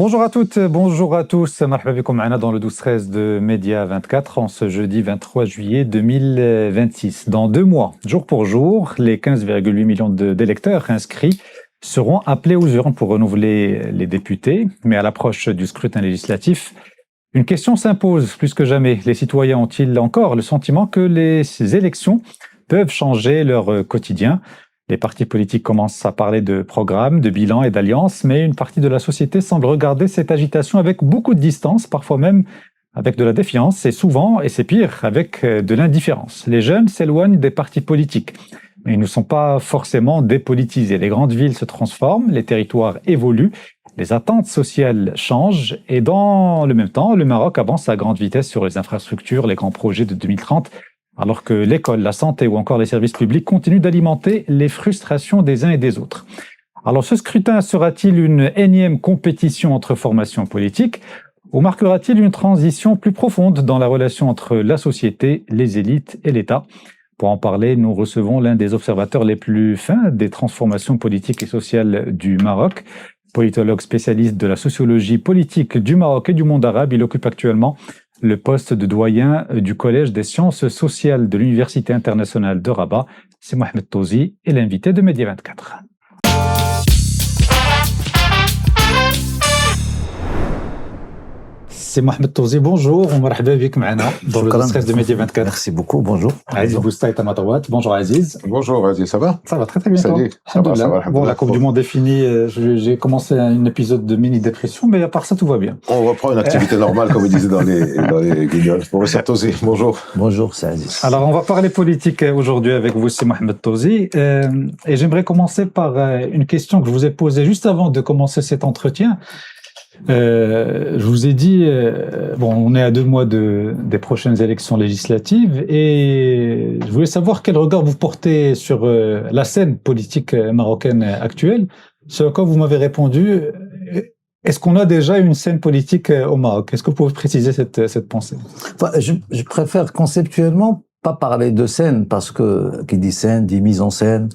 Bonjour à toutes, bonjour à tous. Marhaba bikoum معنا dans le 12-13 de Média 24 en ce jeudi 23 juillet 2026. Dans 2 mois, jour pour jour, les 15,8 millions d'électeurs inscrits seront appelés aux urnes pour renouveler les députés. Mais à l'approche du scrutin législatif, une question s'impose plus que jamais. Les citoyens ont-ils encore le sentiment que ces élections peuvent changer leur quotidien ? Les partis politiques commencent à parler de programmes, de bilans et d'alliances, mais une partie de la société semble regarder cette agitation avec beaucoup de distance, parfois même avec de la défiance, et souvent, et c'est pire, avec de l'indifférence. Les jeunes s'éloignent des partis politiques, mais ils ne sont pas forcément dépolitisés. Les grandes villes se transforment, les territoires évoluent, les attentes sociales changent, et dans le même temps, le Maroc avance à grande vitesse sur les infrastructures, les grands projets de 2030, alors que l'école, la santé ou encore les services publics continuent d'alimenter les frustrations des uns et des autres. Alors ce scrutin sera-t-il une énième compétition entre formations politiques ou marquera-t-il une transition plus profonde dans la relation entre la société, les élites et l'État ? Pour en parler, nous recevons l'un des observateurs les plus fins des transformations politiques et sociales du Maroc, politologue spécialiste de la sociologie politique du Maroc et du monde arabe. Il occupe actuellement le poste de doyen du Collège des sciences sociales de l'Université internationale de Rabat. C'est Mohamed Touzi et l'invité de Média 24. C'est Mohamed Touzi, bonjour, marhaba bik معنا dans le 13 de Média 24. Merci beaucoup, bonjour. Aziz Boustaït à ma droite. Bonjour Aziz. Bonjour Aziz, ça va? Ça va très bien. Salut, ça va, Bon, la Coupe du Monde est finie, j'ai commencé un épisode de mini-dépression, mais à part ça, tout va bien. On reprend une activité normale, comme ils disaient dans les guignols. Professeur Touzi, bonjour. Bonjour, c'est Aziz. Alors, on va parler politique aujourd'hui avec vous, c'est Mohamed Touzi. Et j'aimerais commencer par une question que je vous ai posée juste avant de commencer cet entretien. Je vous ai dit, bon, on est à 2 mois des prochaines élections législatives et je voulais savoir quel regard vous portez sur la scène politique marocaine actuelle. Ce à quoi vous m'avez répondu, est-ce qu'on a déjà une scène politique au Maroc? Est-ce que vous pouvez préciser cette pensée? Enfin, je préfère conceptuellement pas parler de scène parce que qui dit scène dit mise en scène.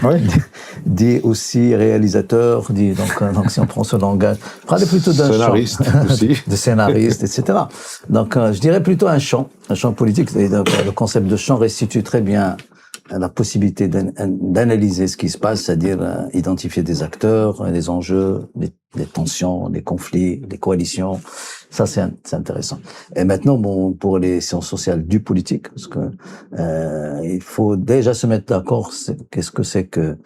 Oui. Dit aussi réalisateur, dit donc si on prend ce langage, parler plutôt d'un scénariste aussi, de scénariste, etc. Donc je dirais plutôt un champ politique. Le concept de champ restitue très bien la possibilité d'analyser ce qui se passe, c'est-à-dire identifier des acteurs, des enjeux, des tensions, des conflits, des coalitions. Ça, c'est intéressant. Et maintenant, bon, pour les sciences sociales du politique, parce que il faut déjà se mettre d'accord. Qu'est-ce que c'est que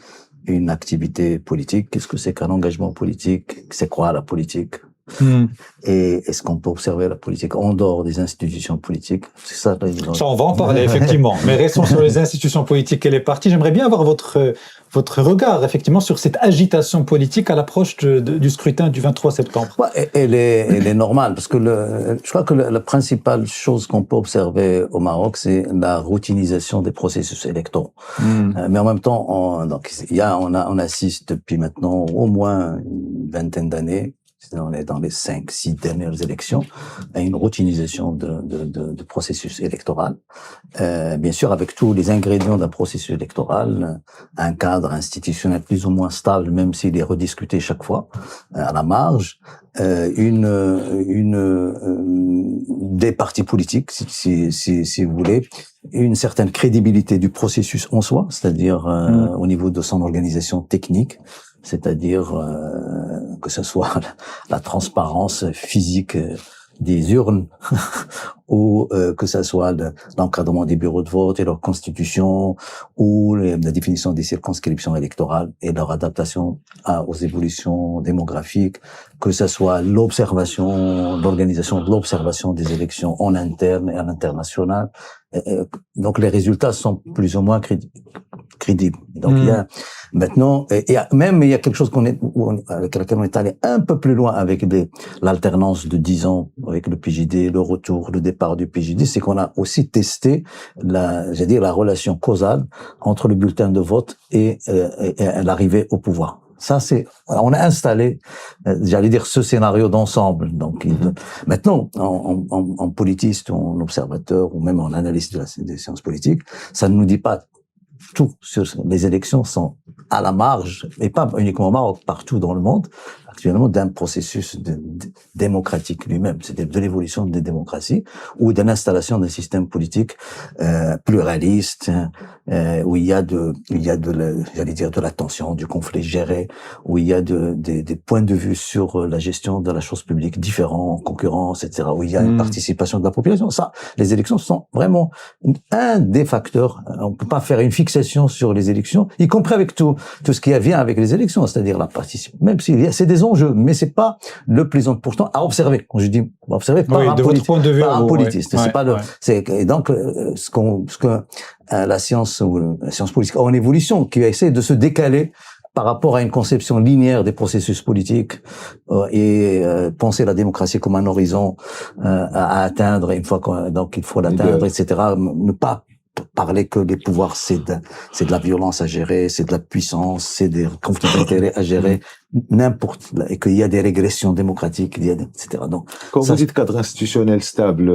une activité politique? Qu'est-ce que c'est qu'un engagement politique? C'est quoi la politique? Et est-ce qu'on peut observer la politique en dehors des institutions politiques? C'est ça. Ça, on va en parler, effectivement. Mais restons sur les institutions politiques et les partis. J'aimerais bien avoir votre regard, effectivement, sur cette agitation politique à l'approche du scrutin du 23 septembre. Ouais, elle est normale, parce que je crois que la principale chose qu'on peut observer au Maroc, c'est la routinisation des processus électoraux. Mais en même temps, on assiste depuis maintenant au moins une vingtaine d'années. On est dans les 5-6 dernières élections, à une routinisation de processus électoral. Bien sûr, avec tous les ingrédients d'un processus électoral, un cadre institutionnel plus ou moins stable, même s'il est rediscuté chaque fois, à la marge, des partis politiques, si vous voulez, une certaine crédibilité du processus en soi, c'est-à-dire au niveau de son organisation technique, c'est-à-dire que ce soit la transparence physique des urnes ou que ce soit l'encadrement des bureaux de vote et leur constitution ou la définition des circonscriptions électorales et leur adaptation aux évolutions démographiques, que ce soit l'organisation de l'observation des élections en interne et à l'international. Donc les résultats sont plus ou moins crédibles. Donc il y a maintenant, il y a quelque chose avec laquelle on est allé un peu plus loin avec l'alternance de 10 ans avec le PJD, le retour, le départ du PJD, c'est qu'on a aussi testé la relation causale entre le bulletin de vote et l'arrivée au pouvoir. Ça, on a installé, j'allais dire, ce scénario d'ensemble. Donc, maintenant, en politiste, ou en observateur, ou même en analyste des sciences politiques, ça ne nous dit pas tout sur les élections sont à la marge, et pas uniquement au Maroc, partout dans le monde, actuellement d'un processus démocratique lui-même, c'est-à-dire de l'évolution des démocraties ou de l'installation d'un système politique pluraliste où il y a j'allais dire de la tension, du conflit géré, où il y a des points de vue sur la gestion de la chose publique différents, en concurrence, etc., où il y a une participation de la population. Ça, les élections sont vraiment un des facteurs. On peut pas faire une fixation sur les élections, y compris avec tout ce qui vient avec les élections, c'est-à-dire la participation. Même si c'est des enjeux, mais c'est pas le plus important à observer. Quand je dis observer, par un politiste. C'est pas et donc ce que la science politique en évolution qui essaie de se décaler par rapport à une conception linéaire des processus politiques et penser la démocratie comme un horizon à atteindre une fois donc il faut l'atteindre, etc. Ne pas parler que les pouvoirs c'est de la violence à gérer, c'est de la puissance, c'est des conflits d'intérêts à gérer, et qu'il y a des régressions démocratiques, etc. Donc quand vous dites cadre institutionnel stable,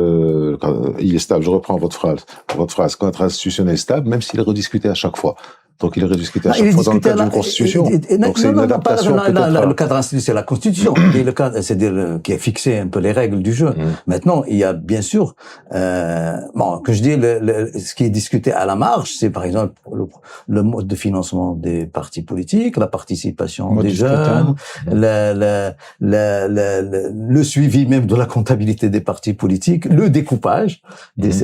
il est stable. Je reprends votre phrase. Cadre institutionnel stable, même s'il est rediscuté à chaque fois. Donc, il est rediscuté à chaque fois dans le cadre d'une constitution. Donc, c'est une adaptation peut-être. Le cadre institutionnel, c'est la constitution. Et le cadre, c'est-à-dire qui a fixé un peu les règles du jeu. Maintenant, il y a bien sûr, que je dis, ce qui est discuté à la marge, c'est par exemple le mode de financement des partis politiques, la participation des jeunes, le suivi même de la comptabilité des partis politiques, le découpage.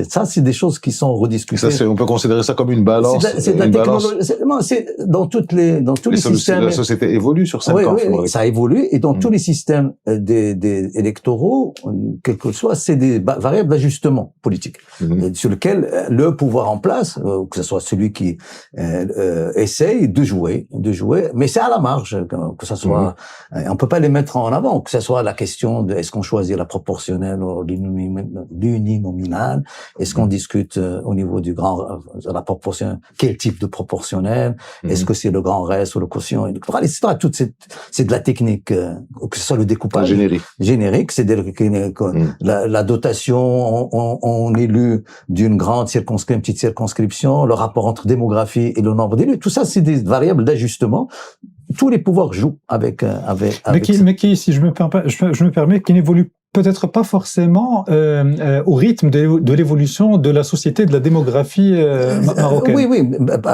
Ça, c'est des choses qui sont rediscutées. Ça, on peut considérer ça comme une balance. C'est de la technologie. C'est dans tous les systèmes. La société évolue sur 5 ans. Oui, ça évolue et dans tous les systèmes des électoraux, quel que soit, c'est des variables d'ajustement politique sur lequel le pouvoir en place, que ce soit celui qui essaye de jouer, mais c'est à la marge, que ce soit, on peut pas les mettre en avant, que ce soit la question de est-ce qu'on choisit la proportionnelle ou l'uninominale, est-ce qu'on discute au niveau de la proportionnelle, quel type de proportionnelle, est-ce que c'est le grand reste ou le quotient, c'est de la technique, que ce soit le découpage générique, c'est la dotation en élus d'une grande circonscription, une petite circonscription, le rapport entre démographie et le nombre d'élus, tout ça c'est des variables d'ajustement. Tous les pouvoirs jouent avec mais qui, si je me permets, qui n'évolue peut-être pas forcément au rythme de l'évolution de la société, de la démographie marocaine. Oui,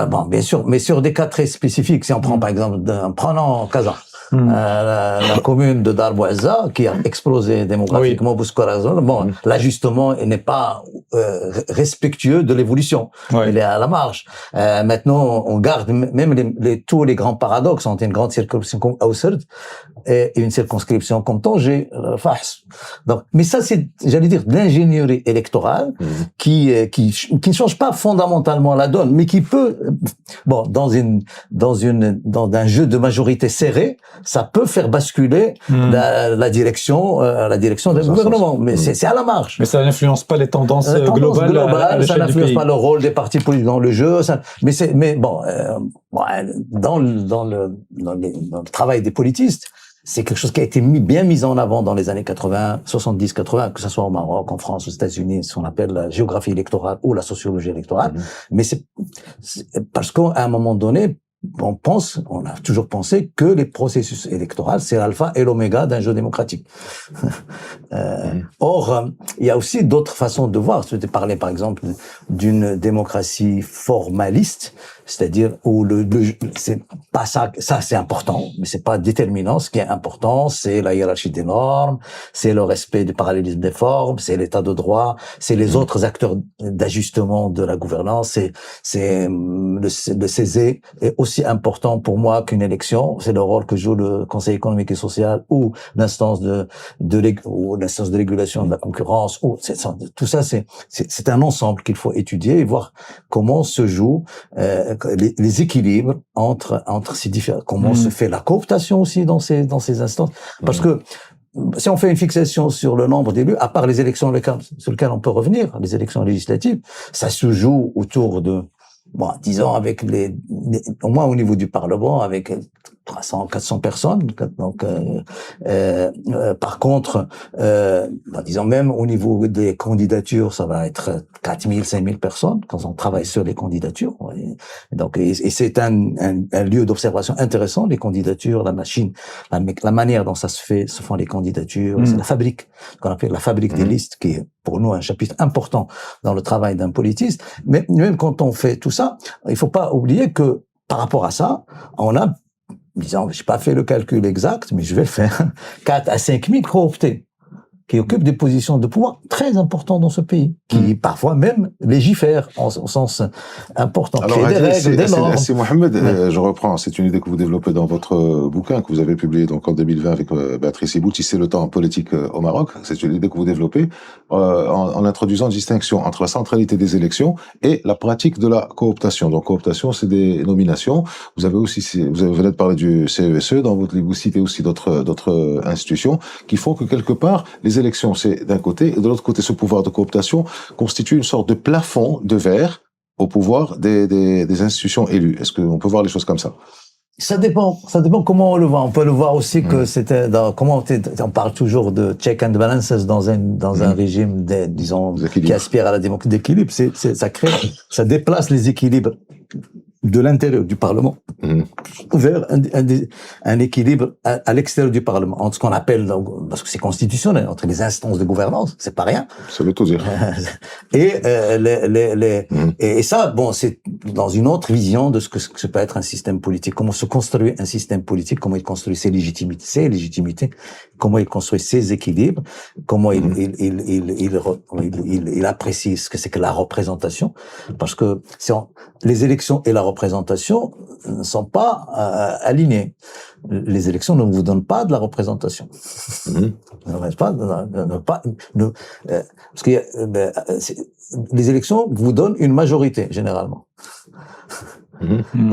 bon, bien sûr, mais sur des cas très spécifiques. Si on prend par exemple, prenons Kazan, la commune de Darboisa qui a explosé démographiquement, bon, l'ajustement n'est pas respectueux de l'évolution. Il est à la marge. Maintenant, on garde même tous les grands paradoxes entre une grande circonscription comme Aousserd et une circonscription comme Tanger, Fahs. Donc, mais ça, c'est, j'allais dire, de l'ingénierie électorale qui ne change pas fondamentalement la donne, mais qui peut, bon, dans un jeu de majorité serré, ça peut faire basculer la direction d'un gouvernement. Mais c'est à la marge. Mais ça n'influence pas les tendances globales à ça n'influence pas le rôle des partis politiques dans le jeu. Dans le travail des politistes, c'est quelque chose qui a été bien mis en avant dans les années 80, 70, 80, que ce soit au Maroc, en France, aux États-Unis, ce qu'on appelle la géographie électorale ou la sociologie électorale. Mais c'est parce qu'à un moment donné, on a toujours pensé que les processus électoraux, c'est l'alpha et l'oméga d'un jeu démocratique. Or, il y a aussi d'autres façons de voir. Je vais parler, par exemple, d'une démocratie formaliste, c'est-à-dire où c'est pas ça c'est important, mais c'est pas déterminant. Ce qui est important, c'est la hiérarchie des normes, c'est le respect du parallélisme des formes, c'est l'état de droit, c'est les autres acteurs d'ajustement de la gouvernance, c'est le CESE est aussi important pour moi qu'une élection. C'est le rôle que joue le Conseil économique et social ou l'instance de régulation de la concurrence. Tout ça, c'est un ensemble qu'il faut étudier et voir comment se joue les équilibres entre ces différents, comment se fait la cooptation aussi dans ces instances, parce que si on fait une fixation sur le nombre d'élus, à part les élections locales sur lesquelles on peut revenir, les élections législatives, ça se joue autour de, disons avec au moins au niveau du Parlement, avec 300, 400 personnes. Donc, par contre, disons même au niveau des candidatures, ça va être 4000, 5000 personnes quand on travaille sur les candidatures. Donc, et c'est un lieu d'observation intéressant, les candidatures, la machine, la manière dont se font les candidatures, c'est la fabrique, qu'on appelle la fabrique des listes, qui est pour nous un chapitre important dans le travail d'un politiste. Mais même quand on fait tout ça, il faut pas oublier que par rapport à ça, on a, disons, j'ai pas fait le calcul exact, mais je vais le faire, 4 à 5 000 cooptés qui occupent des positions de pouvoir très importantes dans ce pays, qui parfois même légifèrent au sens important. Alors, c'est Mohamed, je reprends, c'est une idée que vous développez dans votre bouquin que vous avez publié donc en 2020 avec Béatrice Ibout, C'est le temps politique au Maroc. C'est une idée que vous développez en introduisant une distinction entre la centralité des élections et la pratique de la cooptation. Donc, cooptation, c'est des nominations. Vous avez aussi, vous venez de parler du CESE, dans votre livre, vous citez aussi d'autres institutions qui font que quelque part, les élections, c'est d'un côté, et de l'autre côté, ce pouvoir de cooptation constitue une sorte de plafond de verre au pouvoir des institutions élues. Est-ce qu'on peut voir les choses comme ça? Ça dépend comment on le voit. On peut le voir aussi que c'était on parle toujours de check and balances dans un régime disons, qui aspire à la démocratie d'équilibre. Ça déplace les équilibres de l'intérieur du Parlement vers un équilibre à l'extérieur du Parlement, entre ce qu'on appelle, parce que c'est constitutionnel, entre les instances de gouvernance, c'est pas rien. Ça veut tout dire. Et ça, bon, c'est dans une autre vision de ce que peut être un système politique, comment se construit un système politique, comment il construit ses légitimités, comment il construit ses équilibres, comment il apprécie ce que c'est que la représentation, parce que les élections et la représentation ne sont pas alignées. Les élections ne vous donnent pas de la représentation. Parce que les élections vous donnent une majorité généralement.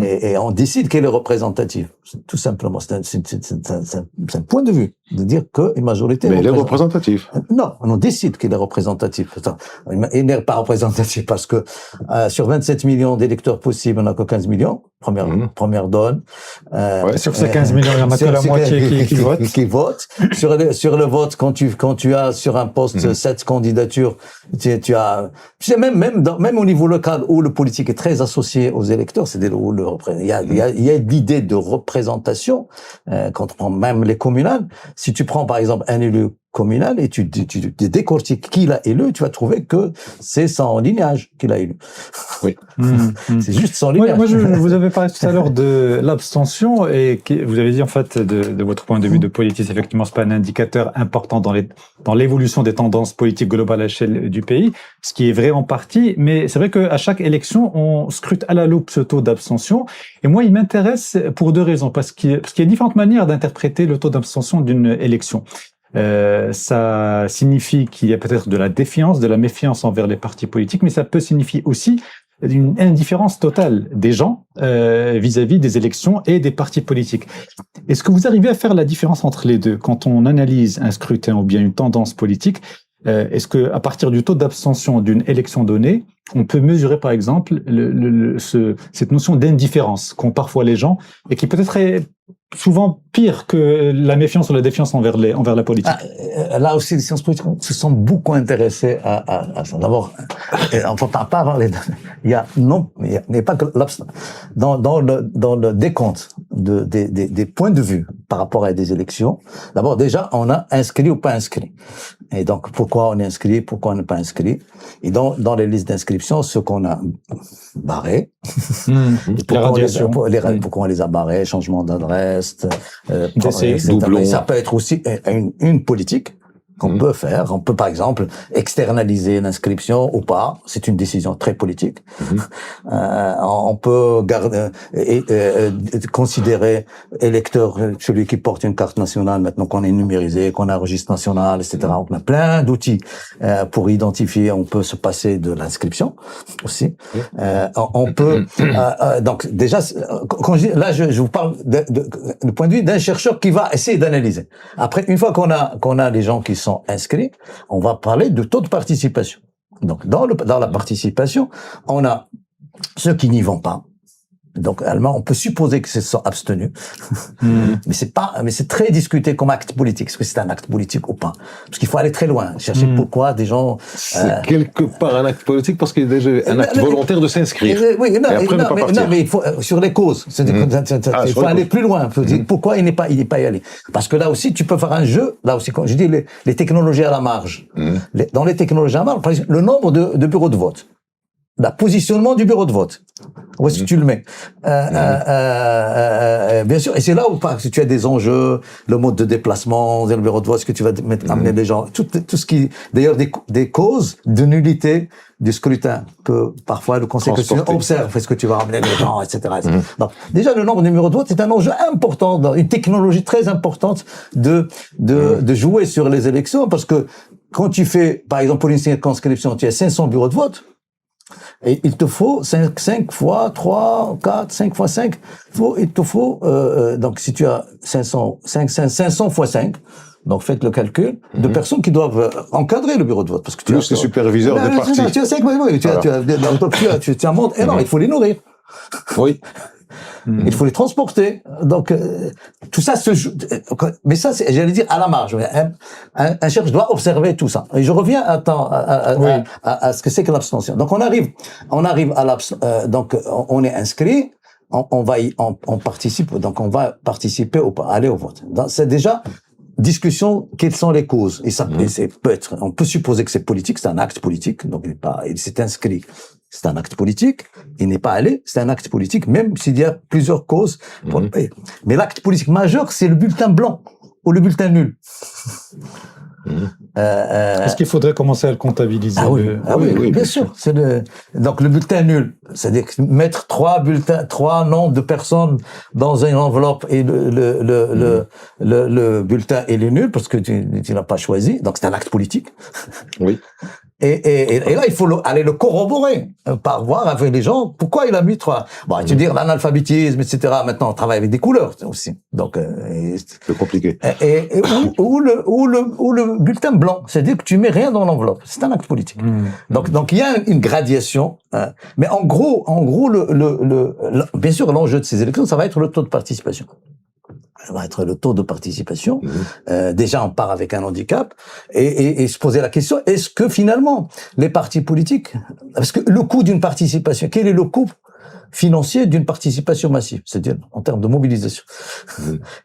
Et on décide qu'elle est représentative. Tout simplement, c'est un point de vue de dire qu'une majorité. Mais elle est représentative. Non, on décide qu'elle est représentative. Elle n'est pas représentative parce que sur 27 millions d'électeurs possibles, on n'a que 15 millions. Première donne. Sur ces 15 millions, il y en a que la moitié qui vote. Qui vote. Sur le vote, quand tu as sur un poste 7 candidatures, tu as, même au niveau local où le politique est très associé aux électeurs, il y a l'idée de représentation, quand on prend même les communales. Si tu prends par exemple un élu communal et tu décortiques qui l'a élu, tu vas trouver que c'est son lignage qu'il a élu. Oui. C'est juste son lignage. Moi, vous avez parlé tout à l'heure de l'abstention et vous avez dit en fait de votre point de vue de politiste, effectivement, c'est pas un indicateur important dans l'évolution des tendances politiques globales à l'échelle du pays, ce qui est vrai en partie, mais c'est vrai qu'à chaque élection, on scrute à la loupe ce taux d'abstention. Et moi, il m'intéresse pour deux raisons, parce qu'il y a différentes manières d'interpréter le taux d'abstention d'une élection. Ça signifie qu'il y a peut-être de la défiance, de la méfiance envers les partis politiques, mais ça peut signifier aussi une indifférence totale des gens vis-à-vis des élections et des partis politiques. Est-ce que vous arrivez à faire la différence entre les deux quand on analyse un scrutin ou bien une tendance politique? Est-ce que à partir du taux d'abstention d'une élection donnée, on peut mesurer par exemple cette notion d'indifférence qu'ont parfois les gens et qui peut-être est souvent pire que la méfiance ou la défiance envers la politique? Là aussi, les sciences politiques se sont beaucoup intéressées à ça. D'abord, on ne peut pas avoir les données. Il n'y a pas que l'abstention. Dans le décompte des points de vue par rapport à des élections, d'abord, déjà, on a inscrit ou pas inscrit. Et donc, pourquoi on est inscrit, pourquoi on n'est pas inscrit. Et dans les listes d'inscription, ce qu'on a barré. Pourquoi on les a barrés, changement d'adresse, doublons. Ça peut être aussi une politique qu'on peut faire. On peut, par exemple, externaliser l'inscription ou pas. C'est une décision très politique. On peut considérer électeur celui qui porte une carte nationale maintenant qu'on est numérisé, qu'on a un registre national, etc. On a plein d'outils pour identifier. On peut se passer de l'inscription aussi. On peut donc déjà je vous parle du point de vue d'un chercheur qui va essayer d'analyser. Après, une fois qu'on a les gens qui sont inscrits, on va parler de taux de participation. Donc, dans la participation, on a ceux qui n'y vont pas. Donc, allemand, on peut supposer que se sont abstenus. Mais c'est très discuté comme acte politique. Est-ce que c'est un acte politique ou pas? Parce qu'il faut aller très loin. Chercher pourquoi des gens... C'est quelque part un acte politique parce qu'il y a déjà un acte volontaire de s'inscrire. Oui, non, et après, ne pas partir. non, mais il faut, sur les causes. Il faut aller plus loin. Pourquoi il n'est pas y allé? Parce que là aussi, tu peux faire un jeu. Là aussi, quand je dis les technologies à la marge. Dans les technologies à la marge, par exemple, le nombre de bureaux de vote. Le positionnement du bureau de vote. Où est-ce que tu le mets? Bien sûr, et c'est là où si tu as des enjeux, le mode de déplacement, le bureau de vote, est-ce que tu vas amener des gens, tout ce qui, d'ailleurs, des causes de nullité du scrutin que parfois le Conseil constitutionnel observe. Est-ce que tu vas ramener les gens, etc. Donc, déjà, le nombre de bureaux de vote, c'est un enjeu important, une technologie très importante de jouer sur les élections, parce que quand tu fais, par exemple, pour une circonscription, tu as 500 bureaux de vote. Et il te faut 5 fois 3, 4, 5 fois 5. Il te faut, donc si tu as 500 fois 5, donc faites le calcul, de personnes qui doivent encadrer le bureau de vote. Parce que plus les superviseurs des partis. Tu as 5, tu as un monde énorme, il faut les nourrir. Oui. Il faut les transporter. Donc, tout ça se joue. Mais ça, j'allais dire à la marge. Un chercheur doit observer tout ça. Et je reviens à ce que c'est que l'abstention. Donc, on arrive à l'abstention. Donc, on est inscrit. On participe. Donc, on va participer aller au vote. Donc, c'est déjà discussion. Quelles sont les causes? Et ça, on peut supposer que c'est politique. C'est un acte politique. Donc, il s'est inscrit. C'est un acte politique. Il n'est pas allé. C'est un acte politique, même s'il y a plusieurs causes pour le payer. Mais l'acte politique majeur, c'est le bulletin blanc ou le bulletin nul. Est-ce qu'il faudrait commencer à le comptabiliser? Oui, bien sûr. Donc, le bulletin nul, c'est-à-dire mettre 3 noms de personnes dans une enveloppe et le bulletin est nul parce que tu n'as pas choisi. Donc, c'est un acte politique. Oui. Et là, il faut aller le corroborer par voir avec les gens pourquoi il a mis 3. Bon, tu dis l'analphabétisme, etc. Maintenant, on travaille avec des couleurs aussi. Donc, c'est compliqué. Ou le bulletin blanc, c'est-à-dire que tu mets rien dans l'enveloppe. C'est un acte politique. Donc il y a une gradation. Mais en gros, bien sûr, l'enjeu de ces élections, ça va être le taux de participation. Ça va être le taux de participation. Déjà, on part avec un handicap et se poser la question, est-ce que finalement, les partis politiques, parce que le coût d'une participation, quel est le coût financier d'une participation massive, c'est-à-dire en termes de mobilisation?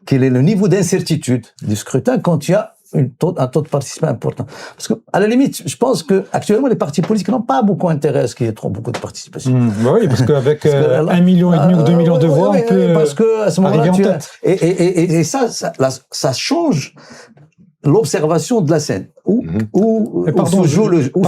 Quel est le niveau d'incertitude du scrutin quand il y a un taux de participation important? Parce que, à la limite, je pense que actuellement les partis politiques n'ont pas beaucoup intérêt à ce qu'il y ait trop beaucoup de participation. Oui, parce qu'avec 1,5 million ou 2 millions de voix, on peut parce que à ce moment-là, et ça change l'observation de la scène. Où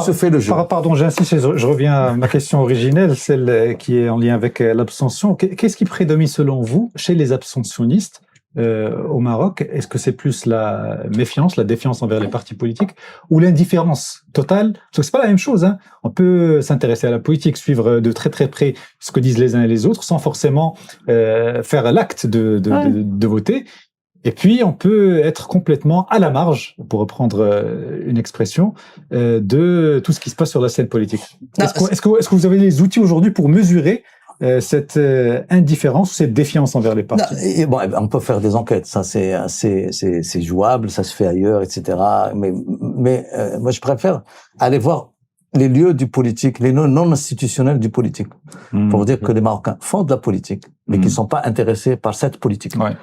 se fait le jeu. Pardon, j'insiste, je reviens à ma question originelle, celle qui est en lien avec l'abstention. Qu'est-ce qui prédomine selon vous chez les abstentionnistes au Maroc? Est-ce que c'est plus la méfiance, la défiance envers les partis politiques ou l'indifférence totale? Parce que c'est pas la même chose, hein. On peut s'intéresser à la politique, suivre de très très près ce que disent les uns et les autres sans forcément faire l'acte de voter. Et puis, on peut être complètement à la marge, pour reprendre une expression, de tout ce qui se passe sur la scène politique. Est-ce que vous avez les outils aujourd'hui pour mesurer cette indifférence, cette défiance envers les partis? Bon, on peut faire des enquêtes, ça c'est jouable, ça se fait ailleurs, etc. Mais moi, je préfère aller voir les lieux du politique, les non institutionnels du politique, pour dire que les Marocains font de la politique, mais qui ne sont pas intéressés par cette politique. Ouais.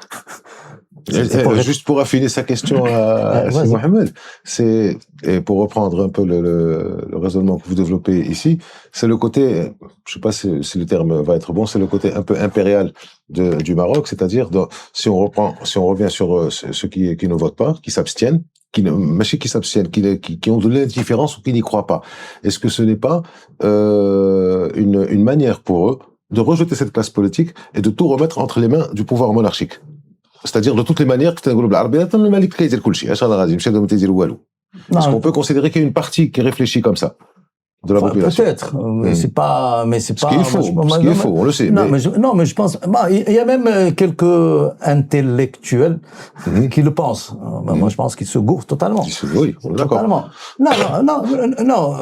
Juste pour affiner sa question à Mohamed, et pour reprendre un peu le raisonnement que vous développez ici, c'est le côté, je sais pas si le terme va être bon, c'est le côté un peu impérial du Maroc, c'est-à-dire si on revient sur ceux qui ne votent pas, qui s'abstiennent, qui ont de l'indifférence ou qui n'y croient pas. Est-ce que ce n'est pas une manière pour eux de rejeter cette classe politique et de tout remettre entre les mains du pouvoir monarchique? C'est-à-dire de toutes les manières, est-ce qu'on peut considérer qu'il y a une partie qui réfléchit comme ça de la population? Peut-être, mais c'est pas. Ce qu'il faut, on le sait. Mais je pense. Il y a même quelques intellectuels qui le pensent. Moi, je pense qu'ils se gourrent totalement. Oui, on est d'accord. Totalement. Non.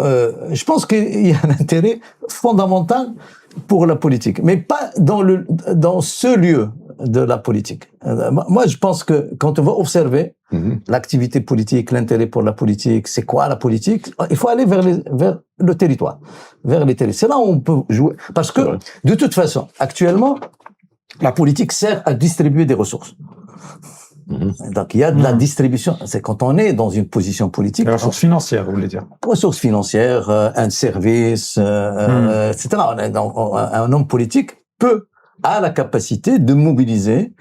Je pense qu'il y a un intérêt fondamental pour la politique, mais pas dans ce lieu de la politique. Moi, je pense que quand on va observer l'activité politique, l'intérêt pour la politique, c'est quoi la politique, il faut aller vers le territoire, vers les territoires. C'est là où on peut jouer, parce que de toute façon, actuellement, la politique sert à distribuer des ressources. Donc il y a de la distribution. C'est quand on est dans une position politique. Ressources financières, vous voulez dire. Ressources financières, un service, etc. Un homme politique a la capacité de mobiliser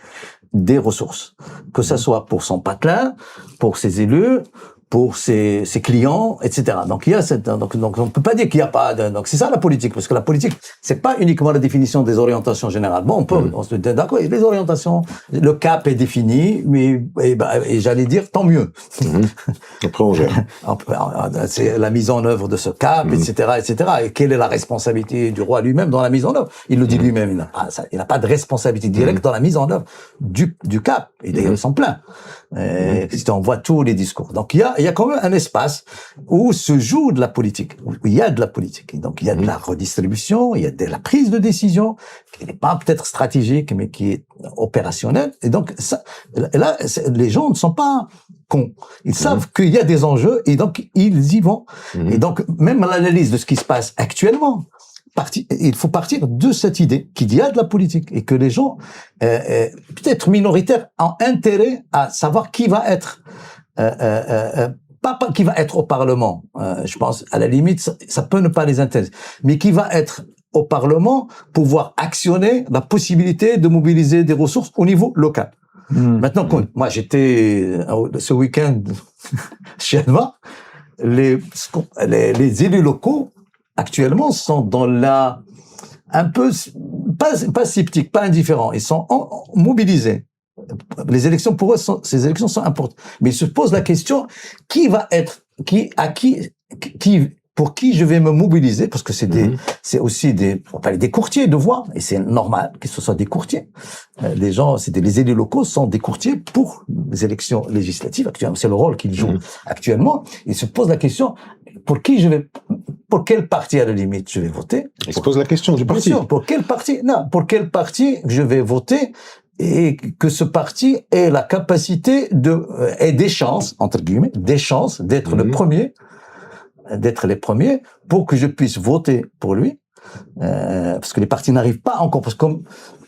des ressources, que ça soit pour son patelin, pour ses élus, pour ses clients, etc. Donc il y a donc on peut pas dire qu'il y a pas donc c'est ça la politique, parce que la politique c'est pas uniquement la définition des orientations générales. Bon, on se dit d'accord, les orientations, le cap est défini, mais et j'allais dire tant mieux. Après on gère. C'est la mise en œuvre de ce cap, etc., etc. Et quelle est la responsabilité du roi lui-même dans la mise en œuvre? Il le dit lui-même, il n'a pas de responsabilité directe dans la mise en œuvre du cap. Et d'ailleurs ils sont pleins. Si on voit tous les discours. Donc il y a quand même un espace où se joue de la politique, où il y a de la politique. Et donc il y a de la redistribution, il y a de la prise de décision qui n'est pas peut-être stratégique, mais qui est opérationnelle. Et donc ça, là, les gens ne sont pas cons. Ils savent qu'il y a des enjeux et donc ils y vont. Et donc même à l'analyse de ce qui se passe actuellement, il faut partir de cette idée qu'il y a de la politique et que les gens, peut-être minoritaires, ont intérêt à savoir qui va être, pas qui va être au Parlement. Je pense, à la limite, ça peut ne pas les intéresser, mais qui va être au Parlement pour pouvoir actionner la possibilité de mobiliser des ressources au niveau local. Maintenant, moi j'étais ce week-end chez Adva, les élus locaux actuellement sont dans un peu, pas sceptiques, pas indifférents. Ils sont mobilisés. Les élections, pour eux, ces élections sont importantes. Mais ils se posent la question, pour qui je vais me mobiliser, parce que c'est aussi on parle des courtiers de voix, et c'est normal que ce soit des courtiers. Les gens, les élus locaux sont des courtiers pour les élections législatives actuellement. C'est le rôle qu'ils jouent actuellement. Ils se posent la question, pour quel parti à la limite je vais voter? Ils se posent la question du parti. Bien sûr, pour quel parti je vais voter, et que ce parti ait la capacité ait des chances, entre guillemets, des chances d'être les premiers pour que je puisse voter pour lui, parce que les partis n'arrivent pas encore, parce que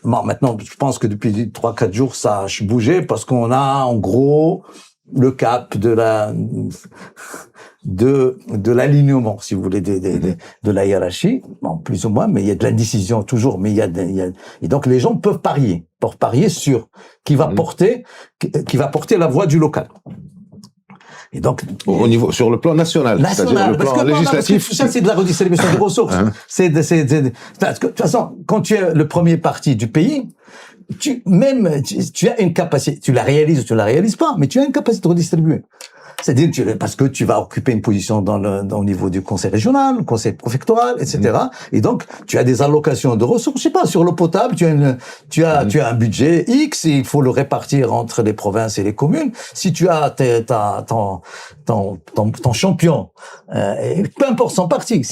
maintenant, je pense que depuis 3-4 jours, ça a bougé, parce qu'on a, en gros, le cap de l'alignement, si vous voulez, de la hiérarchie, bon, plus ou moins, mais il y a de l'indécision toujours, mais et donc les gens peuvent parier sur qui va porter la voix du local. Et donc, sur le plan national, c'est-à-dire le plan législatif. Tout ça, c'est de la redistribution des ressources. Parce que, de toute façon, quand tu es le premier parti du pays, tu as une capacité, tu la réalises ou tu la réalises pas, mais tu as une capacité de redistribuer. C'est-à-dire parce que tu vas occuper une position au niveau du conseil régional, conseil préfectoral, etc. Et donc, tu as des allocations de ressources. Je sais pas, sur l'eau potable, tu as un budget X et il faut le répartir entre les provinces et les communes. Si tu as ton champion, peu importe son parti,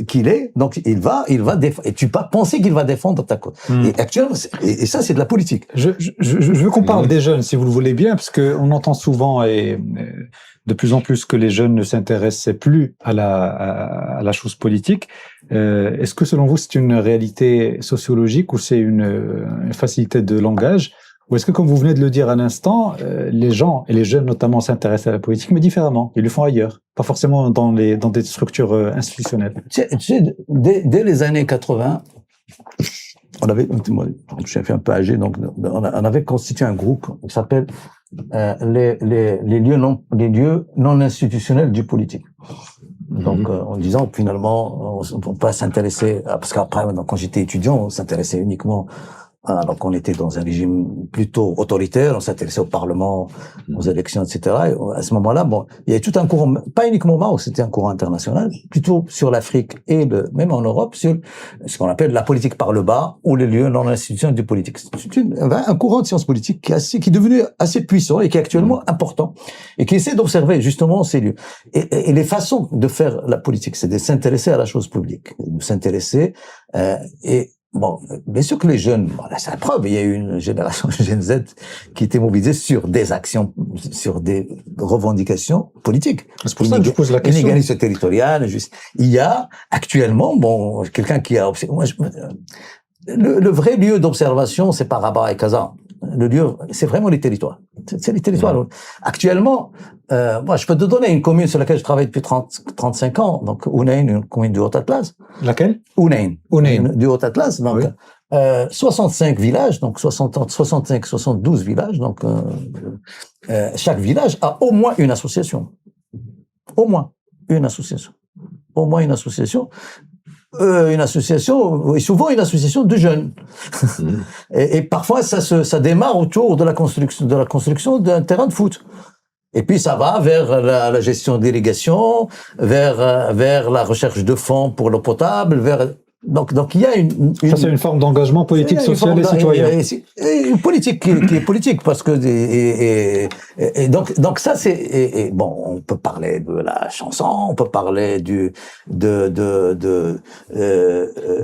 qu'il est, donc il va défendre, et tu peux penser qu'il va défendre ta cause. Et actuellement, et ça, c'est de la politique. Je veux qu'on parle des jeunes, si vous le voulez bien, parce que on entend souvent de plus en plus que les jeunes ne s'intéressaient plus à la chose politique. Est-ce que selon vous c'est une réalité sociologique ou c'est une facilité de langage, ou est-ce que, comme vous venez de le dire à l'instant, les gens et les jeunes notamment s'intéressent à la politique mais différemment, ils le font ailleurs, pas forcément dans des structures institutionnelles? Dès les années 80, je suis un peu âgé, donc on avait constitué un groupe qui s'appelle les lieux non institutionnels du politique. Donc, en disant finalement, on peut pas s'intéresser, parce qu'après, quand j'étais étudiant, on s'intéressait uniquement Donc on était dans un régime plutôt autoritaire, on s'intéressait au Parlement, aux élections, etc. Et à ce moment-là, bon, il y avait tout un courant, pas uniquement au Maroc, c'était un courant international, plutôt sur l'Afrique et même en Europe, sur ce qu'on appelle la politique par le bas, ou les lieux dans l'institution du politique. C'est un courant de sciences politiques qui est devenu assez puissant et qui est actuellement important et qui essaie d'observer justement ces lieux. Et les façons de faire la politique, c'est de s'intéresser à la chose publique, de s'intéresser et bon, bien sûr que les jeunes, bon, là, c'est la preuve, il y a eu une génération Gen Z qui était mobilisée sur des actions, sur des revendications politiques. C'est pour ça que je pose la question. Inégalité territoriale, juste. Il y a actuellement, bon, quelqu'un qui a observé, le vrai lieu d'observation, c'est pas Rabat et Casa. Le lieu, c'est vraiment les territoires. C'est les territoires. Actuellement, moi, je peux te donner une commune sur laquelle je travaille depuis 35 ans. Donc, Ounain, une commune du Haut-Atlas. Laquelle? Ounain. Du Haut-Atlas. Donc, oui. 65 villages, donc 65, 72 villages. Donc, chaque village a au moins une association. Au moins une association. Au moins une association. Et souvent une association de jeunes. Et parfois, ça démarre autour de la construction d'un terrain de foot. Et puis ça va vers la gestion d'irrigation, vers la recherche de fonds pour l'eau potable, donc il y a ça c'est une forme d'engagement politique, social et citoyen. Une politique qui est politique parce que donc ça c'est bon, on peut parler de la chanson, on peut parler du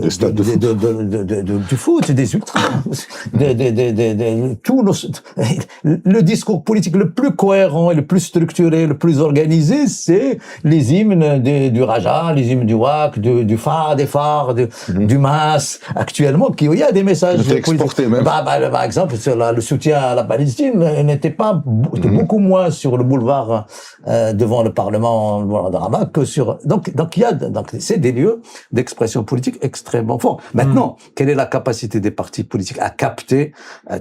stade du foot, des ultras, le discours politique le plus cohérent et le plus structuré, le plus organisé, c'est les hymnes du Raja, les hymnes du WAC, du Phare, des phares, du MAS, actuellement, il y a des messages exportés même. Par exemple, sur le soutien à la Palestine n'était pas beaucoup moins sur le boulevard devant le Parlement, le boulevard de Rabat, que sur. Donc c'est des lieux d'expression politique extrêmement forts. Maintenant, quelle est la capacité des partis politiques à capter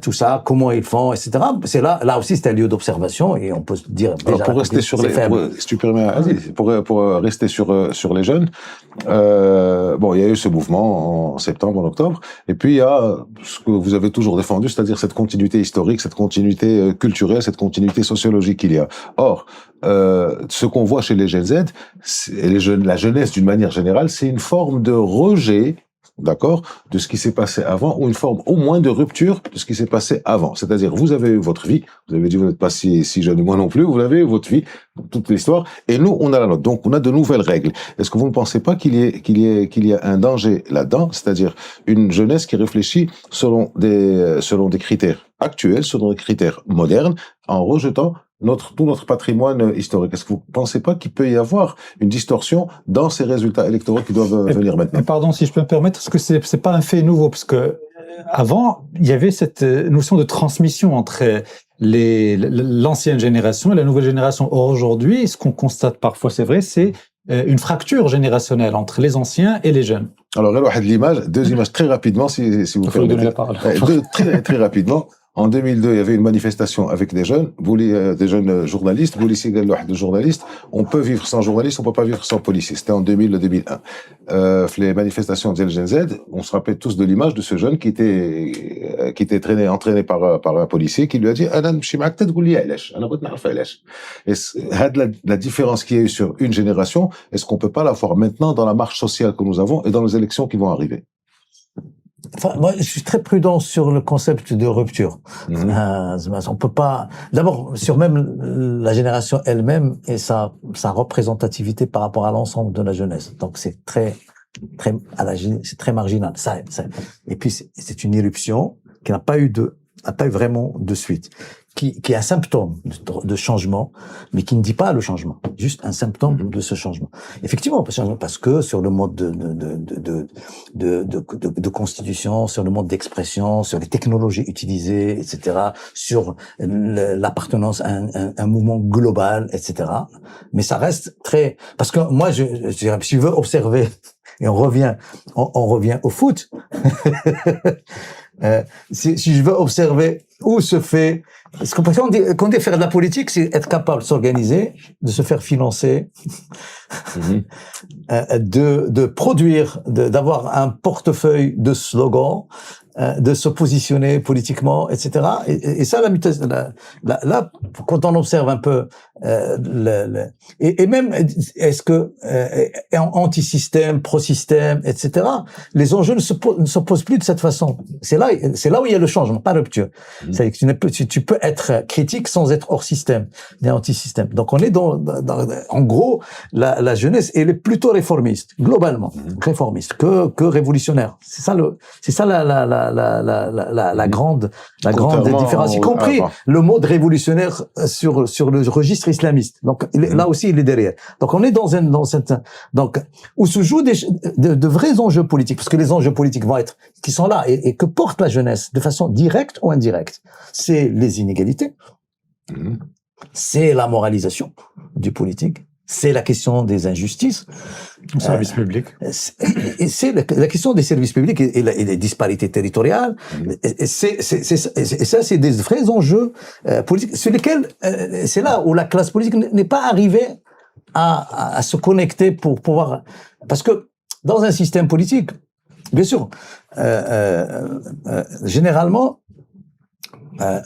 tout ça, comment ils font, etc. C'est là aussi c'est un lieu d'observation et on peut se dire. Alors pour rester sur si tu permets, pour rester sur les jeunes, bon, il y a eu ce mouvement en septembre, en octobre, et puis il y a ce que vous avez toujours défendu, c'est-à-dire cette continuité historique, cette continuité culturelle, cette continuité sociologique qu'il y a. Or, ce qu'on voit chez les Gen Z, et la jeunesse d'une manière générale, c'est une forme de rejet, d'accord, de ce qui s'est passé avant, ou une forme au moins de rupture de ce qui s'est passé avant. C'est-à-dire, vous avez eu votre vie, vous avez dit vous n'êtes pas si jeune, moi non plus, vous avez eu votre vie, toute l'histoire, et nous, on a la nôtre. Donc, on a de nouvelles règles. Est-ce que vous ne pensez pas qu'il y a un danger là-dedans, c'est-à-dire une jeunesse qui réfléchit selon des critères actuels, selon des critères modernes, en rejetant tout notre patrimoine historique. Est-ce que vous ne pensez pas qu'il peut y avoir une distorsion dans ces résultats électoraux qui doivent venir maintenant? Pardon, si je peux me permettre, parce que c'est pas un fait nouveau, parce que avant, il y avait cette notion de transmission entre l'ancienne génération et la nouvelle génération. Or, aujourd'hui, ce qu'on constate parfois, c'est vrai, c'est une fracture générationnelle entre les anciens et les jeunes. Alors, deux images très rapidement, si vous permettez. Donner la parole. Très, très rapidement. En 2002, il y avait une manifestation avec des jeunes journalistes. De journalistes. On peut vivre sans journaliste, on peut pas vivre sans policier. C'était en 2000-2001. Les manifestations de Gen Z, on se rappelle tous de l'image de ce jeune qui était entraîné par un policier qui lui a dit, et la différence qu'il y a eu sur une génération, est-ce qu'on peut pas la voir maintenant dans la marche sociale que nous avons et dans les élections qui vont arriver? Enfin, moi, je suis très prudent sur le concept de rupture. On peut pas. D'abord, sur même la génération elle-même et sa représentativité par rapport à l'ensemble de la jeunesse. Donc, c'est très marginal. Et puis, c'est une éruption qui n'a pas eu vraiment de suite, qui est un symptôme de changement, mais qui ne dit pas le changement, juste un symptôme de ce changement. Effectivement, parce que sur le mode de constitution, sur le mode d'expression, sur les technologies utilisées, etc., sur l'appartenance à un mouvement global, etc. Mais ça reste parce que moi, si je veux observer, et on revient au foot, si je veux observer où se fait, parce qu'on dit faire de la politique, c'est être capable de s'organiser, de se faire financer, de produire, d'avoir un portefeuille de slogans, de se positionner politiquement, etc. Et ça, la mutation, là, quand on observe un peu et même est-ce que anti-système, pro-système, etc. Les enjeux ne se posent plus de cette façon. C'est là où il y a le changement, pas rupture. C'est que tu peux être critique sans être hors système, ni anti-système. Donc on est en gros, la jeunesse, elle est plutôt réformiste, globalement, réformiste que révolutionnaire. C'est ça la grande différence, y compris le mode révolutionnaire sur le registre islamiste. Donc là aussi il est derrière. Donc on est donc où se jouent de vrais enjeux politiques, parce que les enjeux politiques qui sont là et que porte la jeunesse de façon directe ou indirecte. C'est les inégalités, c'est la moralisation du politique, c'est la question des injustices, le service public, et c'est la question des services publics et les disparités territoriales. Et ça, c'est des vrais enjeux politiques sur lesquels c'est là où la classe politique n'est pas arrivée à se connecter pour pouvoir, parce que dans un système politique, bien sûr, généralement,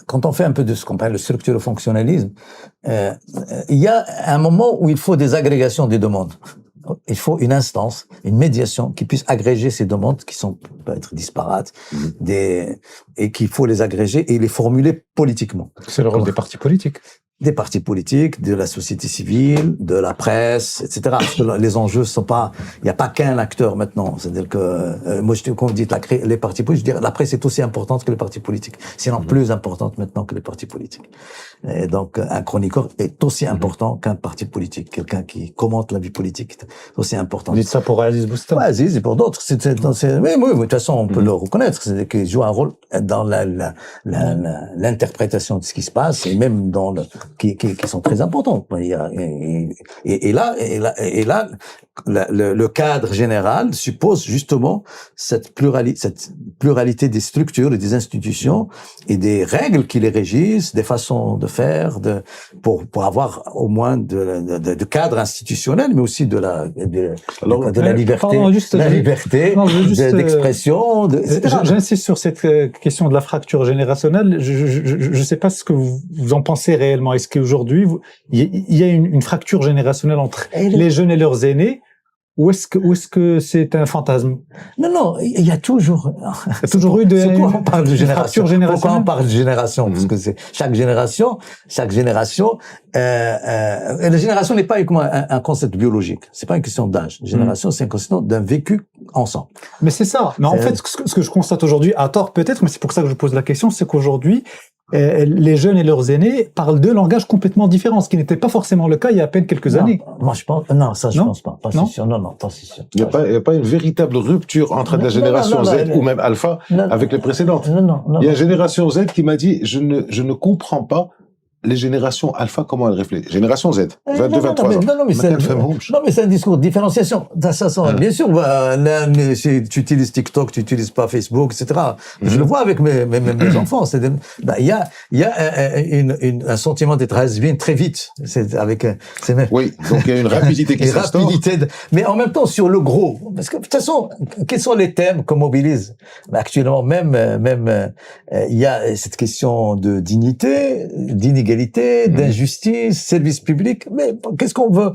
quand on fait un peu de ce qu'on appelle le structure-fonctionnalisme, il y a un moment où il faut des agrégations des demandes. Il faut une instance, une médiation qui puisse agréger ces demandes qui peuvent être disparates, et qu'il faut les agréger et les formuler politiquement. C'est le rôle des partis politiques. Des partis politiques, de la société civile, de la presse, etc. Parce que les enjeux sont pas, il n'y a pas qu'un acteur maintenant. C'est-à-dire que, moi, quand vous dites les partis politiques, je veux dire, la presse est aussi importante que les partis politiques. Sinon, plus importante maintenant que les partis politiques. Et donc, un chroniqueur est aussi important qu'un parti politique. Quelqu'un qui commente la vie politique est aussi important. Vous dites ça pour Aziz Boustami. Ouais, Aziz et pour d'autres. Mais oui, de toute façon, on peut le reconnaître. C'est-à-dire qu'il joue un rôle dans l'interprétation de ce qui se passe et même dans qui sont très importants. Et là, le cadre général suppose justement cette pluralité des structures et des institutions et des règles qui les régissent, des façons de faire, pour avoir au moins de cadre institutionnel, mais aussi de la liberté, d'expression, etc. J'insiste sur cette question de la fracture générationnelle. Je ne sais pas ce que vous en pensez réellement. Est-ce qu'aujourd'hui, il y a une fracture générationnelle entre les jeunes et leurs aînés? Ou est-ce que c'est un fantasme? Non, il y a toujours eu de pourquoi on parle de génération? Pourquoi on parle de génération? Parce que c'est chaque génération, la génération n'est pas uniquement un concept biologique. C'est pas une question d'âge. Génération, c'est une question d'un vécu ensemble. Mais c'est ça. Mais en fait, ce que je constate aujourd'hui, à tort peut-être, mais c'est pour ça que je pose la question, c'est qu'aujourd'hui, les jeunes et leurs aînés parlent deux langages complètement différents, ce qui n'était pas forcément le cas il y a à peine quelques années. Moi, je pense, non, ça, je pense pas. Pas si sûr. Non, pas si sûr. Il n'y a pas une véritable rupture entre la génération Z ou même Alpha avec les précédentes. Non. Il y a une génération Z qui m'a dit, je ne comprends pas les générations alpha, comment elles réfléchissent. Génération Z, 22, 23 ans. Non, mais c'est un discours de différenciation. Bien sûr, si tu utilises TikTok, tu utilises pas Facebook, etc. Je le vois avec mes enfants. Il y a un sentiment d'être has-been très vite. Oui, donc il y a une rapidité qui s'instaure. Mais en même temps, sur le gros. Parce que, de toute façon, quels sont les thèmes qu'on mobilise? Actuellement, même, il y a cette question de dignité, d'inégalité, d'injustice, service public. Mais qu'est-ce qu'on veut?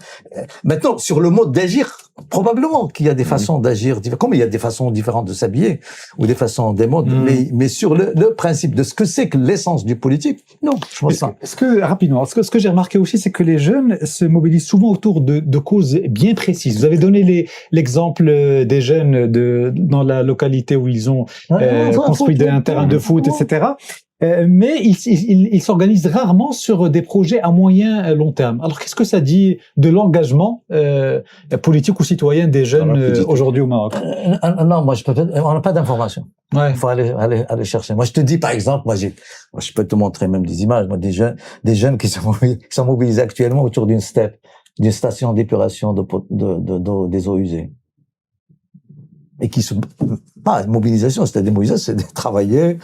Maintenant, sur le mode d'agir, probablement qu'il y a des façons d'agir, comme il y a des façons différentes de s'habiller, ou des façons, des modes, mais sur le principe de ce que c'est que l'essence du politique, non, je pense pas. Rapidement, ce que j'ai remarqué aussi, c'est que les jeunes se mobilisent souvent autour de causes bien précises. Vous avez donné l'exemple des jeunes dans la localité où ils ont construit un terrain de foot, etc. Mais ils s'organisent rarement sur des projets à moyen long terme. Alors, qu'est-ce que ça dit de l'engagement politique ou citoyen des jeunes aujourd'hui au Maroc? Non, moi, on n'a pas d'informations. Ouais. Il faut aller chercher. Moi, je te dis, par exemple, je peux te montrer même des images, des jeunes qui sont mobilisés actuellement autour d'une station d'épuration des eaux usées. et qui se, pas mobilisation, c'est-à-dire mobilisation, c'est de travailler,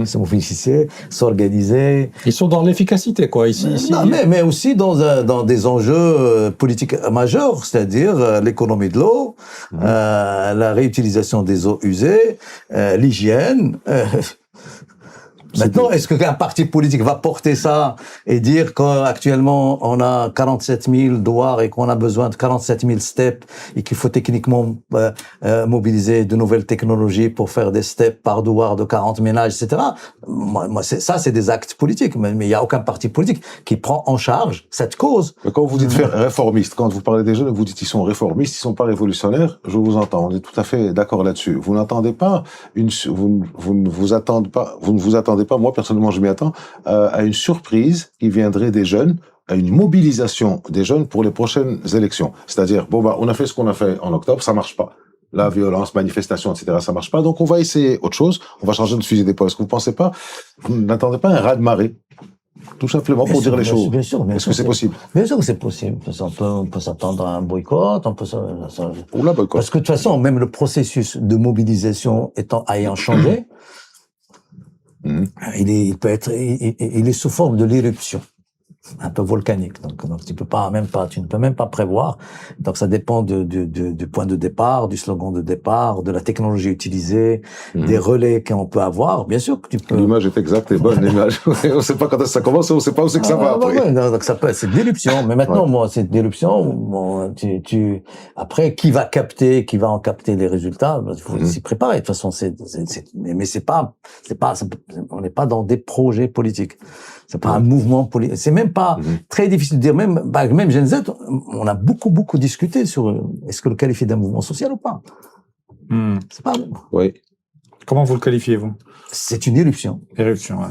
se mobiliser, s'organiser. Ils sont dans l'efficacité, quoi, ici. Non, mais aussi dans des enjeux politiques majeurs, c'est-à-dire l'économie de l'eau, la réutilisation des eaux usées, l'hygiène. Maintenant, est-ce qu'un parti politique va porter ça et dire qu'actuellement on a 47 000 douars et qu'on a besoin de 47 000 steps et qu'il faut techniquement mobiliser de nouvelles technologies pour faire des steps par douar de 40 ménages, etc. Moi, c'est des actes politiques, mais il n'y a aucun parti politique qui prend en charge cette cause. Mais quand vous dites faire réformiste, quand vous parlez des jeunes, vous dites ils sont réformistes, ils sont pas révolutionnaires, je vous entends, on est tout à fait d'accord là-dessus. Vous n'entendez pas vous ne vous attendez pas, moi personnellement je m'y attends, à une surprise qui viendrait des jeunes, à une mobilisation des jeunes pour les prochaines élections. C'est-à-dire, on a fait ce qu'on a fait en octobre, ça marche pas. La violence, manifestation, etc., ça marche pas. Donc on va essayer autre chose, on va changer de fusil d'épaule. Est-ce que vous n'attendez pas un ras-de-marée? Tout simplement pour dire les choses. Bien sûr. Est-ce que c'est possible? Bien sûr que c'est possible. On peut s'attendre à un boycott, Ou la boycott. Parce que de toute façon, même le processus de mobilisation ayant changé, il est sous forme de l'éruption, un peu volcanique. Donc tu ne peux même pas prévoir. Donc ça dépend du point de départ, du slogan de départ, de la technologie utilisée, des relais qu'on peut avoir. Bien sûr que tu peux. L'image est exacte et bonne, l'image. On sait pas quand est-ce que ça commence, on sait pas où c'est que ça va après. Donc c'est de l'éruption. Mais maintenant, moi, c'est de l'éruption. Après, qui va en capter les résultats? Il faut s'y préparer. De toute façon, mais on n'est pas dans des projets politiques. C'est pas un mouvement politique. C'est même pas très difficile de dire. Même Gen Z, on a beaucoup discuté sur est-ce que le qualifier d'un mouvement social ou pas. C'est pas. Oui. Comment vous le qualifiez, vous? C'est une éruption. Éruption, ouais.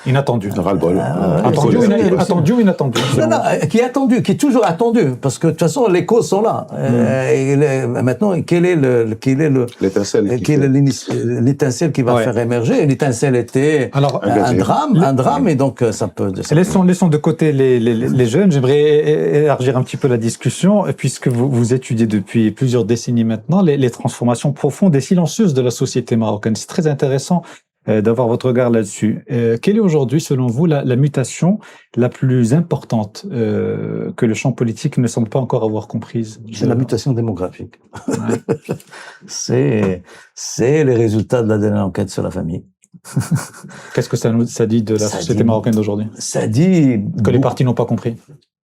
Inattendue. Ras-le-bol. Attendu ou inattendu? Non, qui est attendu, qui est toujours attendu, parce que de toute façon les causes sont là. Et maintenant, quel est l'étincelle qui va faire émerger? L'étincelle était un drame, et donc ça peut. Laissons de côté les jeunes. J'aimerais élargir un petit peu la discussion, puisque vous étudiez depuis plusieurs décennies maintenant les transformations profondes et silencieuses de la société marocaine. C'est très intéressant d'avoir votre regard là-dessus. Quelle est aujourd'hui, selon vous, la mutation la plus importante que le champ politique ne semble pas encore avoir comprise? C'est la mutation démographique. Ouais. C'est les résultats de la dernière enquête sur la famille. Qu'est-ce que ça dit de la société marocaine d'aujourd'hui? Ça dit que les partis n'ont pas compris.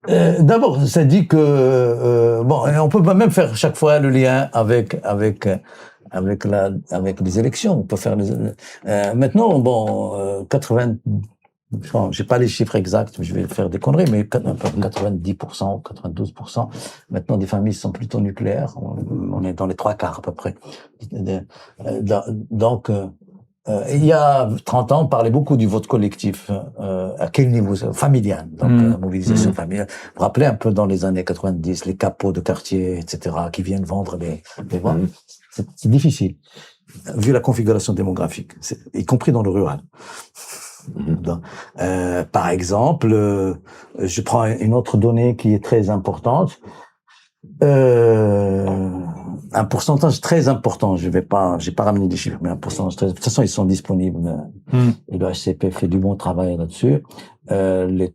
D'abord, ça dit que on peut même faire chaque fois le lien avec les élections. On peut faire maintenant, 80, j'ai pas les chiffres exacts, je vais faire des conneries, mais 90%, 92%, maintenant des familles sont plutôt nucléaires. On est dans les 3/4 à peu près. Donc, il y a 30 ans, on parlait beaucoup du vote collectif. À quel niveau? Familial. Donc, mobilisation familiale. Vous vous rappelez un peu dans les années 90, les capots de quartier, etc., qui viennent vendre les voix. C'est difficile, vu la configuration démographique, y compris dans le rural. Par exemple, je prends une autre donnée qui est très importante. Un pourcentage très important. J'ai pas ramené des chiffres, mais un pourcentage très. De toute façon, ils sont disponibles. Et le HCP fait du bon travail là-dessus. Les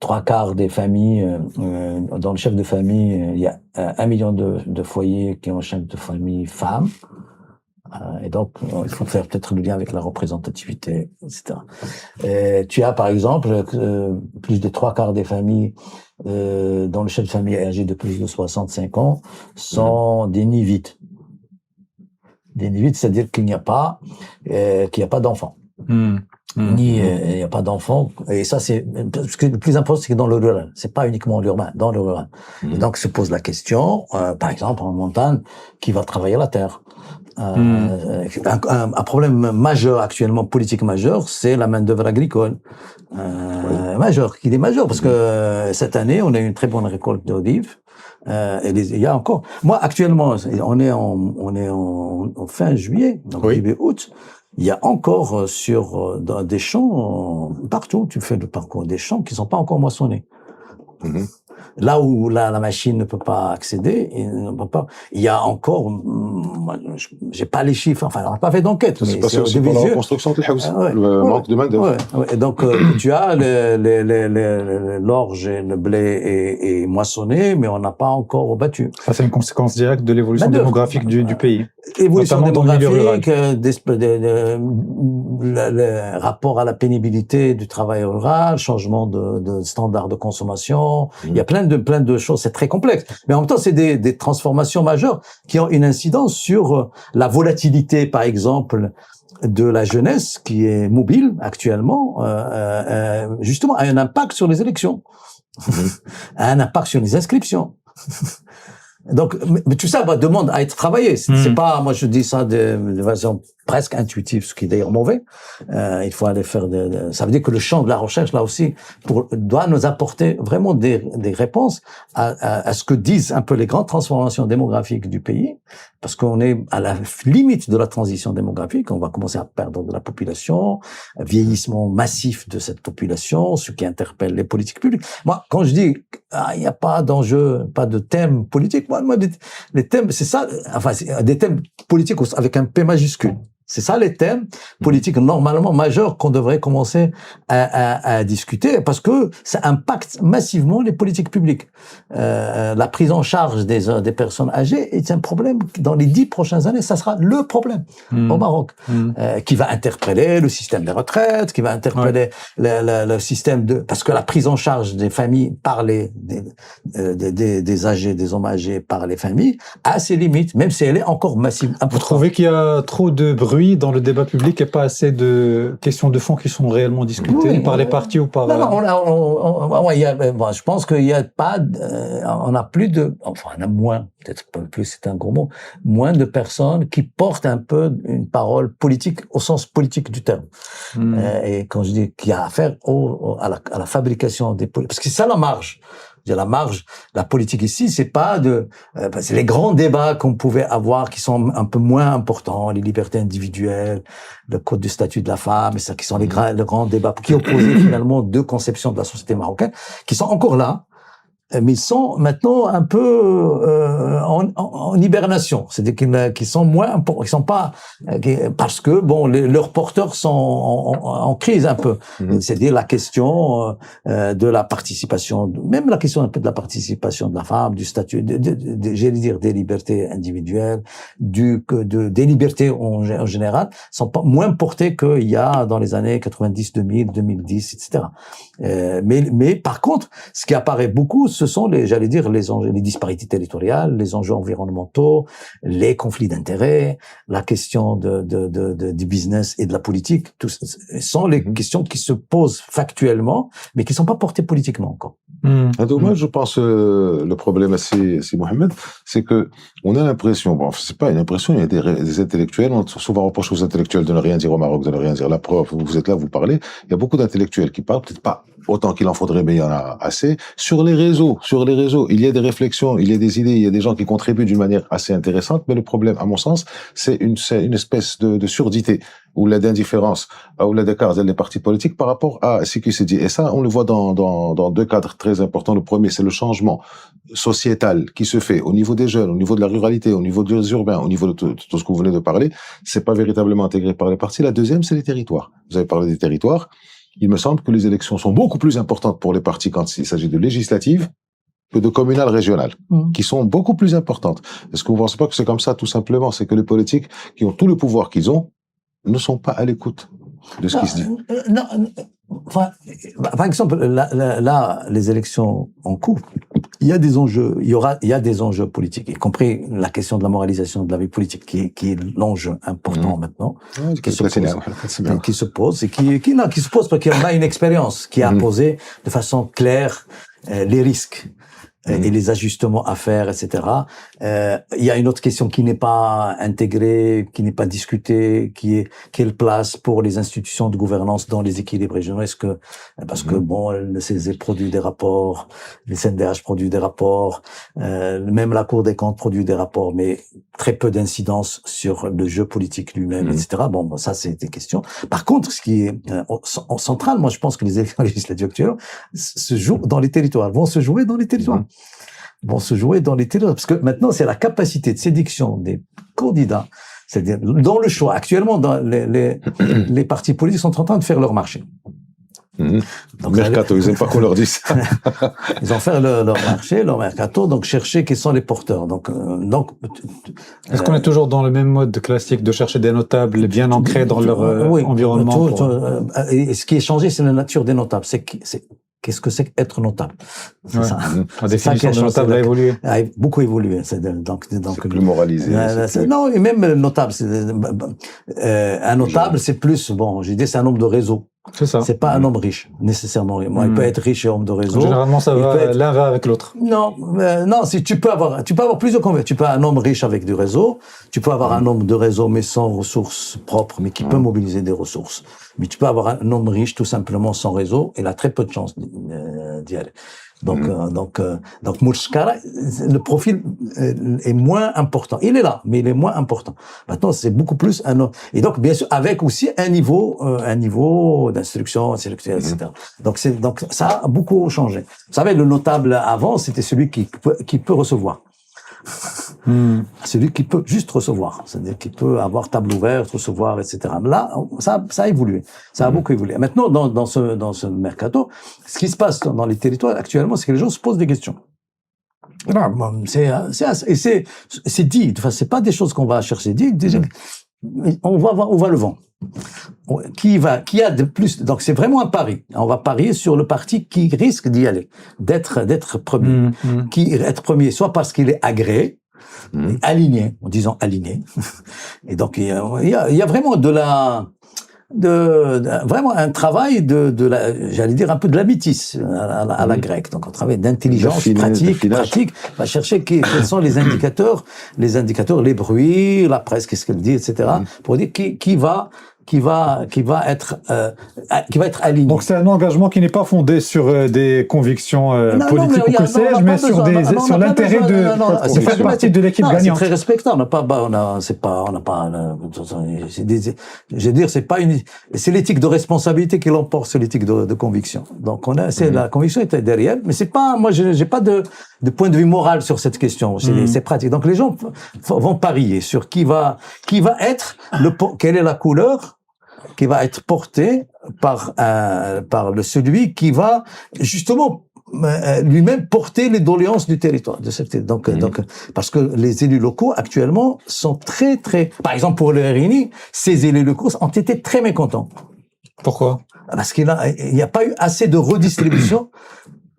3/4 des familles, dans le chef de famille, il y a 1 million de foyers qui ont un chef de famille femme. Et donc, il faut faire peut-être le lien avec la représentativité, etc. Tu as, par exemple, plus de 3/4 des familles dont le chef de famille est âgé de plus de 65 ans sont des nivites. Des nivites, c'est-à-dire qu'il n'y a pas d'enfants. Il n'y a pas d'enfants. Et ça, parce que le plus important, c'est que dans le rural. C'est pas uniquement l'urbain, dans le rural. Et donc, se pose la question, par exemple, en montagne, qui va travailler la terre? Un problème majeur actuellement, politique majeur, c'est la main-d'œuvre agricole. Majeur, qui est majeur, parce que cette année, on a eu une très bonne récolte d'olives. Il y a encore. Moi, actuellement, on est en fin juillet, donc début août. Il y a encore dans des champs partout. Tu fais le parcours des champs qui sont pas encore moissonnés. là où la machine ne peut pas accéder, il y a encore, j'ai pas les chiffres, enfin, on n'a pas fait d'enquête. C'est passé aussi pour la reconstruction de le manque de main-d'œuvre. Et donc, tu as l'orge et le blé est moissonné, mais on n'a pas encore battu. Ça, c'est une conséquence directe de l'évolution démographique du pays. Évolution démographique, le rapport à la pénibilité du travail rural, changement de standards de consommation. Il y a plein de choses. C'est très complexe. Mais en même temps, c'est des transformations majeures qui ont une incidence sur la volatilité, par exemple, de la jeunesse qui est mobile actuellement, justement, a un impact sur les élections, a un impact sur les inscriptions. Donc, mais tout ça demande à être travaillé. C'est pas, moi je dis ça de façon presque intuitive, ce qui est d'ailleurs mauvais. Il faut aller faire ça veut dire que le champ de la recherche, là aussi, doit nous apporter vraiment des réponses à ce que disent un peu les grandes transformations démographiques du pays, parce qu'on est à la limite de la transition démographique. On va commencer à perdre de la population, vieillissement massif de cette population, ce qui interpelle les politiques publiques. Moi, quand je dis il n'y a pas d'enjeu, pas de thème politique, moi les thèmes, c'est ça, enfin des thèmes politiques avec un P majuscule. C'est ça les thèmes politiques normalement majeurs qu'on devrait commencer à discuter, parce que ça impacte massivement les politiques publiques. La prise en charge des personnes âgées est un problème. Dans les 10 prochaines années, ça sera le problème au Maroc, qui va interpeller le système des retraites, qui va interpeller le système parce que la prise en charge des familles par des âgés, des hommes âgés par les familles a ses limites, même si elle est encore massive. Vous trouvez qu'il y a trop de bruit dans le débat public et pas assez de questions de fond qui sont réellement discutées par les partis ou par... Non, je pense qu'il y a pas, on a plus de, enfin, on a moins, peut-être pas plus, c'est un gros mot, moins de personnes qui portent un peu une parole politique au sens politique du terme. Et quand je dis qu'il y a affaire à la fabrication des politiques, parce que c'est ça la marge. La marge, la politique ici, c'est pas c'est les grands débats qu'on pouvait avoir qui sont un peu moins importants, les libertés individuelles, le code du statut de la femme, et ça, qui sont les grands débats qui opposaient finalement deux conceptions de la société marocaine, qui sont encore là, mais ils sont maintenant un peu en hibernation, c'est-à-dire qu'ils sont moins, ils sont pas, parce que bon, leurs porteurs sont en crise un peu. C'est-à-dire la question de la participation, même la question un peu de la participation de la femme, du statut, j'allais dire des libertés individuelles, des libertés en général, sont pas moins portées qu'il y a dans les années 90, 2000, 2010, etc. Mais par contre, ce qui apparaît beaucoup, ce sont j'allais dire, les enjeux, les disparités territoriales, les enjeux environnementaux, les conflits d'intérêts, la question du business et de la politique. Tout sont les questions qui se posent factuellement, mais qui sont pas portées politiquement encore. Moi, je pense, le problème, c'est Mohamed, c'est que on a l'impression, bon, c'est pas une impression, il y a des intellectuels, on souvent reproche aux intellectuels de ne rien dire au Maroc, de ne rien dire. La preuve, vous êtes là, vous parlez, il y a beaucoup d'intellectuels qui parlent, peut-être pas autant qu'il en faudrait, mais il y en a assez. Sur les réseaux, il y a des réflexions, il y a des idées, il y a des gens qui contribuent d'une manière assez intéressante, mais le problème, à mon sens, c'est une espèce de surdité, ou d'indifférence, ou d'écart des partis politiques par rapport à ce qui se dit. Et ça, on le voit dans deux cadres très importants. Le premier, c'est le changement sociétal qui se fait au niveau des jeunes, au niveau de la ruralité, au niveau des urbains, au niveau de tout ce que vous venez de parler. C'est pas véritablement intégré par les partis. La deuxième, c'est les territoires. Vous avez parlé des territoires. Il me semble que les élections sont beaucoup plus importantes pour les partis quand il s'agit de législatives que de communales régionales, qui sont beaucoup plus importantes. Est-ce que vous ne pensez pas que c'est comme ça, tout simplement? C'est que les politiques qui ont tout le pouvoir qu'ils ont ne sont pas à l'écoute de ce qui se dit. Non, enfin, par exemple, là, les élections en cours, il y a des enjeux, il y a des enjeux politiques, y compris la question de la moralisation de la vie politique, qui est l'enjeu important maintenant, qui se pose, et qui se pose parce qu'on a une expérience qui a posé de façon claire les risques et les ajustements à faire, etc. Il y a une autre question qui n'est pas intégrée, qui n'est pas discutée, qui est quelle place pour les institutions de gouvernance dans les équilibres régionaux. Est-ce que parce que bon, le CESE produit des rapports, les CNDH produisent des rapports, même la Cour des comptes produit des rapports, mais très peu d'incidence sur le jeu politique lui-même, etc. Bon, ça, c'est des questions. Par contre, ce qui est central, moi, je pense que les élections législatives actuelles se jouent dans les territoires, vont se jouer dans les territoires. Vont se jouer dans les territoires. Parce que maintenant, c'est la capacité de séduction des candidats, c'est-à-dire dans le choix. Actuellement, dans les partis politiques sont en train de faire leur marché. Donc, mercato, ils n'aiment pas qu'on leur dise. Ils ont fait leur marché, leur mercato, donc chercher qui sont les porteurs. Donc, est-ce qu'on est toujours dans le même mode classique de chercher des notables bien ancrés dans leur environnement? Et ce qui est changé, c'est la nature des notables. Qu'est-ce que c'est qu'être notable? Ouais. La définition de notable a évolué. A beaucoup évolué. C'est plus moralisé. Non, et même notable. Un notable, c'est plus, bon, j'ai dit, c'est un homme de réseau. C'est ça. C'est pas un homme riche, nécessairement. Il peut être riche et homme de réseau. Généralement, l'un va avec l'autre. Non, si tu peux avoir plusieurs convertis. Tu peux avoir un homme riche avec du réseau. Tu peux avoir un homme de réseau, mais sans ressources propres, mais qui peut mobiliser des ressources. Mais tu peux avoir un homme riche, tout simplement, sans réseau. Il a très peu de chances d'y aller. Donc Mouchkara, le profil est moins important. Il est là, mais il est moins important. Maintenant, c'est beaucoup plus et donc, bien sûr, avec aussi un niveau d'instruction, etc. Donc ça a beaucoup changé. Vous savez, le notable avant, c'était celui qui peut recevoir. Celui qui peut juste recevoir, c'est-à-dire qui peut avoir table ouverte, recevoir, etc. Là, ça a évolué, ça a beaucoup évolué. Maintenant, dans ce mercato, ce qui se passe dans les territoires actuellement, c'est que les gens se posent des questions. C'est dit, enfin, c'est pas des choses qu'on va chercher dit. On va voir où va le vent. Qui a de plus, donc c'est vraiment un pari. On va parier sur le parti qui risque d'y aller, d'être premier. Qui être premier, soit parce qu'il est agréé, aligné, en disant aligné. Et donc, il y a vraiment vraiment un travail j'allais dire un peu de la métisse à la grecque. Donc, on travaille d'intelligence pratique, va chercher quels sont les indicateurs, les bruits, la presse, qu'est-ce qu'elle dit, etc. Pour dire qui va être aligné. Donc c'est un engagement qui n'est pas fondé sur des convictions politiques ou que sais-je, mais sur l'intérêt de faire partie de l'équipe gagnante. C'est très respectable. Je veux dire, c'est l'éthique de responsabilité qui l'emporte sur l'éthique de conviction. Donc la conviction est derrière, mais c'est pas, moi j'ai pas de point de vue moral sur cette question. C'est pratique. Donc les gens vont parier sur qui va être quelle est la couleur qui va être porté par celui qui va justement lui-même porter les doléances du territoire de cette donc parce que les élus locaux actuellement sont très par exemple pour le RNI, ces élus locaux ont été très mécontents. Pourquoi? Parce qu'il n'y a pas eu assez de redistribution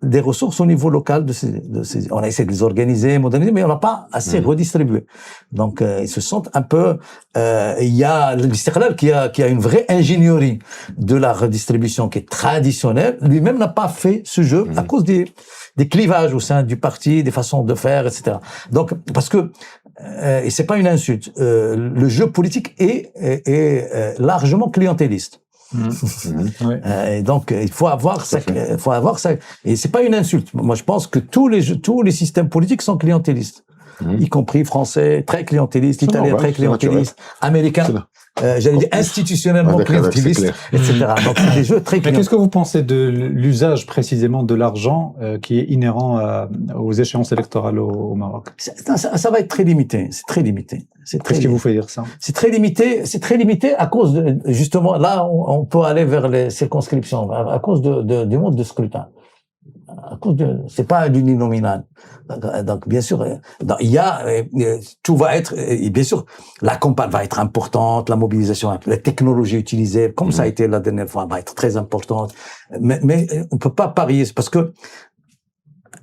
des ressources au niveau local de ces on a essayé de les organiser, moderniser, mais on n'a pas assez redistribué. Donc ils se sentent un peu il y a l'Istiqlal qui a une vraie ingénierie de la redistribution qui est traditionnelle, lui-même n'a pas fait ce jeu à cause des clivages au sein du parti, des façons de faire, etc. Donc parce que et c'est pas une insulte, le jeu politique est largement clientéliste. Et donc il faut avoir ça, et c'est pas une insulte. Moi je pense que tous les systèmes politiques sont clientélistes, y compris français très clientéliste, italien très clientéliste, américain j'allais dire institutionnellement clientéliste, etc. Donc c'est des jeux très clientélistes. Qu'est-ce que vous pensez de l'usage précisément de l'argent qui est inhérent aux échéances électorales au Maroc? Ça va être très limité, c'est très limité. Qu'est-ce qui vous fait dire ça? C'est très limité à cause de, justement, là, on peut aller vers les circonscriptions, à cause du mode de scrutin. C'est pas l'uninominal. Donc, bien sûr, tout va être, et bien sûr, la campagne va être importante, la mobilisation, la technologie utilisée, comme ça a été la dernière fois, va être très importante. Mais on peut pas parier, parce que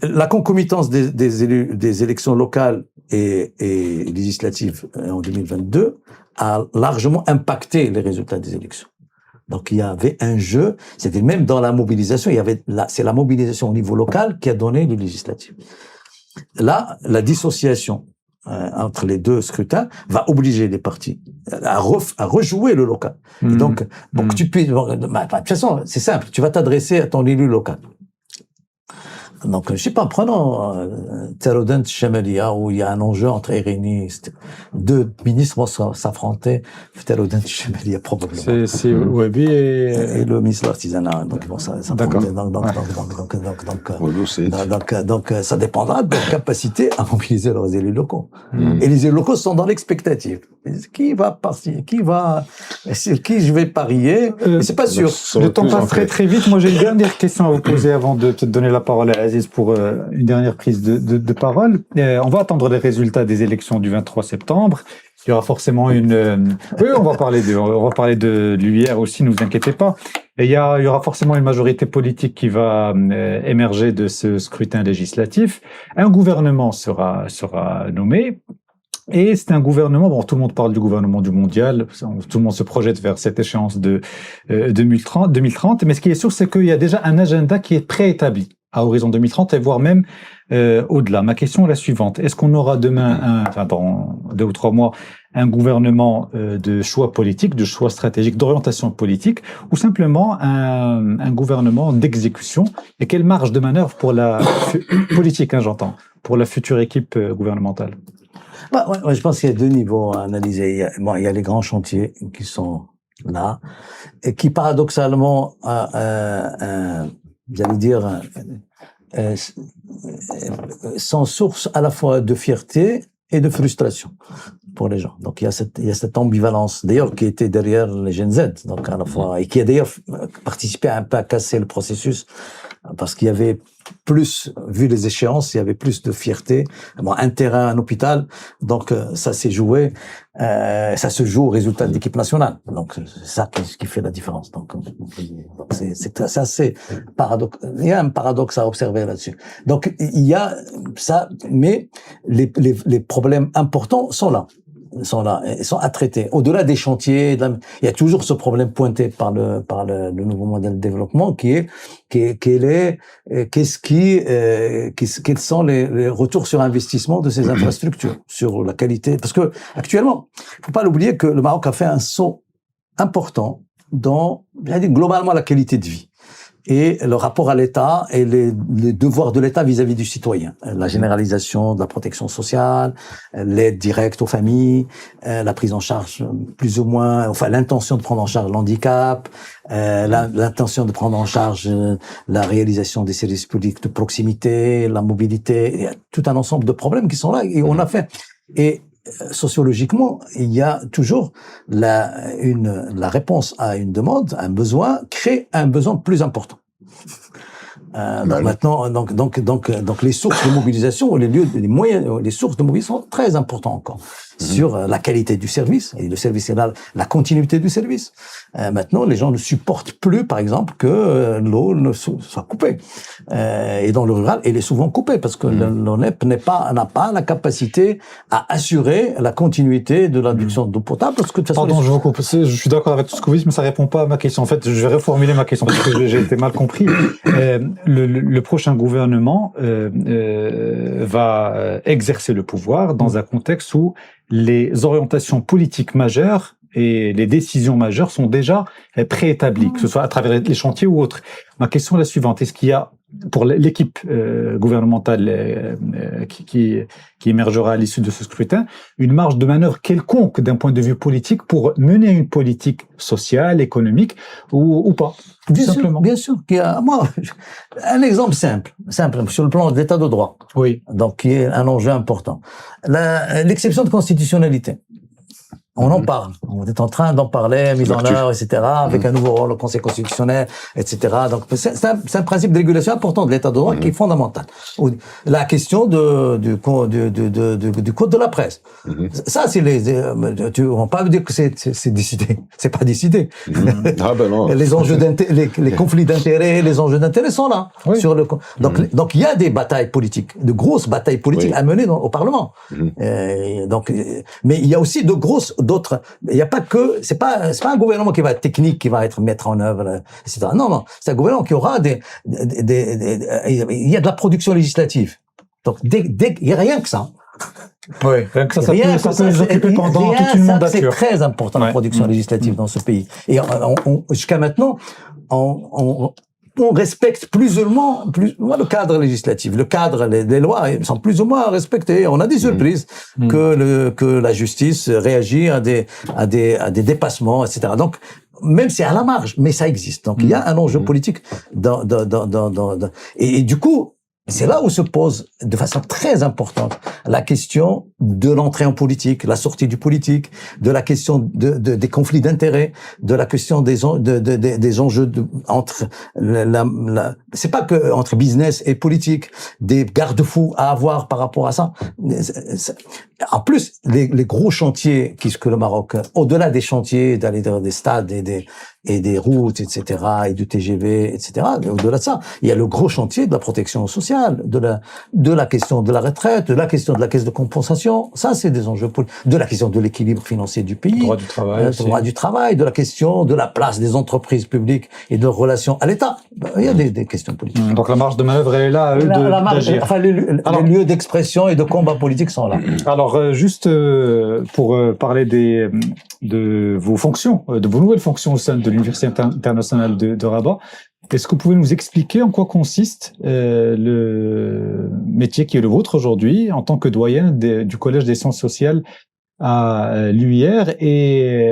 la concomitance des élections locales et législatives en 2022 a largement impacté les résultats des élections. Donc il y avait un jeu, c'était même dans la mobilisation, c'est la mobilisation au niveau local qui a donné les législatives. Là, la dissociation entre les deux scrutins va obliger les partis à rejouer le local. Et donc, pour que tu puisses, de toute façon, c'est simple, tu vas t'adresser à ton élu local. Donc, je sais pas, prenons Terodent Chemelia, où il y a un enjeu entre Irini, deux ministres vont s'affronter, Terodent Chemelia probablement. C'est Wahbi et le ministre de l'Artisanat, donc ils vont s'affronter. Donc, ça dépendra de leur capacité à mobiliser leurs élus locaux. Et les élus locaux sont dans l'expectative. Qui va partir, sur qui je vais parier, c'est pas sûr. Le temps passe très vite. Moi, j'ai une dernière question à vous poser avant de peut-être donner la parole à Aziz pour une dernière prise de parole. On va attendre les résultats des élections du 23 septembre. Il y aura forcément oui, on va parler de l'UIR aussi, ne vous inquiétez pas. Et il y aura forcément une majorité politique qui va émerger de ce scrutin législatif. Un gouvernement sera nommé. Et c'est un gouvernement, bon, tout le monde parle du gouvernement du mondial, tout le monde se projette vers cette échéance de 2030, mais ce qui est sûr, c'est qu'il y a déjà un agenda qui est préétabli à horizon 2030 et voire même au-delà. Ma question est la suivante. Est-ce qu'on aura demain, dans 2 ou 3 mois, un gouvernement de choix politique, de choix stratégique, d'orientation politique, ou simplement un gouvernement d'exécution? Et quelle marge de manœuvre pour la politique, j'entends, pour la future équipe gouvernementale? Je pense qu'il y a 2 niveaux à analyser. Il y a les grands chantiers qui sont là, et qui paradoxalement, j'allais dire, sont source à la fois de fierté et de frustration pour les gens. Donc il y a cette ambivalence, d'ailleurs, qui était derrière les Gen Z, donc à la fois, et qui a d'ailleurs participé un peu à casser le processus, parce qu'il y avait plus, vu les échéances, il y avait plus de fierté. Un terrain, un hôpital, donc ça s'est joué, ça se joue au résultat de l'équipe nationale. Donc c'est ça qui fait la différence. Donc c'est assez paradoxal. Il y a un paradoxe à observer là-dessus. Donc il y a ça, mais les problèmes importants sont là. Ils sont à traiter. Au-delà des chantiers, il y a toujours ce problème pointé par le nouveau modèle de développement quels sont les retours sur investissement de ces infrastructures, sur la qualité. Parce que, actuellement, faut pas l'oublier que le Maroc a fait un saut important dans, globalement, la qualité de vie. Et le rapport à l'État et les devoirs de l'État vis-à-vis du citoyen. La généralisation de la protection sociale, l'aide directe aux familles, la prise en charge plus ou moins, enfin l'intention de prendre en charge l'handicap, l'intention de prendre en charge la réalisation des services publics de proximité, la mobilité, il y a tout un ensemble de problèmes qui sont là et on a fait. Et sociologiquement, il y a toujours la réponse à une demande, un besoin, crée un besoin plus important. Maintenant, donc les sources de mobilisation, les moyens, les sources de mobilisation sont très importants encore sur la qualité du service, et le service est là, la continuité du service. Maintenant, les gens ne supportent plus, par exemple, que l'eau ne soit coupée. Et dans le rural, elle est souvent coupée parce que l'ONEP n'a pas la capacité à assurer la continuité de l'adduction d'eau potable. Parce que de toute façon, pardon, je vous coupe. Je suis d'accord avec tout ce que vous dites, mais ça répond pas à ma question. En fait, je vais reformuler ma question parce que j'ai été mal compris. Le prochain gouvernement va exercer le pouvoir dans un contexte où les orientations politiques majeures et les décisions majeures sont déjà préétablies, que ce soit à travers les chantiers ou autres. Ma question est la suivante. Est-ce qu'il y a, pour l'équipe gouvernementale qui émergera à l'issue de ce scrutin, une marge de manœuvre quelconque d'un point de vue politique pour mener une politique sociale, économique ou pas? Bien sûr qu'il y a, moi, un exemple simple, sur le plan de l'état de droit. Oui. Donc, qui est un enjeu important. L'exception de constitutionnalité. On en parle. On est en train d'en parler, mise en œuvre, etc., avec un nouveau rôle au Conseil constitutionnel, etc. Donc, c'est un principe de régulation important de l'état de droit qui est fondamental. La question du code de la presse. Ça, c'est on va pas dire que c'est décidé. C'est pas décidé. Ah ben non. Les enjeux les conflits d'intérêts, les enjeux d'intérêts sont là. Oui. Donc, il y a des batailles politiques, de grosses batailles politiques à mener au Parlement. Mais il y a aussi d'autres, il n'y a pas que, c'est pas un gouvernement qui va être technique, qui va mettre en œuvre, etc. Non, c'est un gouvernement qui aura il y a de la production législative. Donc, il y a rien que ça. Oui, rien que ça peut les occuper pendant toute une mandature. C'est très important, la production législative dans ce pays. Et jusqu'à maintenant, on respecte plus ou moins le cadre législatif, le cadre, les lois sont plus ou moins respectées. On a des surprises que la justice réagit à des dépassements, etc. Donc, même c'est à la marge, mais ça existe. Donc, il y a un enjeu politique et du coup, c'est là où se pose de façon très importante la question de l'entrée en politique, la sortie du politique, de la question des conflits d'intérêts, de la question des enjeux entre c'est pas que entre business et politique, des garde-fous à avoir par rapport à ça. En plus, les gros chantiers que le Maroc, au-delà des chantiers d'aller dans des stades et des routes, etc., et du TGV, etc., au-delà de ça, il y a le gros chantier de la protection sociale, de la question de la retraite, de la question de la caisse de compensation. Ça, c'est des enjeux de la question de l'équilibre financier du pays. Droit du travail. De la question de la place des entreprises publiques et de leurs relations à l'État. Il y a des questions politiques. Donc la marge de manœuvre, elle est là à eux d'agir. Enfin, les lieux d'expression et de combat politique sont là. Alors, juste pour parler de vos fonctions, de vos nouvelles fonctions au sein de l'Université internationale de Rabat, est-ce que vous pouvez nous expliquer en quoi consiste le métier qui est le vôtre aujourd'hui en tant que doyen du Collège des sciences sociales à l'UIR et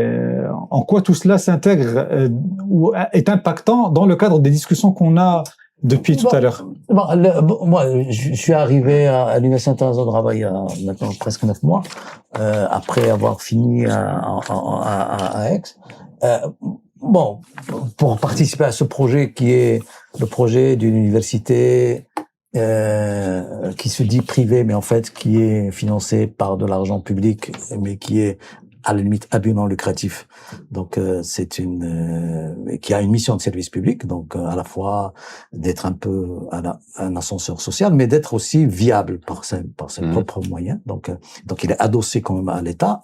en quoi tout cela s'intègre ou est impactant dans le cadre des discussions qu'on a depuis tout à l'heure? Moi, je suis arrivé à l'Université internationale de Rabat il y a maintenant presque 9 mois, après avoir fini à Aix. Pour participer à ce projet qui est le projet d'une université qui se dit privée, mais en fait qui est financée par de l'argent public, mais qui est à la limite à but non lucratif. Donc c'est qui a une mission de service public, donc à la fois d'être un peu un ascenseur social, mais d'être aussi viable par ses propres moyens. Donc il est adossé quand même à l'État,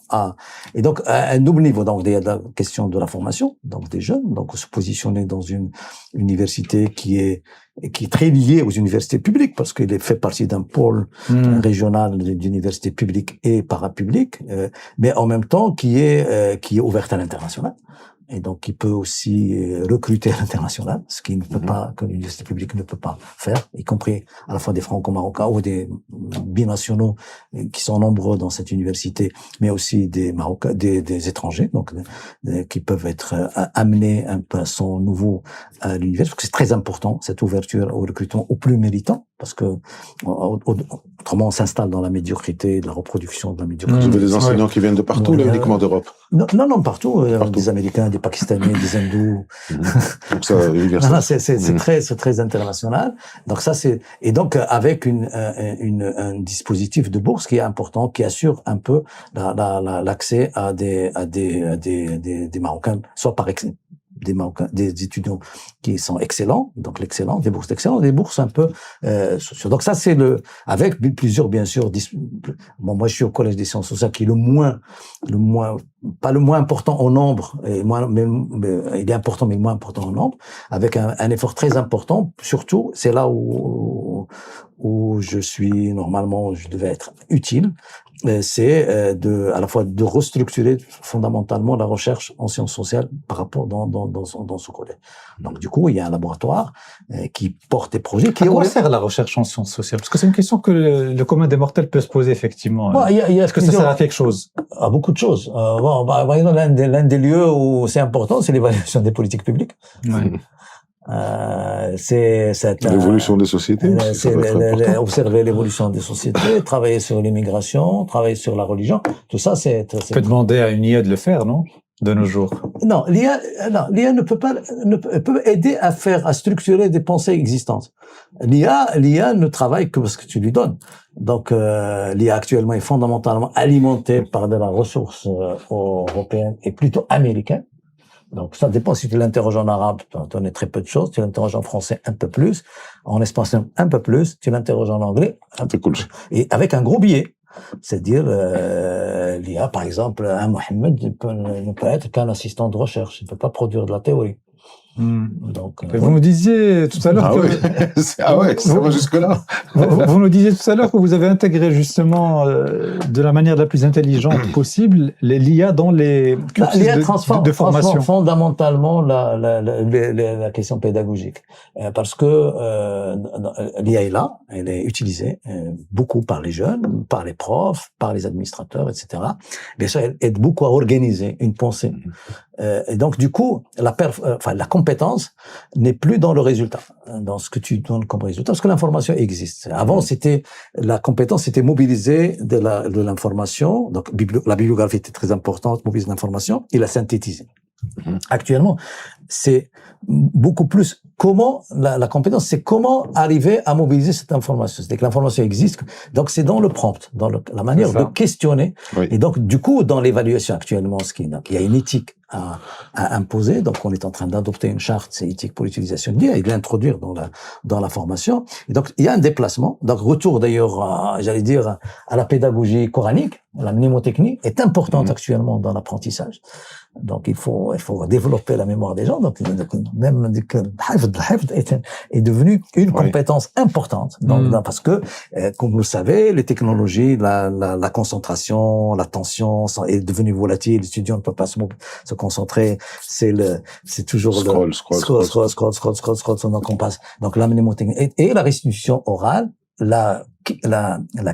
et donc à un double niveau. Donc il y a la question de la formation, donc des jeunes, donc se positionner dans une université qui est très liée aux universités publiques, parce qu'il fait partie d'un pôle régional d'universités publiques et parapubliques, mais en même temps qui est ouverte à l'international. Et donc, qui peut aussi recruter à l'international, ce qui ne peut pas, que l'université publique ne peut pas faire, y compris à la fois des franco-marocains ou des binationaux qui sont nombreux dans cette université, mais aussi des Marocains, des étrangers, donc qui peuvent être amenés un peu à son nouveau à l'université. Parce que c'est très important cette ouverture au recrutement aux plus méritants, parce que autrement on s'installe dans la médiocrité, de la reproduction de la médiocrité. Vous avez des enseignants qui viennent de partout, là, uniquement d'Europe? Non, partout. Des Américains, des Pakistanais, des Hindous. Donc ça, universel. C'est très international. Donc ça, et donc avec un dispositif de bourse qui est important, qui assure un peu l'accès à des Marocains, soit par des étudiants qui sont excellents, donc l'excellent, des bourses d'excellence, des bourses un peu sociales. Donc ça, c'est avec plusieurs, bien sûr. Moi je suis au Collège des sciences sociales, qui est pas le moins important en nombre, mais il est important, mais moins important en nombre, avec un effort très important. Surtout, c'est là où je suis normalement, je devais être utile. C'est à la fois de restructurer fondamentalement la recherche en sciences sociales par rapport dans ce collège. Donc du coup, il y a un laboratoire qui porte des projets. À quoi sert la recherche en sciences sociales? Parce que c'est une question que le commun des mortels peut se poser effectivement. Est-ce que ça sert à quelque chose? À beaucoup de choses. Par exemple, l'un des lieux où c'est important, c'est l'évaluation des politiques publiques. Ouais. C'est l'évolution des sociétés. Observer l'évolution des sociétés, travailler sur l'immigration, travailler sur la religion, tout ça, On peut demander à une IA de le faire, non? De nos jours. Non, l'IA ne peut aider à structurer des pensées existantes. L'IA ne travaille que parce que tu lui donnes. Donc, l'IA actuellement est fondamentalement alimentée par de la ressource européenne et plutôt américaine. Donc, ça dépend si tu l'interroges en arabe, tu vas donner très peu de choses. Tu l'interroges en français un peu plus, en espagnol un peu plus. Tu l'interroges en anglais un peu plus. Et avec un gros biais. C'est-à-dire, l'IA, par exemple, un Mohamed ne peut être qu'un assistant de recherche. Il ne peut pas produire de la théorie. Donc, vous nous disiez tout à l'heure ça va jusque-là. Vous nous disiez tout à l'heure que vous avez intégré justement de la manière la plus intelligente possible l'IA dans les cursus de formation. Transforme fondamentalement la question pédagogique. Parce que l'IA est là, elle est utilisée beaucoup par les jeunes, par les profs, par les administrateurs, etc. Bien sûr, elle aide beaucoup à organiser une pensée. Et donc, du coup, la compétence n'est plus dans le résultat, dans ce que tu donnes comme résultat, parce que l'information existe. Avant, la compétence était mobiliser de l'information, donc la bibliographie était très importante, mobiliser l'information et la synthétiser. Actuellement, c'est beaucoup plus comment la compétence, c'est comment arriver à mobiliser cette information. C'est que l'information existe, donc c'est dans le prompt, dans la manière de questionner. Oui. Et donc, du coup, dans l'évaluation actuellement, il y a une éthique à imposer. Donc, on est en train d'adopter une charte éthique pour l'utilisation de l'IA et de l'introduire dans la formation. Et donc, il y a un déplacement. Donc, retour d'ailleurs, j'allais dire, à la pédagogie coranique, la mnémotechnie est importante actuellement dans l'apprentissage. Donc, il faut développer la mémoire des gens. Donc, même est devenu une compétence importante. Donc, parce que, comme vous le savez, les technologies, la concentration, l'attention est devenue volatile. L'étudiant ne peut pas se concentrer. C'est toujours scroll, donc on passe. Donc, la mnémotechnie et la restitution orale, la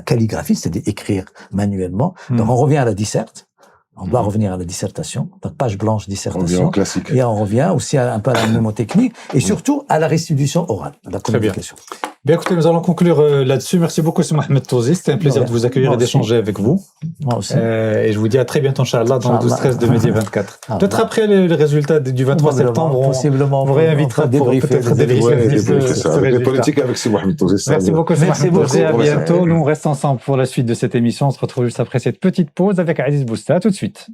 calligraphie, c'est-à-dire écrire manuellement. Donc, on revient à la disserte. On doit revenir à la dissertation, donc page blanche, dissertation. On revient au classique. Et on revient aussi un peu à la mnémotechnie et surtout à la restitution orale, la communication. Très bien. Bien, écoutez, nous allons conclure là-dessus. Merci beaucoup, c'est Mohamed Touzi. C'était un plaisir de vous accueillir et d'échanger avec vous. Moi aussi. Et je vous dis à très bientôt, Inch'Allah, dans le 12-13 de Média 24. Peut-être après les résultats du 23 septembre, on vous réinvitera pour peut-être débriefer les politiques avec si Mohamed Touzi. Merci beaucoup, c'est Mohamed Touzi. À bientôt. Nous, on reste ensemble pour la suite de cette émission. On se retrouve juste après cette petite pause avec Aziz Bousta. Tout de suite.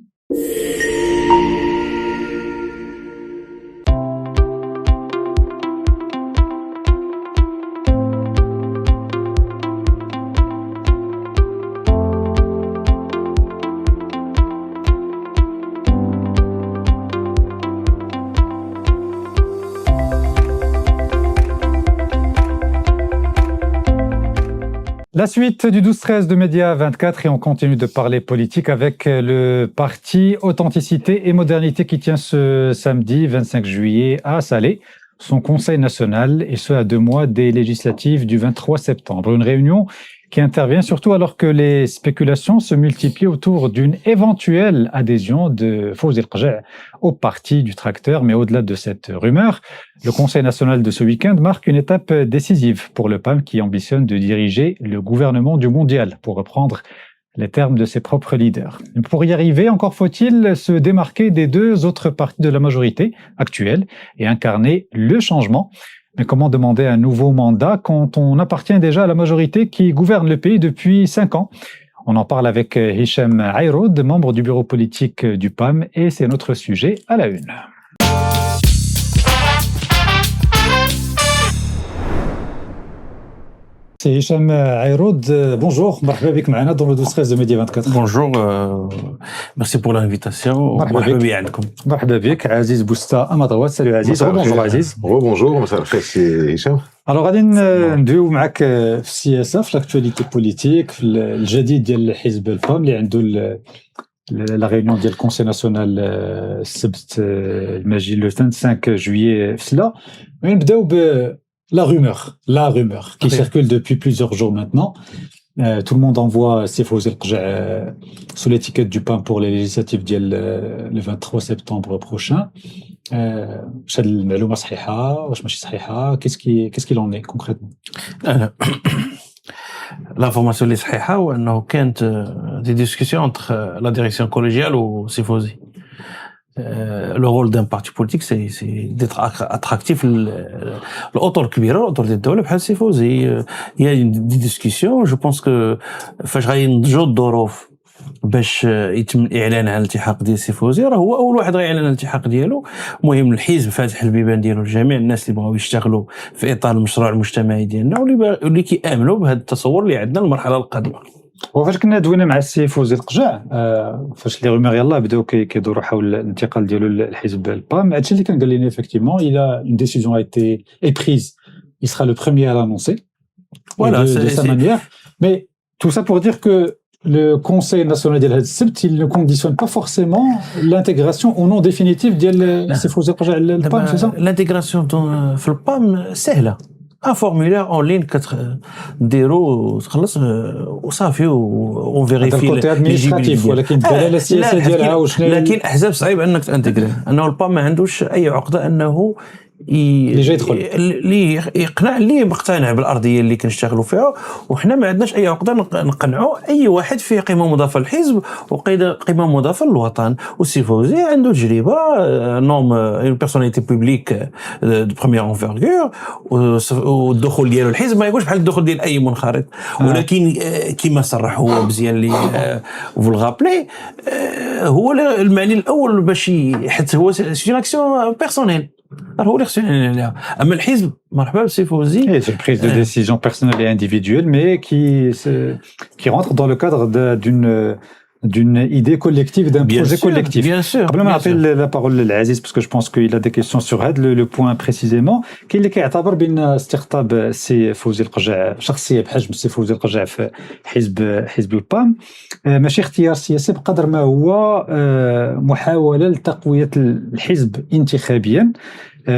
La suite du 12-13 de Média 24 et on continue de parler politique avec le parti Authenticité et Modernité qui tient ce samedi 25 juillet à Salé son conseil national et ce à 2 mois des législatives du 23 septembre. Une réunion qui intervient surtout alors que les spéculations se multiplient autour d'une éventuelle adhésion de Fawzi El-Qja' au parti du tracteur. Mais au-delà de cette rumeur, le Conseil national de ce week-end marque une étape décisive pour le PAM qui ambitionne de diriger le gouvernement du mondial, pour reprendre les termes de ses propres leaders. Pour y arriver, encore faut-il se démarquer des 2 autres partis de la majorité actuelle et incarner le changement. Mais comment demander un nouveau mandat quand on appartient déjà à la majorité qui gouverne le pays depuis 5 ans? On en parle avec Hicham Ayroud, membre du bureau politique du PAM, et c'est notre sujet à la une. C'est Hicham Ayroud. Bonjour, مرحبا بك معنا dans le 12-13 de Média 24. Bonjour, merci pour l'invitation. مرحبا بكم. مرحبا بك. Aziz Bousta à ma droite. Salut Aziz. Bonjour Aziz. Bonjour, c'est Hicham. Alors غادي ندويو معك في السياسة في l'actualité politique في الجديد ديال حزب البام اللي عنده la réunion ديال الكونسي ناسيونال السبت الماجي le 25 juillet في سلا. نبداو La rumeur qui circule depuis plusieurs jours maintenant. Tout le monde envoie ses Fawzi El-Qja' sous l'étiquette du PAM pour les législatives le 23 septembre prochain. واش هاد المعلومه صحيحه واش ماشي صحيحه qu'est-ce qu'il en est concrètement? L'information اللي صحيحه هو انه كانت des discussions entre la direction collégiale ou سي فوزي. Le rôle d'un parti politique c'est d'être attractif l'autorité كبيره l'autorité الدوله بحال سي فوزي. Il y a des discussions. Je pense que فاش غينضجوا الظروف باش يتم الاعلان عن الالتحاق ديال سي فوزي راه هو اول واحد غيعلن الالتحاق ديالو. المهم الحزب فاتح البيبان ديالو لجميع الناس اللي بغاو يشتغلوا في اطار المشروع المجتمعي ديالنا واللي كيامنوا بهذا التصور اللي عندنا المرحله القادمه. وفاش كنا دوينا مع السي فوزي القجع فاش لي رومير يلاه بداو كيدوروا حول الانتقال ديالو للحزب البام هادشي اللي كان قال لنا effectivement il a une décision a été prise il sera le premier à l'annoncer voilà de sa manière mais tout ça pour dire que le Conseil national ديال هاد السبت il ne conditionne pas forcément l'intégration au nom définitif ديال السي فوزي القجع للبام c'est ça l'intégration في البام سهله ان فورمولير اون لين كتديرو تخلص وصافي اون فيريفي الادمينستراتيف ولكن الدلاله السياسيه ديالها وشنو لكن الاحزاب صعيب انك تانتيغريه انه البام ما عندوش اي عقده انه اللي جاي يدخل اللي يقنع اللي مقتنع بالارضيه اللي كنشتغلوا فيها وحنا ما عندناش اي عقده نقنعوا اي واحد فيه قيمه مضافه للحزب وقيمه مضافه للوطن. والسي فوزي عنده تجربه نوم اون بيرسوناليتي بوبليك دو بروميير انفيرغور والدخول ديالو الحزب ما يقولش بحال الدخول ديال اي منخرط ولكن كما صرح هو مزيان لي فولغابلي هو المعني الاول باش حتى هو سي اكسيون بيرسونيل هو اللي خصو يعلن عليها. اما الحزب مرحبا بالسي فوزي c'est une prise de décision personnelle et individuelle mais qui rentre dans le cadre d'une idée collective d'un projet collectif. Bien sûr. قبل ما نعطي la parole للعزيز parce que je pense qu'il a des questions sur هذا le point précisément كاين اللي كيعتبر بان استقطاب السي فوزي القجع شخصيه بحجم السي فوزي القجع في حزب البام ماشي اختيار سياسي بقدر ما هو محاوله لتقويه الحزب انتخابيا.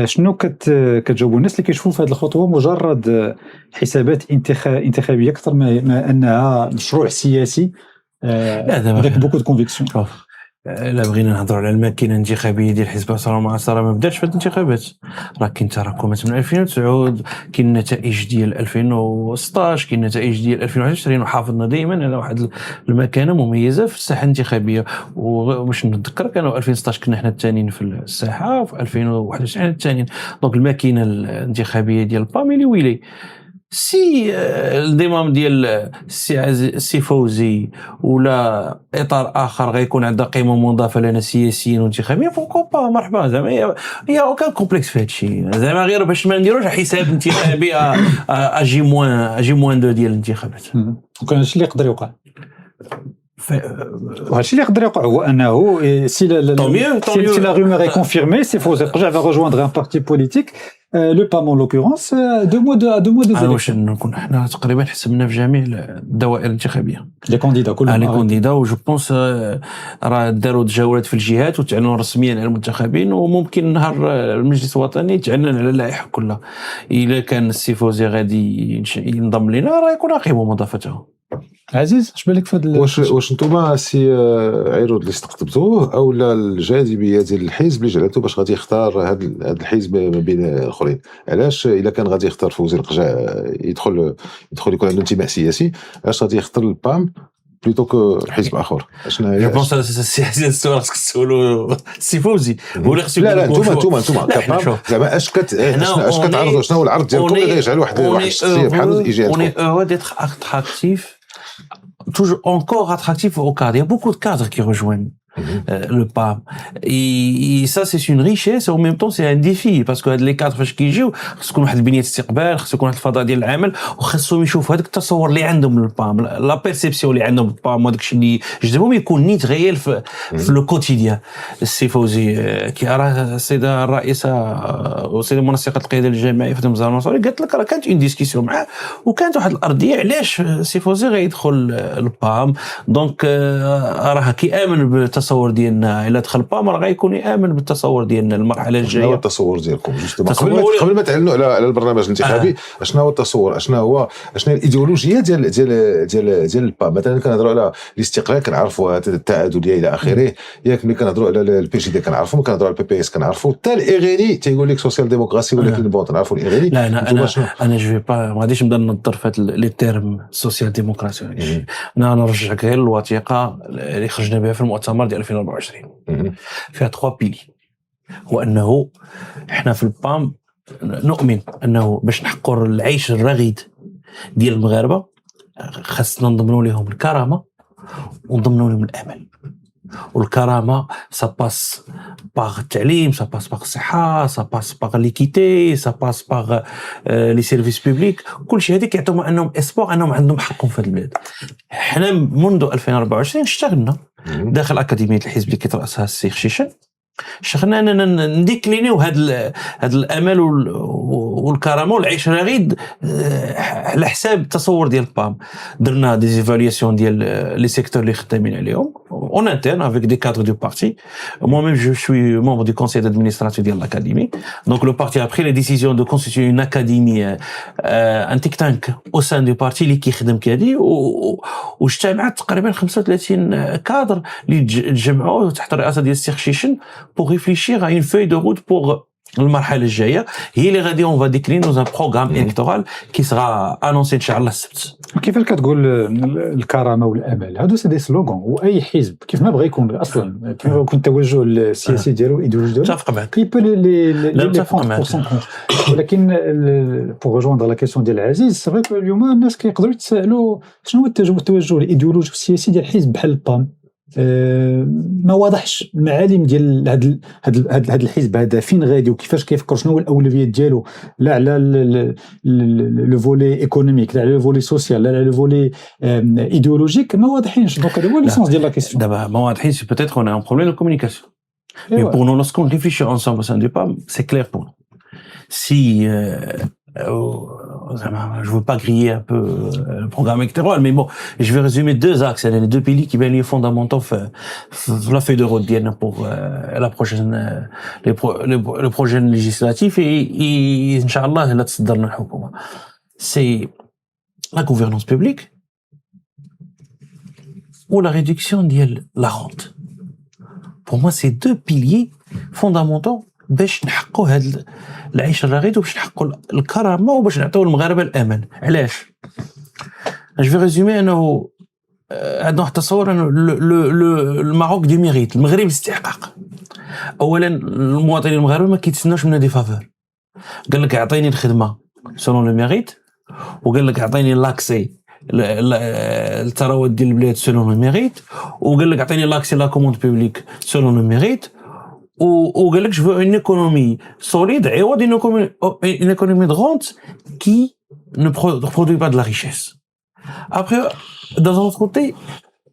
شنو كتجاوبوا الناس اللي كيشوفوا في هذه الخطوه مجرد حسابات انتخابيه اكثر ما انها مشروع سياسي avec beaucoup de conviction. لا بغينا نهضروا على الماكينه الانتخابيه ديال حزب العصا ما بداتش في الانتخابات راه كاين تراكمات من 2009 كاين النتائج ديال 2016 كاين النتائج ديال 2021 وحافظنا دائما على واحد المكانه مميزه في الساحه الانتخابيه وباش نتذكر كانوا 2016 كنا حنا الثانيين في الساحه وفي 2021 الثانيين دونك الماكينه الانتخابيه ديال باميلي ويلي سي الانضمام ديال السي فوزي ولا اطار اخر غيكون عنده قيمه مضافه لنا سياسيا وانتخابيا بوكو با مرحبا زعما هي اوكان كومبلكس في هذا الشيء زعما غير باش ما نديروش حساب انتخابي اجي موان دو ديال الانتخابات وكان هادشي اللي يقدر يوقع وهادشي اللي يقدر يوقع هو انه سي لا rumeur est confirmée c'est Fawzi Al-Qajaa va rejoindre un parti politique le PAM en l'occurrence deux mois de واش نكون حنا تقريبا حسبنا في جميع الدوائر الانتخابيه لي كانديدا كلهم لي كانديدا وجو بونس راه داروا تجاولات في الجهات وتعلنوا رسميا على المنتخبين وممكن نهار المجلس الوطني تعلن على اللائحه كلها الا كان السي فوزي غادي ينضم لنا راه يكون قيمه مضافته. عزيز اش بالك في هذا واش نتوما سي عيرود اللي استقطبتوه او لا الجاذبيه ديال الحزب اللي جعلته باش غادي يختار هذا الحزب ما بين الاخرين علاش الا كان غادي يختار فوزي القجع يدخل يكون عنده انتماء سياسي علاش غادي يختار البام بلوتو كو حزب اخر شنو هي جو بونس السياسه السؤال خصك تسولوا السي فوزي هو اللي خصو لا نتوما زعما اش كتعرضوا شنو هو العرض ديالكم اللي غيجعل واحد الشخصيه بحال يجي on est heureux d'être attractif toujours encore attractif au cadre. Il y a beaucoup de cadres qui rejoignent le PAM. Et ça, c'est une richesse et en même temps, c'est un défi parce que les cadres فاش كيجيو خص يكون واحد البنية استقبال خص يكون واحد الفضاء ديال العمل وخصهم يشوفوا هذاك التصور اللي عندهم للبام لا بيرسيبسيون اللي عندهم للبام هذاك الشيء اللي جذبهم يكون نيت غير في لو كوتيديان. السي فوزي كي راه السيده الرئيسه والسيده منسقه القياده الجماعيه فاطمه الزهراء المنصوري قالت لك راه كانت اون ديسكسيون معاه وكانت واحد الارضيه علاش السي فوزي غيدخل البام دونك راه كيامن بالتصور ديالنا الا دخل البام راه غيكون يامن بالتصور ديالنا المرحله الجايه. شنو هو التصور ديالكم جوستومون قبل ما تعلنوا على البرنامج الانتخابي شنو هو التصور شنو الايديولوجيه ديال البام مثلا كنهضروا على الاستقلال كنعرفوا التعادليه الى اخره ياك ملي كنهضروا على البي جي دي كنعرفوا كنهضروا على البي بي اس كنعرفوا حتى الاغاني تيقول لك سوسيال ديموكراسي ولكن بون كنعرفوا الاغاني. لا انا جو في با ما غاديش نبدا نضر في لي تيرم سوسيال ديموكراسي انا نرجعك غير الوثيقه اللي خرجنا بها في المؤتمر ديال 2024 فيها 3 بيلي. هو انه احنا في البام نؤمن انه باش نحققوا العيش الرغيد ديال المغاربه خاصنا نضمنوا لهم الكرامه ونضمنوا لهم الامل. والكرامه سا باس par التعليم, ça passe par الصحة, ça passe par l'équité, ça passe par les services publics. كل شيء هذيك يعطيهم انهم اسبوع انهم عندهم حقهم في هذه البلاد. احنا منذ 2024 اشتغلنا داخل اكاديميه الحزب اللي كيترأسها الشيخ شيشان. شغلنا اننا نديكلينيو هذا الامل والكرامه والعيش الرغيد على حساب التصور ديال البام. درنا دي ايفالياسيون ديال لي سيكتور اللي خدامين عليهم اون انترن افيك دي كادر دو بارتي. moi même je suis membre du conseil d'administration de l'académie, donc le parti a pris la décision de constituer une académie, un think tank au sein du parti اللي كيخدم كادي واجتمعت تقريبا 35 كادر اللي تجمعوا تحت الرئاسه ديال الشيخ شيشان pour réfléchir à une feuille de route pour المرحله الجايه هي اللي غادي on va décliner dans un programme électoral qui sera annoncé ان شاء الله السبت. كيف كتقول الكرامه والامل هادو سي دي سلوغان واي حزب كيف ما بغى يكون اصلا كيف ما يكون التوجه السياسي ديالو الايديولوجي ديالو متفق معك كيبو لي ولكن بور ريجوندر لا كيسيون ديال عزيز سي فري اليوم الناس كيقدروا يتسائلوا شنو هو التوجه الايديولوجي والسياسي ديال حزب بحال البام. ما واضحش المعالم ديال هذا الحزب هذا فين غادي وكيفاش كيفكر شنو هو الاولويات ديالو لا على لو فولي ايكونوميك لا على لو فولي سوسيال لا على لو فولي ايديولوجيك ما واضحينش. دونك هذا هو ليسونس ديال لا كيسيون. دابا ما واضحين سي بوتيتر اون ان بروبليم دو كومونيكاسيون. Mais pour nous, lorsqu'on réfléchit ensemble au sein du PAM, c'est clair pour nous. Si je veux pas griller un peu le programme électoral, mais bon, je vais résumer deux axes, les deux piliers qui viennent liés fondamentaux la feuille de route pour la prochaine le prochain législatif et inchallah là تصدرنا الحكومة. C'est la gouvernance publique ou la réduction de la rente. Pour moi, c'est deux piliers fondamentaux باش نحققوا هذا العيش الرغيد وباش نحققوا الكرامه وباش نعطيو المغاربه الامان. علاش؟ جو في ريزومي انه عندنا واحد التصور انه الماروك دي ميريت المغرب الاستحقاق. اولا المواطنين المغاربه ما كيتسناوش منا دي فافور. قال لك اعطيني الخدمه سولون لو ميريت وقال لك اعطيني لاكسي الثروات ديال البلاد سولون لو ميريت وقال لك اعطيني لاكسي لا كوموند بوبليك سولون لو ميريت وقال لك je veux une économie solide et une économie de rente qui ne produit pas de la richesse. Après, d'un autre côté,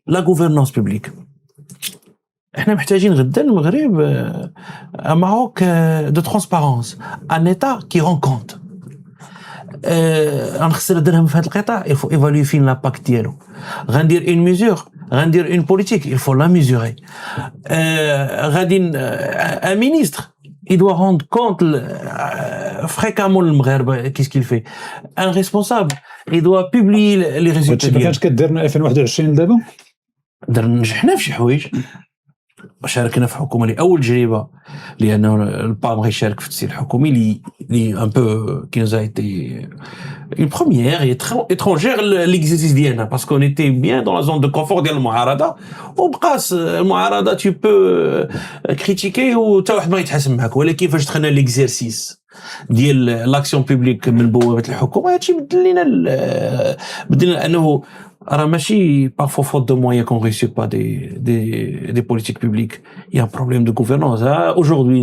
la gouvernance publique. احنا محتاجين غدا المغرب un Maroc de transparence, un État qui rend compte. غنخسر درهم في هذا القطاع il faut évaluer فين l'impact ديالو. غندير une mesure غندير une politique, il faut la mesurer. Un ministre, il doit rendre compte fréquemment le Maghreb, qu'est-ce qu'il fait. Un responsable, il doit publier les résultats. ما كانش كدير 2021 دابا نجحنا في شي حوايج. شاركنا في حكومه لاول تجربه لانه البام غيشارك في التسيير الحكومي لي ان بو كي نزا ايتي une première et étrangère l'exercice ديالنا parce qu'on était bien dans la zone de confort ديال المعارضه وبقاس المعارضه tu peux critiquer وتا واحد ما يتحاسب معك. ولكن فاش دخلنا ليكزيرسيس ديال لاكسيون بوبليك من بوابه الحكومه هادشي بدل لنا انه راه ماشي parfois faute de moyens qu'on réussit pas des politiques publiques. Il y a un problème de gouvernance. Aujourd'hui,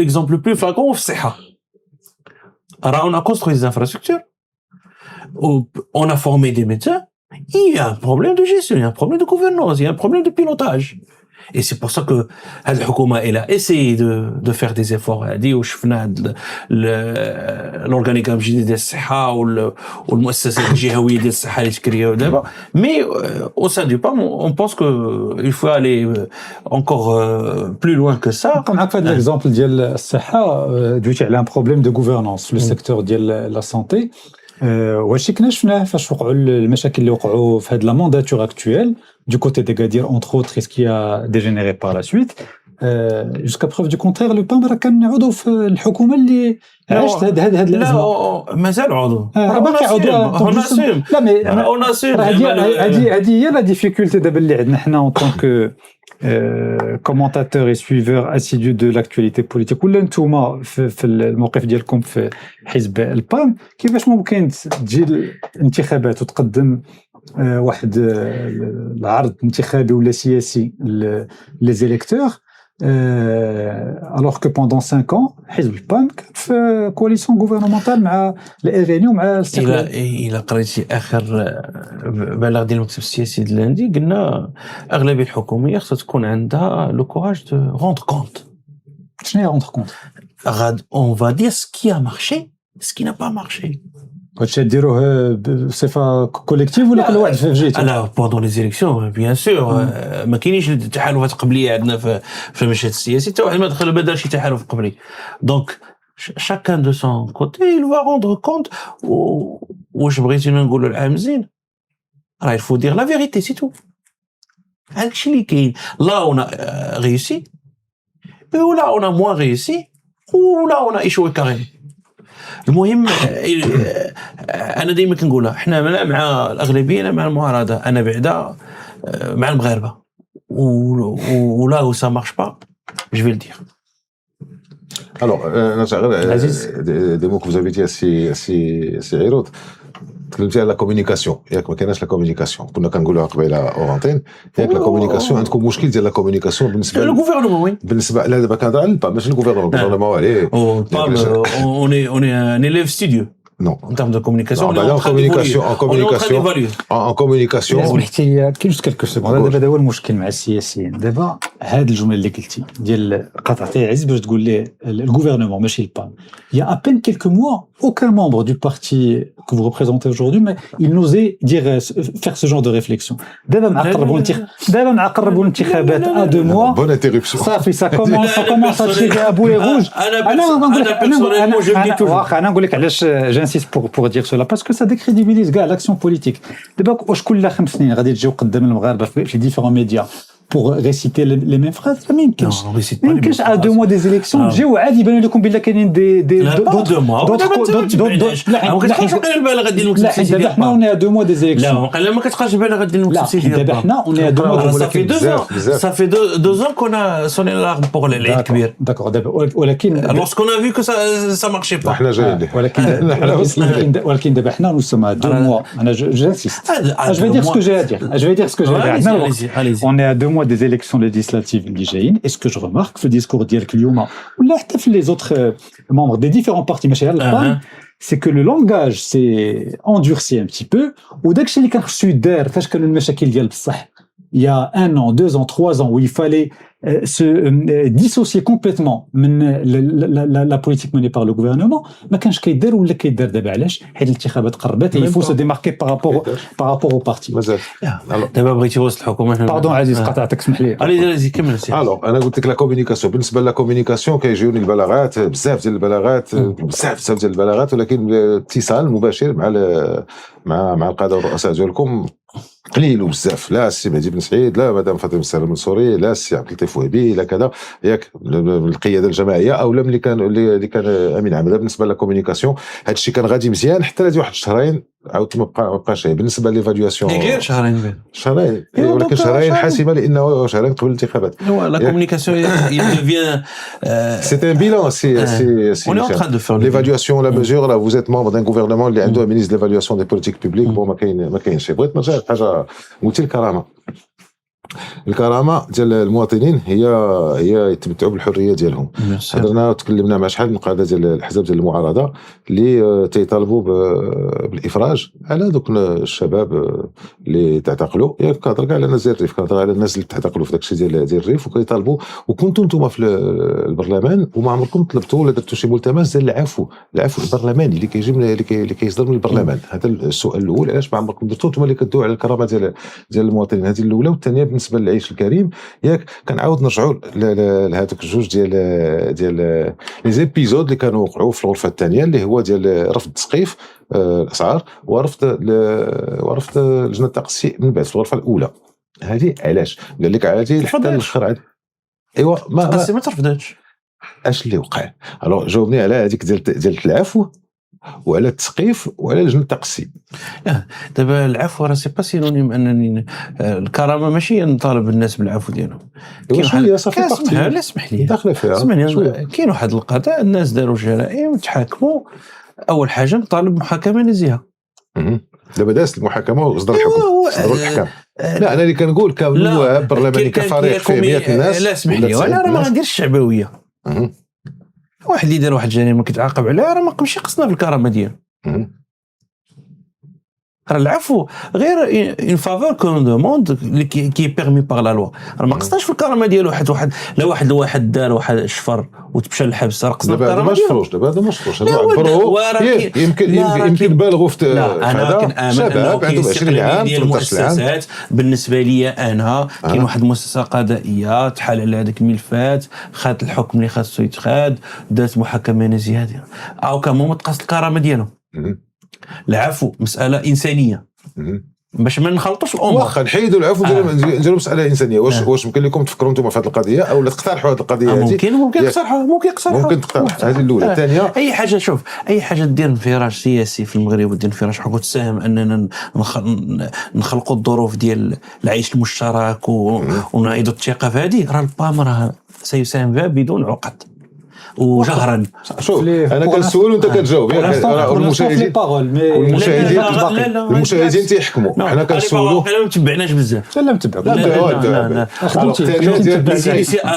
l'exemple le plus flagrant, c'est ça. Alors, on a construit des infrastructures, on a formé des médecins, il y a un problème de gestion, il y a un problème de gouvernance, il y a un problème de pilotage. Et c'est pour ça que الحكومة elle a essayé de faire des efforts. هذه وشفنا l'organigramme الجديد ديال الصحة والمؤسسات الجهوية ديال الصحة اللي تكرياو دابا. Mais au sein du PAM on pense que il faut aller encore plus loin que ça. نبقى معك في هذا l'exemple ديال الصحة دويتي على un problème de gouvernance في السيكتور ديال la santé. وهادشي كنا شفناه فاش وقعوا المشاكل اللي وقعوا في هاد لا مونداتور اكطويل du côté d'Agadir entre autres et ce qui a dégénéré par la suite. Jusqu'à preuve du contraire le PAM راه كان عضو في الحكومه اللي عاشت هاد الازمه. لا مازال عضو باقي عضو. لا مي هذه هي لا ديفيكولتي دابا اللي عندنا حنا en tant que commentateur et suiveur assidu de l'actualité politique. ولا نتوما في الموقف ديالكم في حزب البام كيفاش ممكن تجي الانتخابات وتقدم واحد العرض انتخابي ولا سياسي لي زيليكتور alors que pendant 5 ans حزب البان كان في كواليسيون غوفرنمونتال مع الRNU ومع الاستقلال. إلا قريتي آخر بلاغ ديال المكتب السياسي ديال لاندي قلنا أغلبية الحكومية خصها تكون عندها لو كوراج دو روندر كونت. شنو هي روندر كونت؟ on va dire ce qui a marché, ce qui n'a pas marché. هادشي ديروه بصفه كوليكتيف ولا كل واحد في جهته؟ لا بوندون لي زيليكسيون بيان سور ما كاينينش تحالفات قبليه عندنا في المشهد السياسي حتى واحد ما دخل ما دار شي تحالف قبلي. دونك chacun de son côté il va rendre compte. واش بغيتينا نقولوا العام زين راه il faut dire la vérité c'est tout. هادشي اللي كاين. لا on a réussi ولا on a moins réussi ولا on a échoué carrément. المهم انا ديما كنقولها حنا مع الاغلبيه انا مع المعارضه انا بعدا مع المغاربه ولا و ça marche pas je vais le dire. Alors des mots que vous avez dit assez عيروط تكلمتي على كومونيكاسيون ياك ما كايناش لا كومونيكاسيون كنا كنقولوها قبيله اورانتين ياك لا كومونيكاسيون عندكم مشكل ديال لا كومونيكاسيون بالنسبه للغوفرنمون وين بالنسبه لا دابا كنهضر على الباب ماشي الغوفرنمون عليه on est un élève studieux. Non. En termes de communication, en communication. سمحتي كاين جوج كالكو سكوند. دابا هو المشكل مع السياسيين. دابا هاد الجمله اللي قلتي ديال قطعتي عز باش تقول لي الغوفرنمون ماشي البان. Il y a à peine quelques mois, aucun membre du parti que vous représentez aujourd'hui, mais il n'osait dire faire ce genre de réflexion. دابا مع قربوا الانتخابات à 2 mois. Bonne interruption. صافي ça commence à tirer à boulet rouge. انا نقول لك علاش j'insiste pour dire cela parce que ça décrédibilise كاع l'action politique. دابا واش كل 5 سنين غادي تجيو قدام المغاربه في différents médias pour réciter les mêmes phrases ما يمكنش. ما يمكنش à 2 mois des élections تجيو عادي يبان لكم بلا كاينين d'autres البلاغه ديال المكتب السياسي ديال حنا on est à 2 mois des élections. لا ما كتقراش البلاغه ديال المكتب السياسي دابا حنا on est à 2 mois. ça fait 2 ans qu'on a sonné l'alarme pour العيد كبير. d'accord دابا ولكن lorsqu'on a vu que ça marchait pas حنا جايين ولكن دابا حنا nous sommes à 2 mois. انا j'insiste. je vais dire ce que j'ai à dire. on est à 2 mois des élections législatives اللي جايين. est-ce que je remarque في الديسكور ديالك اليوم ولا حتى في les autres membres des différents partis ماشي غير البان c'est que le langage s'est endurci un petit peu وداكشي اللي كان خصو يدار فاش كانوا المشاكل ديال بصح il y a 1 an 2 ans 3 ans où il fallait se dissocier complètement من la politique menée par le gouvernement ما كانش كيدار ولا كيدار دابا علاش حيت الانتخابات قربت il faut se démarquer par rapport au parti. دابا بغيتي وسط الحكومه باردون عزيز قطعتك اسمح لي. علي كمل سي. الوغ انا قلت لك لا كومونيكاسيون بالنسبه لا كومونيكاسيون كيجيوني البلاغات بزاف ديال البلاغات ولكن الاتصال مباشر مع القاده والرؤساء ديالكم قليل وبزاف. لا السي مهدي بن سعيد لا مدام فاطمه السلام المنصوري لا السي عبد اللطيف وهبي لا كذا ياك القياده الجماعيه او اللي كان امين عام. بالنسبه للكومونيكاسيون هذا الشيء كان غادي مزيان حتى لهادي 1 شهرين عاود ما بقاش. بالنسبه ليفاليواسيون غير شهرين ولكن شهرين حاسمه لانه شهرين قبل الانتخابات. لا كومونيكاسيون devient c'est un bilan on est en train de faire l'évaluation la mesure là vous êtes membre d'un gouvernement اللي عنده ministre de l'évaluation des politiques publiques. bon ما كاينش. بغيت نرجع لحاجه قلت الكرامه ديال المواطنين هي يتمتعوا بالحريه ديالهم. هضرنا وتكلمنا مع شحال من قاده ديال الاحزاب ديال المعارضه اللي تيطالبوا بالافراج على دوك الشباب اللي تعتقلوا. ياك كنهضر كاع على الناس ديال الريف كنهضر على الناس اللي تعتقلوا في داكشي ديال الريف وكيطالبوا وكنتوا نتوما في البرلمان وما عمركم طلبتوا ولا درتوا شي ملتمس ديال العفو البرلماني اللي كيجي اللي كيصدر من البرلمان. هذا السؤال الاول علاش ما عمركم درتوا نتوما اللي كدووا على الكرامه ديال المواطنين. هذه الاولى. والثانيه بالنسبه للعيش الكريم ياك كنعاود نرجعوا لهذوك الجوج ديال لي زيبيزود اللي كانوا وقعوا في الغرفه الثانيه اللي هو ديال رفض تسقيف الاسعار ورفض لجنه التقسيم من بعد في الغرفه الاولى. هذه علاش قال لك عادي حتى الاخر ايوا ما ترفضتش اش اللي وقع. الو جاوبني على هذيك ديال العفو وعلى التسقيف وعلى لجنه التقسيم. دابا العفو راه سي با سينونيم انني الكرامه ماشي نطالب الناس بالعفو ديالهم. شويه صافي لا اسمح لي داخله فيها اسمعني كاين واحد القضاء الناس داروا جرائم تحاكموا. اول حاجه نطالب محاكمه نزيهه دابا دازت المحاكمه وصدر الحكم صدروا الاحكام. لا انا اللي كنقول كنواب برلماني كفريق فيه 100 الناس. لا اسمح لي انا راه ما غنديرش الشعبويه. واحد اللي دار واحد الجريمه كيتعاقب عليها راه ما ماشي قصنا في الكرامه ديالو. راه العفو غير اون فافور كون دوموند كي بيرمي باغ لا لوا. راه ما قصناش في الكرامه ديالو واحد الواحد دار واحد الشفر وتمشى للحبس راه قصنا الكرامه ديالو. دابا هذا ما شفروش هذا عبروه يمكن بالغوا في انا كنامن انه كاين 20 عام ديال المؤسسات. بالنسبه لي انا كاين واحد المؤسسه قضائيه تحال على هذاك الملفات خدت الحكم اللي خاصو يتخاد دارت محاكمه نزيهه او كمان ما تقاس الكرامه ديالو. العفو مسألة إنسانية باش ما نخلطوش الأمور. واخا نحيدوا العفو نديروا مسألة إنسانية. واش ممكن لكم تفكروا انتم في هذه القضية أو لا تقترحوا هذه القضية هذه؟ ممكن يقترحوا ممكن تقترح هذه الأولى. الثانية أي حاجة شوف أي حاجة دير انفراج سياسي في المغرب ودير انفراج حقوق تساهم أننا نخلقوا الظروف ديال العيش المشترك ونعيدوا الثقة في هذه. راه البام راه سيساهم فيها بدون عقد وجهرا. شوف انا كنسول وانت كتجاوب. المشاهدين تيحكموا حنا كنسولوا. حنا ما تبعناش بزاف. لا متبعوا. لا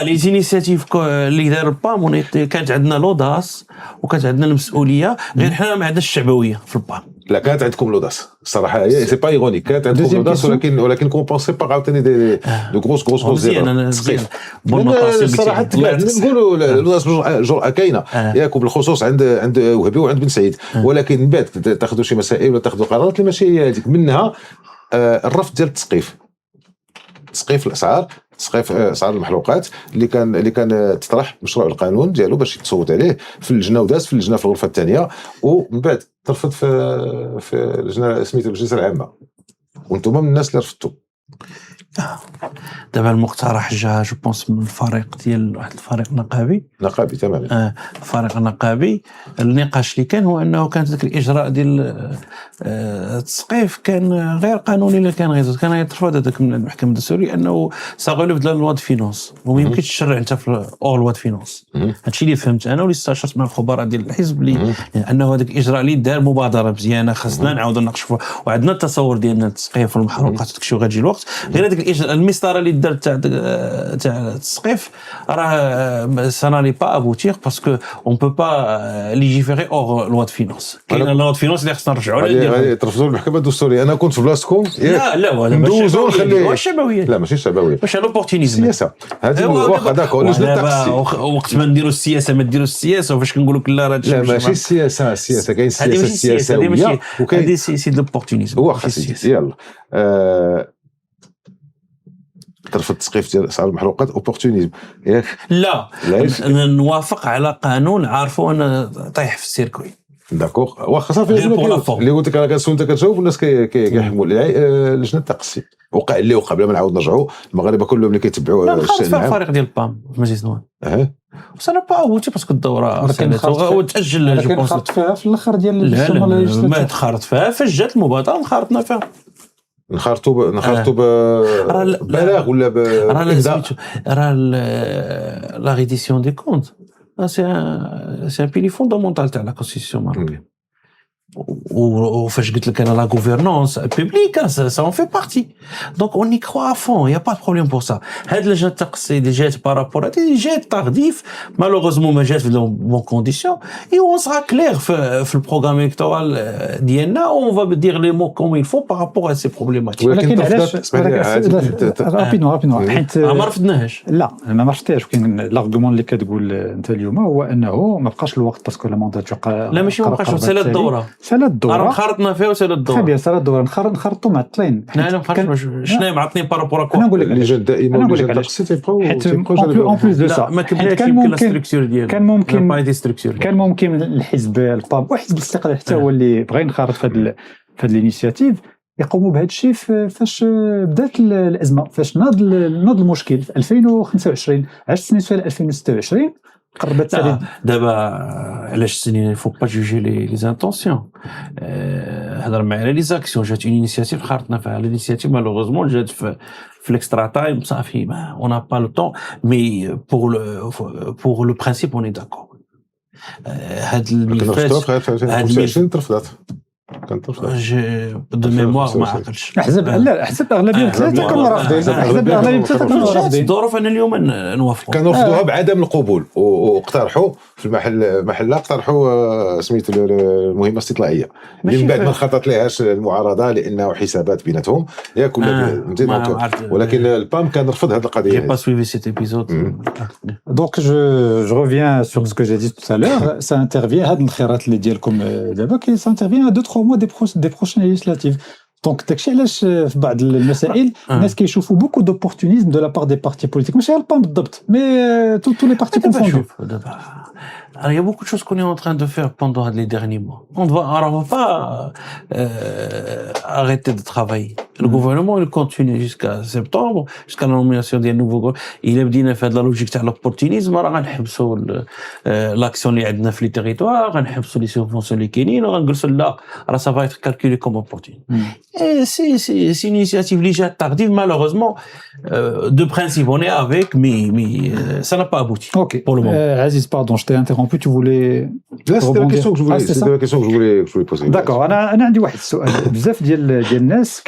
لي زينيسياتيف اللي دار البام كانت عندنا لوداس وكانت عندنا المسؤوليه. غير حنا ما عندناش الشعبويه في البام. لا كانت عندكم لوداس الصراحه هي سي با ايغونيك. كانت عندكم لوداس ولكن كومبونسي با عاوتاني دو غروس زيرو تسقيف. الصراحه نقولوا لوداس جرأة كاينه ياك بالخصوص عند وهبي وعند بن سعيد. ولكن من بعد تاخذوا شي مسائل ولا تاخذوا قرارات اللي ماشي هي هذيك. منها الرفض ديال تسقيف الاسعار تسقيف اسعار المحروقات اللي كان تطرح مشروع القانون ديالو باش يتصوت عليه في اللجنه وداز في اللجنه في الغرفه الثانيه ومن بعد ترفض في اللجنه سميتو الجلسه العامه وانتم من الناس اللي رفضتوا. دابا المقترح جا جو بونس من الفريق ديال واحد الفريق نقابي تماما. فريق نقابي. النقاش اللي كان هو انه كانت ذاك الاجراء ديال التسقيف كان غير قانوني. اللي كان يترفض هذاك من المحكمه الدستوريه انه ساغوليف ديال لوا دو فينونس وما يمكنش تشرع انت في اور لوا دو فينونس. هادشي اللي فهمت انا واللي استشرت مع الخبراء ديال الحزب اللي انه هذاك الاجراء اللي دار مبادره مزيانه خاصنا نعاودوا نناقشوا وعندنا التصور ديالنا التسقيف والمحروقات وداكشي وغادي الوقت. غير هذاك المسطره اللي دارت تاع التسقيف راه سانالي با ابوتيغ باسكو اون بو با ليجيفيري اور لوا دو فينونس. كاين لوا دو فينونس اللي خصنا نرجعوا لها ترفضوا المحكمه الدستوريه. انا كنت في بلاصتكم لا ندوزو نخلي الشعبويه. لا ماشي الشعبويه واش لوبورتونيزم السياسه هذه واخا داكو وقت ما نديروا السياسه ما ديروا السياسه وفاش كنقولوا لا راه لا ماشي السياسه كاين السياسه السياسيه وكاين هذه سي لوبورتونيزم. واخا يلا ترفض التسقيف ديال اسعار المحروقات اوبورتونيزم ياك. لا نوافق على قانون عارفوا ان طايح في السيركوي. داكوغ واخا صافي اللي قلت لك انا كنسول انت كتجاوب الناس كيحكموا لجنه التقسيم وقع اللي وقع بلا ما نعاود نرجعوا. المغاربه كلهم اللي كيتبعوا الشان العام الفريق ديال البام في مجلس النواب وصلنا با هو باسكو الدوره وتاجل جو بونس فيها في الاخر ديال الجلسه. ما تخرط فيها فاش جات المبادره انخرطنا فيها. نخرطوا ببلاغ ولا راه لا ريديسيون دي كونت سي ان بيلي فوندامونتال تاع لا كونستيتيسيون ماروكين. وفاش قلت لك انا لا غوفرنونس بوبليك سا اون في بارتي دونك اون y croit à fond y a pas de problème pour ça. هاد اللجنه التقصي اللي جات بارابور هادي جات ترديف مالوغوزمون ما جات في بون كونديسيون اي اون سرا كلير في البروغرام الكتورال ديالنا اون فا دير لي مو كوم il faut par rapport à ces problématiques. ولكن علاش رابيدمون حيت ما رفضناهاش. لا ما رفضتهاش. كاين لارغومون اللي كتقول انت اليوم هو انه ما بقاش الوقت باسكو لا مانداتور لا ماشي ما بقاش سالات الدوره سالات الدوره راه خرطنا فيها وسالات الدوره. بيان سالات الدوره نخرطوا معطلين. حنا شنو معطلين بارابور كو. انا نقول لك اللجان دائما انا نقول لك علاش اون بليس دو سا كان ممكن الحزب الباب وحزب الاستقلال حتى هو اللي بغى ينخرط في هاد الانيشيتيف يقوموا بهذا الشيء فاش بدات الازمه فاش ناض المشكل في 2025 10 سنين في 2026 قربت دابا علاش السنين فو با جوجي لي زانتونسيون هضر معنا لي زاكسيون جات اون انيشياتيف خرطنا فيها الانيشياتيف مالوغوزمون جات في الاكسترا تايم صافي ما اون ا با لو طون مي بور لو برينسيپ اون اي داكور. هاد الملفات ترفضت دو ميموار ما عقلش. احزاب لا احزاب اغلبيه ثلاثه كانوا رافضين، احزاب اغلبيه ثلاثه كانوا رافضين. الظروف ان اليوم نوافقوا كانوا رفضوها بعدم القبول واقترحوا في المحله اقترحوا سميت المهمه الاستطلاعيه اللي من بعد ما خطط لهاش المعارضه لانه حسابات بيناتهم ياك ولا ولكن البام كان رفض هذه القضيه. J'ai pas suivi cet épisode. Donc je reviens sur ce que j'ai dit tout à l'heure, ça intervient هاد الخيارات اللي ديالكم دابا ça intervient à 2-3 mois des prochaines législatives. Donc داكشي علاش في بعض المسائل الناس كيشوفوا beaucoup d'opportunisme de la part des partis politiques ماشي البام بالضبط mais tous les partis confondus. Alors, il y a beaucoup de choses qu'on est en train de faire pendant les derniers mois. On va pas arrêter de travailler. Le gouvernement il continue jusqu'à septembre, jusqu'à la nomination des nouveaux gouvernements. Il a بدينا في هذه اللوجيك تاع l'opportunisme راه غنحبسوا l'action اللي عندنا في les territoires, غنحبسوا les subventions اللي كاينين وغنجلسوا لا راه ça va être calculé comme opportun. C'est une initiative légère tardive malheureusement de principe on est avec mais ça n'a pas abouti. OK. Pour le moment. Aziz, pardon, je t'ai interrompu, tu voulais Là, c'était la question que je voulais poser. D'accord, انا عندي واحد السؤال. بزاف ديال الناس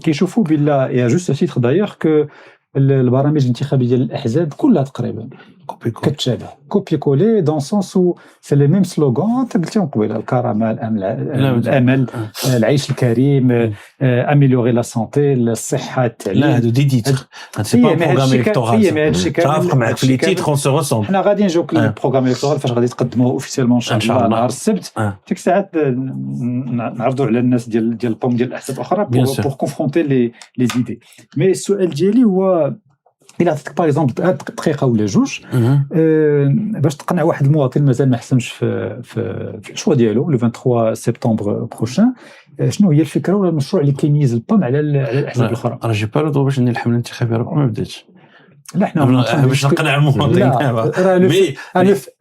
كيشوفوا بلا et à juste titre d'ailleurs que البرامج الانتخابيه ديال الاحزاب كلها تقريبا كتشابه كوبي كولي دون سونس و سي لي ميم سلوغان انت قلتيهم قبيله الكرامه الامل العيش الكريم اميليوري لا سانتي الصحه التعليم. لا هادو دي تيتر سي با بروغرام الكتورال تعرف معك في لي تيتر اون سو ريسون. حنا غادي نجيوك للبروغرام الكتورال فاش غادي تقدموه اوفيسيالمون ان شاء الله نهار السبت. ديك الساعات نعرضوا على الناس ديال البوم ديال الاحزاب الاخرى بور كونفرونتي لي زيدي. مي السؤال ديالي هو إلا عطيتك باغ اكزومبل دقيقه ولا جوج باش تقنع واحد المواطن مازال ما حسمش في الشوا ديالو لو 23 سبتمبر بروشان، شنو هي الفكره ولا المشروع اللي كيميز البام على الاحزاب الاخرى؟ راه جي با لو باش ندير الحمله الانتخابيه راه ما بداتش. لا حنا باش نقنع المواطن دابا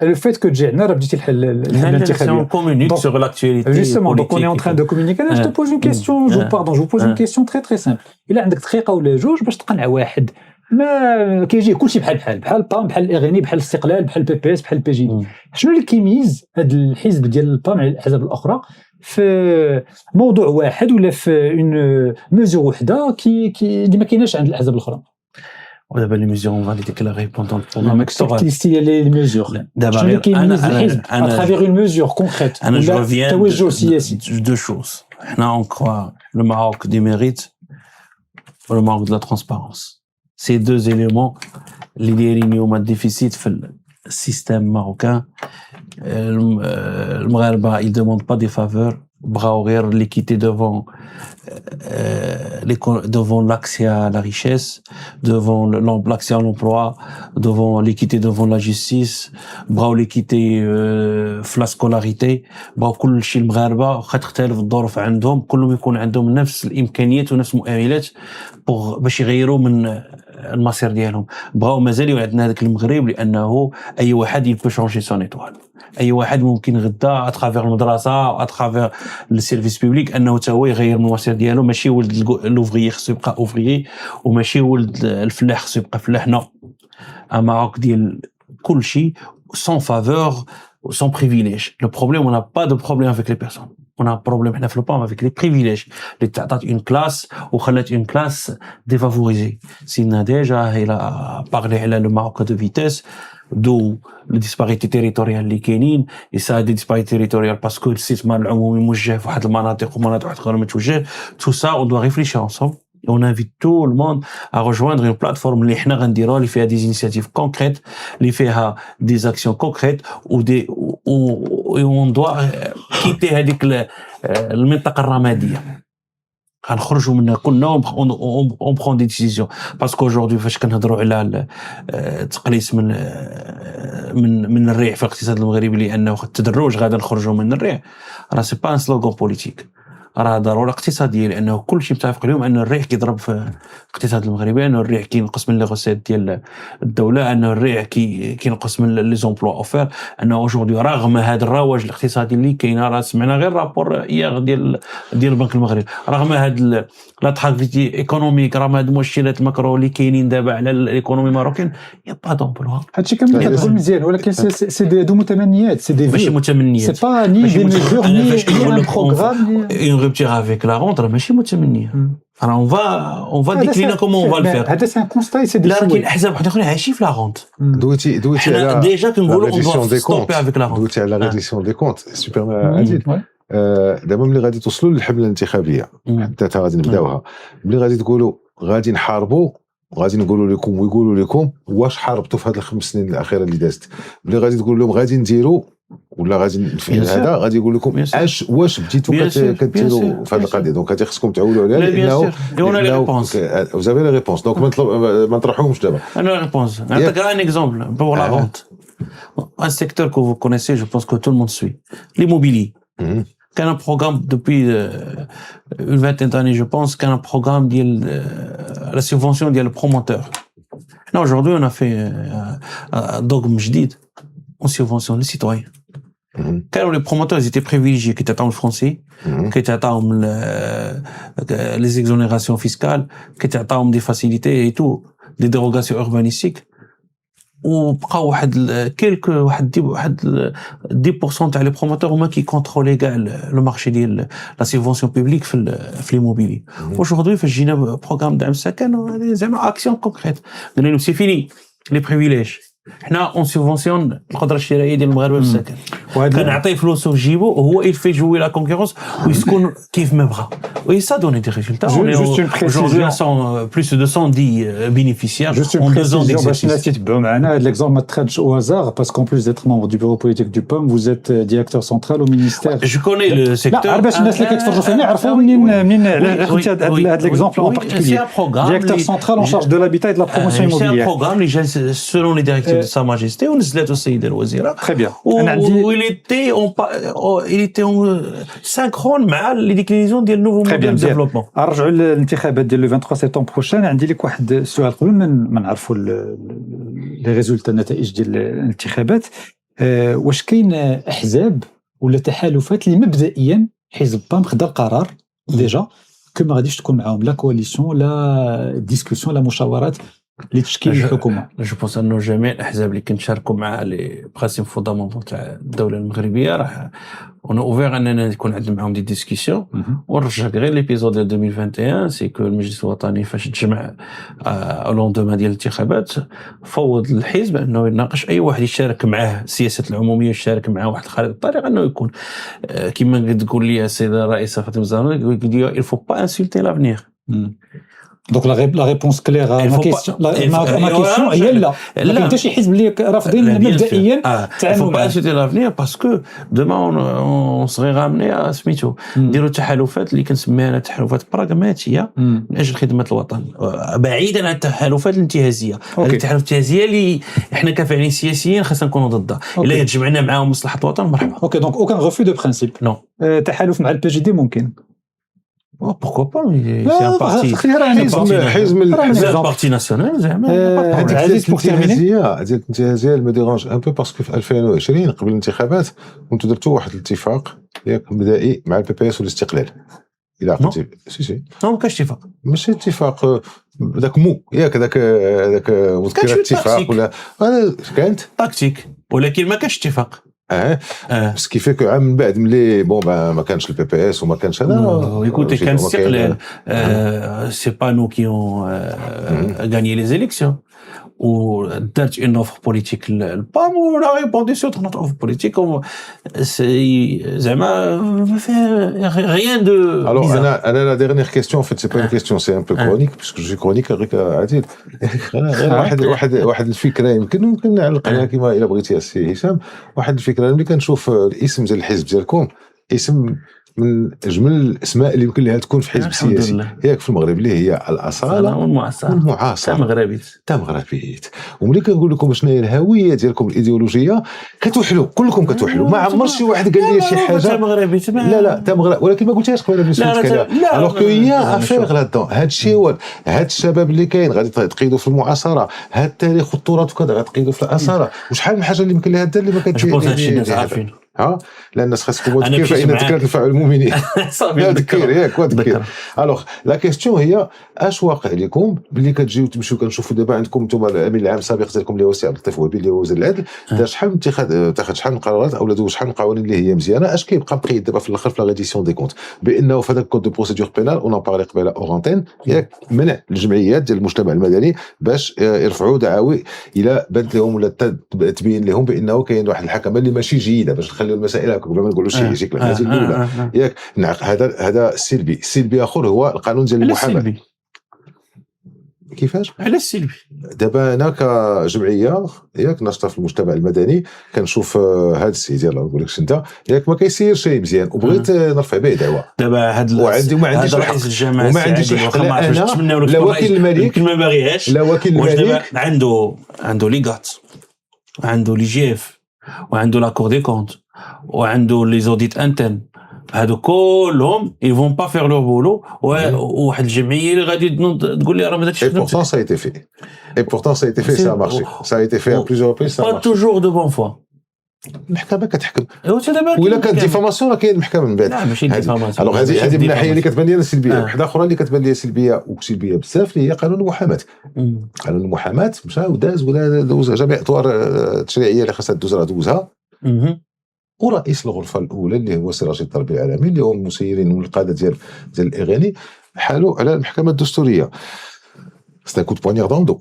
لو فيت كو تجي عندنا راه بديتي الحمله الانتخابيه كومونيك سور لاكtualité justement donc on est en train de communiquer. je te pose une question, je vous pose une question très très simple. إلا عندك دقيقه ولا جوج باش تقنع واحد ما كيجي كلشي بحال البام بحال الاغاني بحال الاستقلال بحال البي بي اس بحال البي جي، شنو اللي كيميز هذا الحزب ديال البام على الاحزاب الاخرى في موضوع واحد ولا في اون ميزور وحده اللي ما كايناش عند الاحزاب الاخرى؟ ودابا لي ميزور اون فالي ديكلاري بوندون البروغرام الكتورال ليستي لي ميزور دابا شنو اللي كيميز الحزب à travers une mesure concrète ولا توجه سياسي؟ دو شوز. حنا اون كوا لو ماروك دي ميريت و لو ماروك دو لا ترانسبارونس. Ces deux éléments, les دايرين un déficit في le système marocain. Le Maghariba, ils demandent pas des faveurs, bras غير l'équité devant l'accès à la richesse, devant l'accès à l'emploi, devant l'équité devant la justice, bras l'équité في la scolarité, bras كل شيء المغاربه واخا تختلف الظروف عندهم كلهم يكون عندهم نفس الامكانيات ونفس المؤهلات باش يغيروا من المصير ديالهم. بغاو مازال عندنا هذاك المغرب لانه اي واحد يبقى شونجي سون ايطوال، اي واحد ممكن غدا اترافير المدرسه اترافير السيرفيس بوبليك انه حتى هو يغير من المصير ديالو. ماشي ولد لوفريي خصو يبقى اوفريي وماشي ولد الفلاح خصو يبقى فلاح. نو ماروك ديال كل شيء sans faveur sans privilège. Le problème, on n'a pas de problème avec les personnes. On a un problème avec les privilèges. T'as une classe ou une classe défavorisée. S'il a déjà parlé le Maroc de vitesse, d'où les disparités territoriales les Kénines, et ça a des disparités territoriales parce que le système العمومي موجه في واحد المناطق ومناطق أخرى ما توجه. Tout ça, on doit réfléchir ensemble. Et on invite tout le monde à rejoindre une plateforme اللي حنا غنديروها اللي فيها des initiatives concrètes, اللي فيها des actions concrètes on doit quitter هذيك المنطقة الرمادية. غنخرجوا منها كلنا on prend des décisions parce qu'aujourd'hui فاش كنهضروا على التقليص من الريع في الاقتصاد المغربي لانه التدرج غادي نخرجوا من الريع راه سي با ان سلوغان بوليتيك. راه ضروره اقتصاديه، لانه كل شيء متفق اليوم ان الريع كيضرب في الاقتصاد المغربي، انه الريع كينقص من لي غوسيت ديال الدوله، انه الريع كينقص من لي زومبلوا اوفير، انه اوجوردي رغم هذا الرواج الاقتصادي اللي كاين، راه سمعنا غير رابور اياغ ديال البنك المغربي، رغم هذا لاتراكتيفيتي ايكونوميك، رغم هاد المؤشرات الماكرو اللي كاينين دابا على الايكونومي الماروكين، يا با دومبلوا. هادشي كامل كتقول مزيان، ولكن سي دو متمنيات، سي دي ماشي متمنيات، سي با ني دي ميزور ني ان بروغرام اون روبتير افيك لا رونتر، ماشي متمنيه. اون فا ديكلينا كومون اون فا لو فير. هذا سي ان كونستاي، سي دي لا كاين احزاب واحد اخرين عايشين في لا رونت. دويتي على ديجا كنقولوا اون فا ستوبي افيك لا رونت. دويتي على ريديسيون دي كونت سوبر عزيز. دابا ملي غادي توصلوا للحمله الانتخابيه حتى غادي نبداوها، ملي غادي تقولوا غادي نحاربوا وغادي نقولوا لكم ويقولوا لكم واش حاربتوا في هذه الخمس سنين الاخيره اللي دازت، ملي غادي تقول لهم غادي نديروا ولا غادي نفعل هذا، غادي يقول لكم واش بديتوا كديروا في هذه القضيه. دونك هذه خصكم تعولوا عليها، لانه اون لي ريبونس وزافي لي ريبونس. دونك ما نطرحوهمش دابا. انا ريبونس نعطيك ان اكزومبل بور لا رونت، ان سيكتور كو فو كونيسي، جو بونس كو تو الموند سوي، ليموبيلي. كان un programme depuis une vingtaine d'années, je pense, qu'un programme de la subvention des promoteurs. Là, aujourd'hui, on a fait un dogme جديد, on subventionne les citoyens. Quand les promoteurs, ils étaient privilégiés, qui étaient le français, qui étaient les exonérations fiscales, qui étaient des facilités et tout, des dérogations urbanistiques. وبقى واحد 10% تاع لي بروموتور هما كي كونترولي كاع لو مارشي ديال لا سيبفونسيون بوبليك في ليموبيلي. واجوردي فاش جينا بروغرام دعم السكن زعما اكسيون كونكريت، قلنا لهم سي فيني لي بريفيليج، حنا اون سيبفونسيون القدره الشرائيه ديال المغاربه في السكن، كنعطيه فلوسو في جيبو وهو يفي جوي لا كونكورونس ويسكن كيف ما بغى، وي سا دوني دي ريزولتا. Aujourd'hui, plus de 110 bénéficiaires en 2 ans d'exercice. باش الناس يتبعوا معنا هذا ليكزومبل ما تخرجش او هازار، parce qu'en plus d'être membre du bureau politique du POM, vous êtes directeur central au ministère. Je connais le secteur. لا باش الناس اللي كيتفرجوا فينا يعرفوا منين خديتي هذا ليكزومبل en particulier. Directeur central en charge de l'habitat et de la promotion immobilière. C'est un programme اللي جا selon les directives de sa majesté ونزلته السيده الوزيره. Très bien. il était synchrone مع les déclinaisons ديال nouveau modèle de développement. نرجعوا للانتخابات ديال لو 23 سبتمبر بروشان. عندي لك واحد السؤال قبل ما نعرفوا لي ريزولتا النتائج ديال الانتخابات. واش كاين احزاب ولا تحالفات اللي مبدئيا حزب بام خدا القرار ديجا كو ما غاديش تكون معاهم لا كواليسيون لا ديسكوسيون لا مشاورات لتشكيل الحكومه؟ جو بونس انه جميع الاحزاب اللي كنشاركوا مع لي برانسيب فوندامونتال تاع الدوله المغربيه راح اون اوفير اننا يكون عندنا معاهم دي ديسكسيون. ونرجع غير ليبيزود ديال 2021 سي كو المجلس الوطني فاش تجمع لوندوما ديال الانتخابات فوض الحزب انه يناقش اي واحد يشارك معاه السياسه العموميه، يشارك معاه واحد الخريطه الطريق انه يكون كما تقول لي السيده الرئيسه فاطمه الزهراء يقول il faut pas insulter l'avenir. Donc la réponse claire à ma question, ma question هي لا كاين حتى شي حزب اللي رافضين مبدئيا التعامل مع l'avenir parce que demain on serait ramené à سميتو نديروا تحالفات اللي كنسميها تحالفات براغماتيه من اجل خدمه الوطن، بعيدا عن التحالفات الانتهازيه. التحالفات الانتهازيه اللي احنا كفاعلين سياسيين خاصنا نكونوا ضدها، الا يجمعنا معاهم مصلحه الوطن مرحبا. اوكي دونك اوكان ريفو دو برينسيپ. نو تحالف مع البي جي دي ممكن. pourquoi pas, c'est un parti national زعما. عزيز pour terminer ديال الانتهازيه ما ديرونج ان بو باسكو في 2020 قبل الانتخابات كنتو درتوا واحد الاتفاق ياك مبدئي مع البي بي اس والاستقلال. الى عقلتي سي ما كاش اتفاق، ماشي اتفاق داك مو ياك داك مذكره اتفاق ولا هذا كانت تكتيك، ولكن ما كاش اتفاق. بس كيفاك عام من بعد ملي بون ما كانش البي بي اس وما كانش هذا يكوتي كان استقلال سي با نو كي اون غاني لي زيليكسيون ودارت اون اوفر بوليتيك البام ولا ريبوندي سو نوت اوفر بوليتيك زعما ما فيها غيان دو. الوغ انا لا ديرنيير كيستيون فيت سي با اون كيستيون سي ان بو كرونيك باسكو جو كرونيك غير عادل غير واحد الفكره يمكن نعلق عليها كما الا بغيتي السي هشام. واحد الفكره ملي كنشوف الاسم ديال الحزب ديالكم اسم من اجمل الاسماء اللي يمكن لها تكون في حزب سياسي ياك في المغرب اللي هي الاصاله والمعاصره تا مغربيت. وملي كنقول لكم شنو هي الهويه ديالكم الايديولوجيه كتوحلوا كلكم كتوحلوا. ما عمر شي واحد قال لي شي حاجه تا مغربي لا تا مغربي، ولكن ما قلتهاش قبيله بالنسبه لك. الوغ كو يا افير لا دون هاد الشيء هاد الشباب اللي كاين غادي تقيدوا في المعاصره، هاد التاريخ والتراث وكذا غادي تقيدوا في الاثاره. وشحال من حاجه اللي يمكن لها اللي ما كتجيش عارفين لان الناس خاصكم تذكر فإن ذكرى تنفع المؤمنين. تذكر ياك وتذكر. الوغ لا كيستيون هي اش واقع لكم ملي كتجيو تمشيو كنشوفوا دابا عندكم نتوما الامين العام السابق ديالكم اللي هو السي عبد اللطيف وهبي اللي هو وزير العدل، دار شحال من اتخذ شحال من قرارات او دوز شحال من قوانين اللي هي مزيانه. اش كيبقى مقيد دابا في الاخر في لا ريديسيون دي كونت بانه في هذاك الكود دو بروسيدور بينال اون بارلي قبيله اورانتين ياك منع الجمعيات ديال المجتمع المدني باش يرفعوا دعاوي الى بانت لهم ولا تبين لهم بانه كاين واحد الحكمه اللي ماشي جيده باش نخليو المسائل هكا قبل ما نقولوا شي يجيك الهزه الاولى ياك. هذا سلبي اخر هو القانون ديال المحاماه. كيفاش على السلبي دابا انا كجمعيه ياك ناشطه في المجتمع المدني كنشوف هذا السيد يلاه نقول لكش انت ياك ما كيسير شيء مزيان وبغيت نرفع به دعوه دابا هذا ما عنديش رئيس الجامعه وما عنديش الحق لا وكيل الملك ما باغيهاش لا وكيل الملك عنده لي غات وعنده لي جي اف وعنده لا كور دي كونت وعنده لي زوديت انترن. هادو كلهم ils vont pas faire leur boulot. وواحد الجمعيه اللي غادي تقول لي راه ما داكشي. Et pourtant ça a été fait. Et pourtant ça a été fait, ça a marché. Ça a été fait à plusieurs reprises, ça a marché. Pas toujours de bonne foi. المحكمه كتحكم دابا ولا كانت ديفاماسيون راه كاين المحكمه من بعد. لا ماشي ديفاماسيون. الوغ هذه من الناحيه اللي كتبان لي سلبيه. وحده اخرى اللي كتبان لي سلبيه وسلبيه بزاف اللي هي قانون المحاماه. قانون المحاماه مشى وداز ولا دوز جميع اطوار التشريعيه اللي خاصها دوز راه دوزها. ورئيس الغرفه الاولى اللي هو سي رشيد الطربي العالمي اللي هو المسيرين والقاده ديال الاغاني حالوا على المحكمه الدستوريه. سي ان كو دو بوانيير دون دو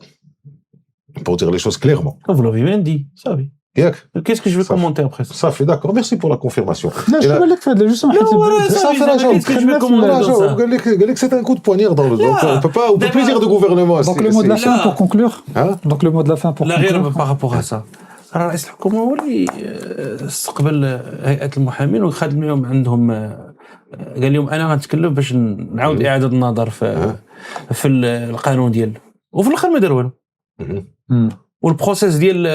pour dire les choses clairement. Vous l'avez bien dit, صافي. ياك Qu'est-ce que je vais commenter après ça? صافي داكور ميرسي بور لا كونفيرماسيون. لا شنو قال لك في هذا جوستومون حيت صافي راه قال لك سي ان كو دو بوانيير دون دو on peut plus dire de gouvernement. Donc le mot de la fin pour conclure. Donc le mot de la fin pour conclure. لا غير بارابور ا سا رئيس الحكومه هو اللي استقبل هيئه المحامين وخد معهم عندهم قال لهم انا غنتكلم باش نعاود اعاده النظر في القانون ديال وفي الاخر ما دار والو. والبروسيس ديال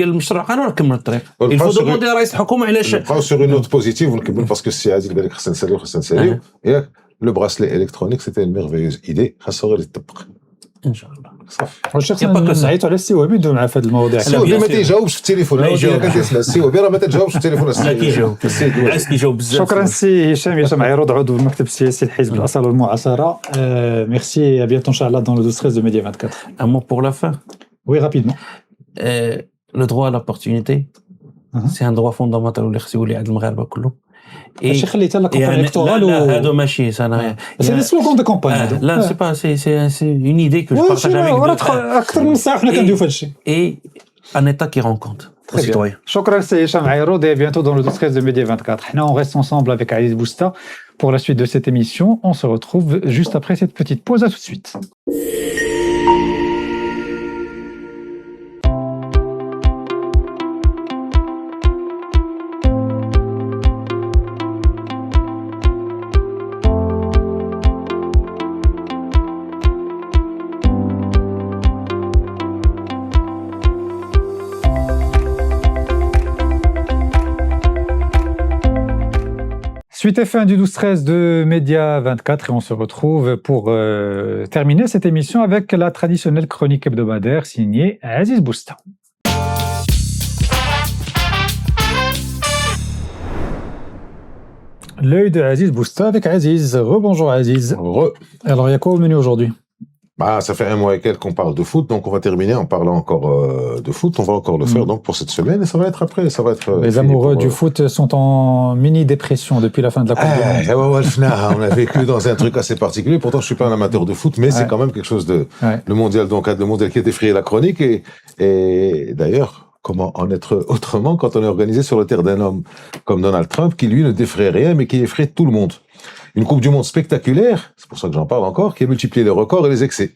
المشروع القانون كمل الطريق. الفو دوموندي رئيس الحكومه علاش نبقاو سور اون نوت بوزيتيف ونكمل باسكو السي عادل قال لك خصنا نساليو ياك لو براسلي الكترونيك سيتي اون ميرفيوز ايدي خاصو غير يطبق ان شاء الله. صافي واش خصنا نعيطوا على السي وهبي ندوي معاه في هذه المواضيع. السي وهبي ما تيجاوبش في التليفون. انا كنسمع السي وهبي راه ما تجاوبش في التليفون. لا كيجاوب عايز كيجاوب بزاف. شكرا سي هشام عيروض عضو المكتب السياسي لحزب الاصاله والمعاصره. Merci, à bientôt inchallah dans le 12-13 de Média 24. Un mot pour la fin. Oui, rapidement. Le droit à l'opportunité, c'est un droit fondamental اللي خصو يولي عند المغاربه كلهم. ماشي خليتها لا كومباني الكتورال لا هذا ماشي سي دي سلوغون دو كومباني. لا سي با سي اون ايدي كو جو بارطاج افيك اكثر من ساعه حنا كندويو في هذا الشيء. اي ان ايتا كي رون كونت شكرا سي هشام عيروض et à bientôt dans le 12-13 de Média 24. حنا on reste ensemble avec Aziz Bousta pour la suite de cette émission. On se retrouve juste après cette petite pause. À tout de suite. Suite et fin du 12-13 de Média 24 et on se retrouve pour terminer cette émission avec la traditionnelle chronique hebdomadaire signée Aziz Bousta. L'œil de Aziz Bousta avec Aziz. Rebonjour Aziz. Alors il y a quoi au menu aujourd'hui? Ça fait un mois et quelques qu'on parle de foot, donc on va terminer en parlant encore de foot. On va encore le faire donc pour cette semaine et ça va être après. Ça va être. Les amoureux du foot sont en mini dépression depuis la fin de la Coupe du Monde. On a vécu dans un truc assez particulier. Pourtant, je suis pas un amateur de foot, mais c'est quand même quelque chose de le mondial. Donc le mondial qui a défrayé la chronique et d'ailleurs. Comment en être autrement quand on est organisé sur le terre d'un homme comme Donald Trump qui lui ne défraie rien mais qui effraie tout le monde. Une Coupe du Monde spectaculaire, c'est pour ça que j'en parle encore, qui a multiplié les records et les excès,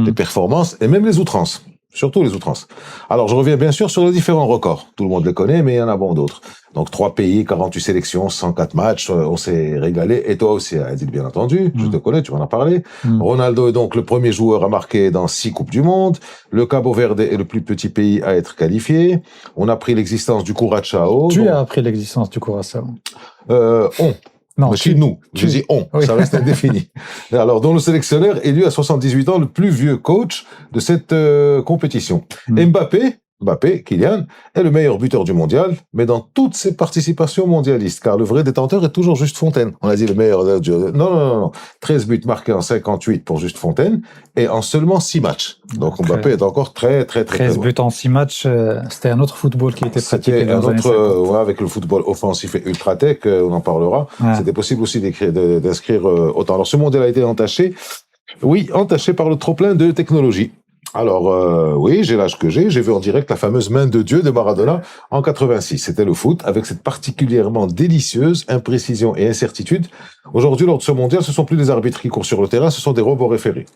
les performances et même les outrances. Surtout les outrances. Alors, je reviens bien sûr sur les différents records. Tout le monde les connaît, mais il y en a bon d'autres. Donc, 3 pays, 48 sélections, 104 matchs, on s'est régalé. Et toi aussi, Adil, bien entendu. Je te connais, tu m'en as parlé. Ronaldo est donc le premier joueur à marquer dans 6 Coupes du Monde. Le Cabo Verde est le plus petit pays à être qualifié. On a appris l'existence du Curaçao. Tu as appris l'existence du Curaçao. Non, mais chez nous, je dis on, oui. Ça reste indéfini. Alors, dont le sélectionneur élu à 78 ans, le plus vieux coach de cette compétition. Mbappé, Kylian, est le meilleur buteur du mondial, mais dans toutes ses participations mondialistes, car le vrai détenteur est toujours Juste Fontaine. On a dit le meilleur... Non. 13 buts marqués en 58 pour Juste Fontaine, et en seulement 6 matchs. Donc Mbappé est encore très 13 buts en 6 matchs, c'était un autre football qui était pratiqué dans les années 50. Avec le football offensif et ultra-tech, on en parlera. Ouais. C'était possible aussi d'inscrire autant. Alors ce mondial a été entaché par le trop-plein de technologie. Alors, oui, j'ai l'âge que j'ai vu en direct la fameuse main de Dieu de Maradona en 86. C'était le foot, avec cette particulièrement délicieuse imprécision et incertitude. Aujourd'hui, lors de ce mondial, ce sont plus des arbitres qui courent sur le terrain, ce sont des robots référés.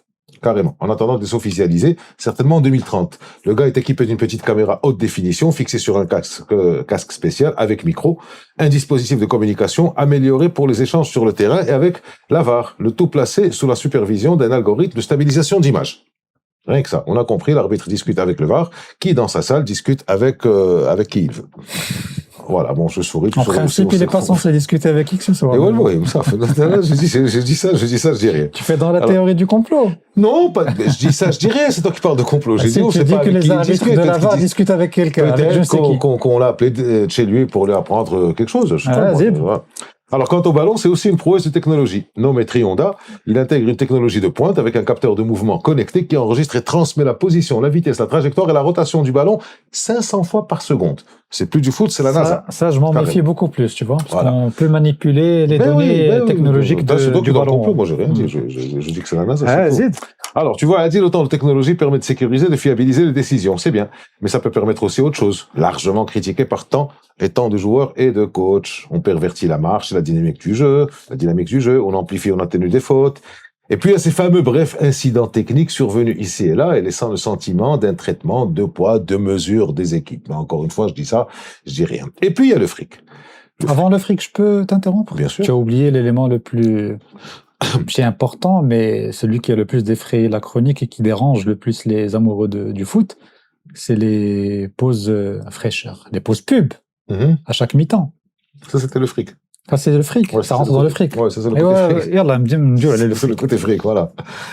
Carrément. En attendant de s'officialiser, certainement en 2030. Le gars est équipé d'une petite caméra haute définition fixée sur un casque spécial avec micro, un dispositif de communication amélioré pour les échanges sur le terrain et avec la VAR, le tout placé sous la supervision d'un algorithme de stabilisation d'image. Rien que ça. On a compris, l'arbitre discute avec le VAR, qui dans sa salle discute avec qui il veut. Voilà, bon, je souris. En principe, il n'est pas censé discuter avec qui que ce soit. Oui, ça. Je dis ça, je dis rien. Tu fais dans la théorie du complot? Non, pas. Je dis ça, je dis rien. C'est toi qui parles de complot. J'ai dit, tu dis que les arbitres de la VAR discutent avec quelqu'un. Peut-être qu'on l'a appelé de chez lui pour lui apprendre quelque chose. Alors, quant au ballon, c'est aussi une prouesse de technologie. Nommé Trionda, il intègre une technologie de pointe avec un capteur de mouvement connecté qui enregistre et transmet la position, la vitesse, la trajectoire et la rotation du ballon 500 fois par seconde. C'est plus du foot, c'est la NASA. Ça, je m'en méfie beaucoup plus, tu vois, parce qu'on peut manipuler les données technologiques du ballon. Moi, j'ai rien dit. Je dis que c'est la NASA. Alors, tu vois, Adil, autant de technologie permet de sécuriser, de fiabiliser les décisions. C'est bien. Mais ça peut permettre aussi autre chose. Largement critiqué par tant de joueurs et de coachs. On pervertit la marche, la dynamique du jeu, on amplifie, on atténue des fautes. Et puis, il y a ces fameux brefs incidents techniques survenus ici et là et laissant le sentiment d'un traitement de poids, de mesure des équipes. Mais encore une fois, je dis ça, je dis rien. Et puis, il y a le fric. Avant le fric, je peux t'interrompre? Bien sûr. Tu as oublié l'élément le plus important, mais celui qui a le plus défrayé la chronique et qui dérange le plus les amoureux du foot, c'est les pauses fraîcheurs, les pauses pub à chaque mi-temps. Ça, c'était le fric. Ah, c'est le fric, ça rentre dans le fric. Ouais, ça, c'est le côté fric. C'est le côté fric, voilà.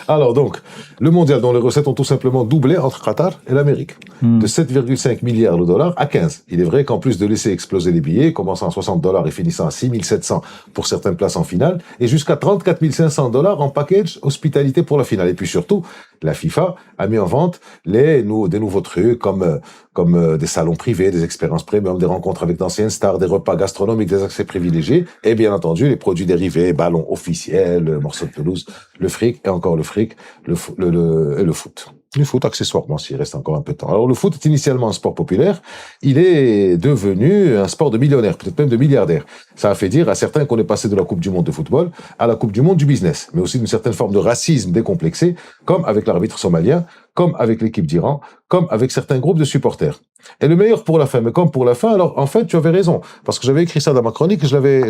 Alors, donc, le mondial dont les recettes ont tout simplement doublé entre Qatar et l'Amérique. De 7,5 milliards de dollars à 15. Il est vrai qu'en plus de laisser exploser les billets, commençant à $60 et finissant à 6 700 pour certaines places en finale, et jusqu'à 34 500 $ en package hospitalité pour la finale. Et puis surtout, la FIFA a mis en vente des nouveaux trucs comme des salons privés, des expériences premium, des rencontres avec d'anciennes stars, des repas gastronomiques, des accès privilégiés, et bien entendu, les produits dérivés, ballons officiels, morceaux de pelouse, le fric, et encore le fric, le foot. Le foot, accessoirement, s'il reste encore un peu de temps. Alors, le foot est initialement un sport populaire. Il est devenu un sport de millionnaires, peut-être même de milliardaires. Ça a fait dire à certains qu'on est passé de la Coupe du Monde de football à la Coupe du Monde du business, mais aussi d'une certaine forme de racisme décomplexé, comme avec l'arbitre somalien, comme avec l'équipe d'Iran, comme avec certains groupes de supporters. Et le meilleur pour la fin, mais comme pour la fin, alors en fait tu avais raison, parce que j'avais écrit ça dans ma chronique et je l'avais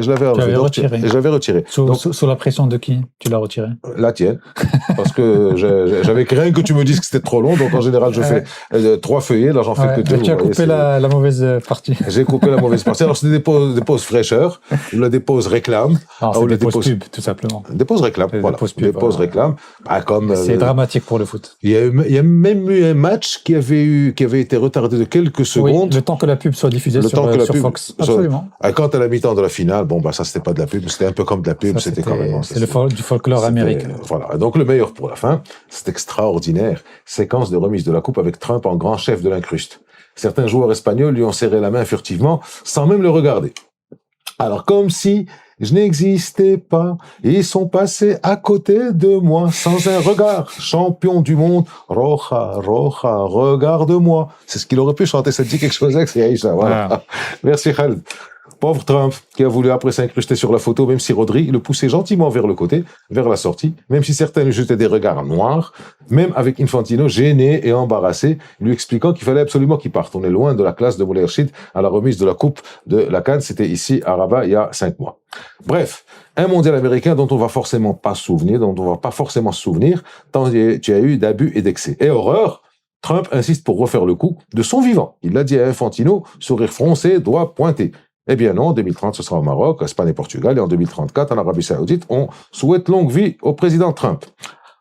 retiré. Et je l'avais retiré. Sous la pression de qui tu l'as retiré? La tienne, parce que j'avais craint que tu me dises que c'était trop long, donc en général je fais 3 feuillets, là j'en fais que 2. Tu as coupé la mauvaise partie. J'ai coupé la mauvaise partie. Alors c'est des pauses fraîcheurs, ou des pauses réclames. Ou des pauses pub, tout simplement. Des pauses réclames, voilà. Des pauses réclames. C'est dramatique pour le foot. Il y a même eu un match qui avait été retardé de quelques secondes. Le temps que la pub soit diffusée sur Fox. Absolument. Quand à la mi-temps de la finale, ça c'était pas de la pub, c'était un peu comme de la pub, c'était carrément. C'est du folklore américain. Voilà. Donc le meilleur pour la fin, cette extraordinaire séquence de remise de la coupe avec Trump en grand chef de l'incruste. Certains joueurs espagnols lui ont serré la main furtivement, sans même le regarder. Alors comme si je n'existais pas, ils sont passés à côté de moi sans un regard. Champion du monde, Roja, Roja, regarde-moi. C'est ce qu'il aurait pu chanter, ça te dit quelque chose avec Aïcha, voilà. Merci Khaled. Pauvre Trump, qui a voulu après s'incruster sur la photo, même si Rodri le poussait gentiment vers le côté, vers la sortie, même si certains lui jetaient des regards noirs, même avec Infantino gêné et embarrassé, lui expliquant qu'il fallait absolument qu'il parte. On est loin de la classe de Moulay Rachid à la remise de la Coupe de la CAN, c'était ici à Rabat il y a 5 mois. Bref, un mondial américain dont on va forcément pas se souvenir, tant il y a eu d'abus et d'excès. Et horreur, Trump insiste pour refaire le coup de son vivant. Il l'a dit à Infantino, sourire froncé, doigt pointé. Eh bien non, en 2030, ce sera au Maroc, Espagne et Portugal, et en 2034, en Arabie Saoudite, on souhaite longue vie au président Trump.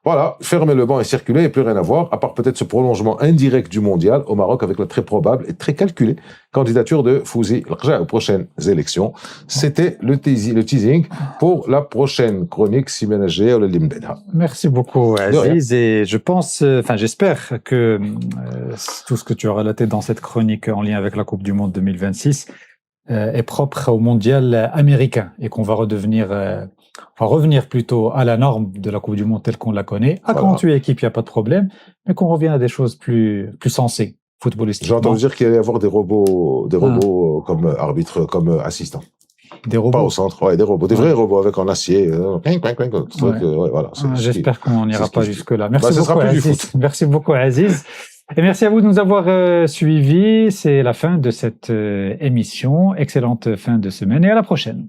Voilà, fermez le banc et circulez, et plus rien à voir, à part peut-être ce prolongement indirect du mondial au Maroc avec la très probable et très calculée candidature de Fouzi Rja aux prochaines élections. C'était le teasing pour la prochaine chronique Simenagé ou le Limbedha. Merci beaucoup, Aziz. Et je pense, j'espère que tout ce que tu as relaté dans cette chronique en lien avec la Coupe du Monde 2026 est propre au mondial américain et qu'on va revenir plutôt à la norme de la Coupe du Monde telle qu'on la connaît. À 48 équipes, il n'y a pas de problème, mais qu'on revienne à des choses plus sensées, footballistiquement. J'ai entendu dire qu'il allait y avoir des robots comme arbitres, comme assistants. Des robots. Pas au centre, des robots, des vrais robots avec en acier. Voilà. J'espère qu'on n'ira pas jusque-là. Merci beaucoup, Aziz. Merci beaucoup, Aziz. Et merci à vous de nous avoir suivis. C'est la fin de cette émission. Excellente fin de semaine et à la prochaine.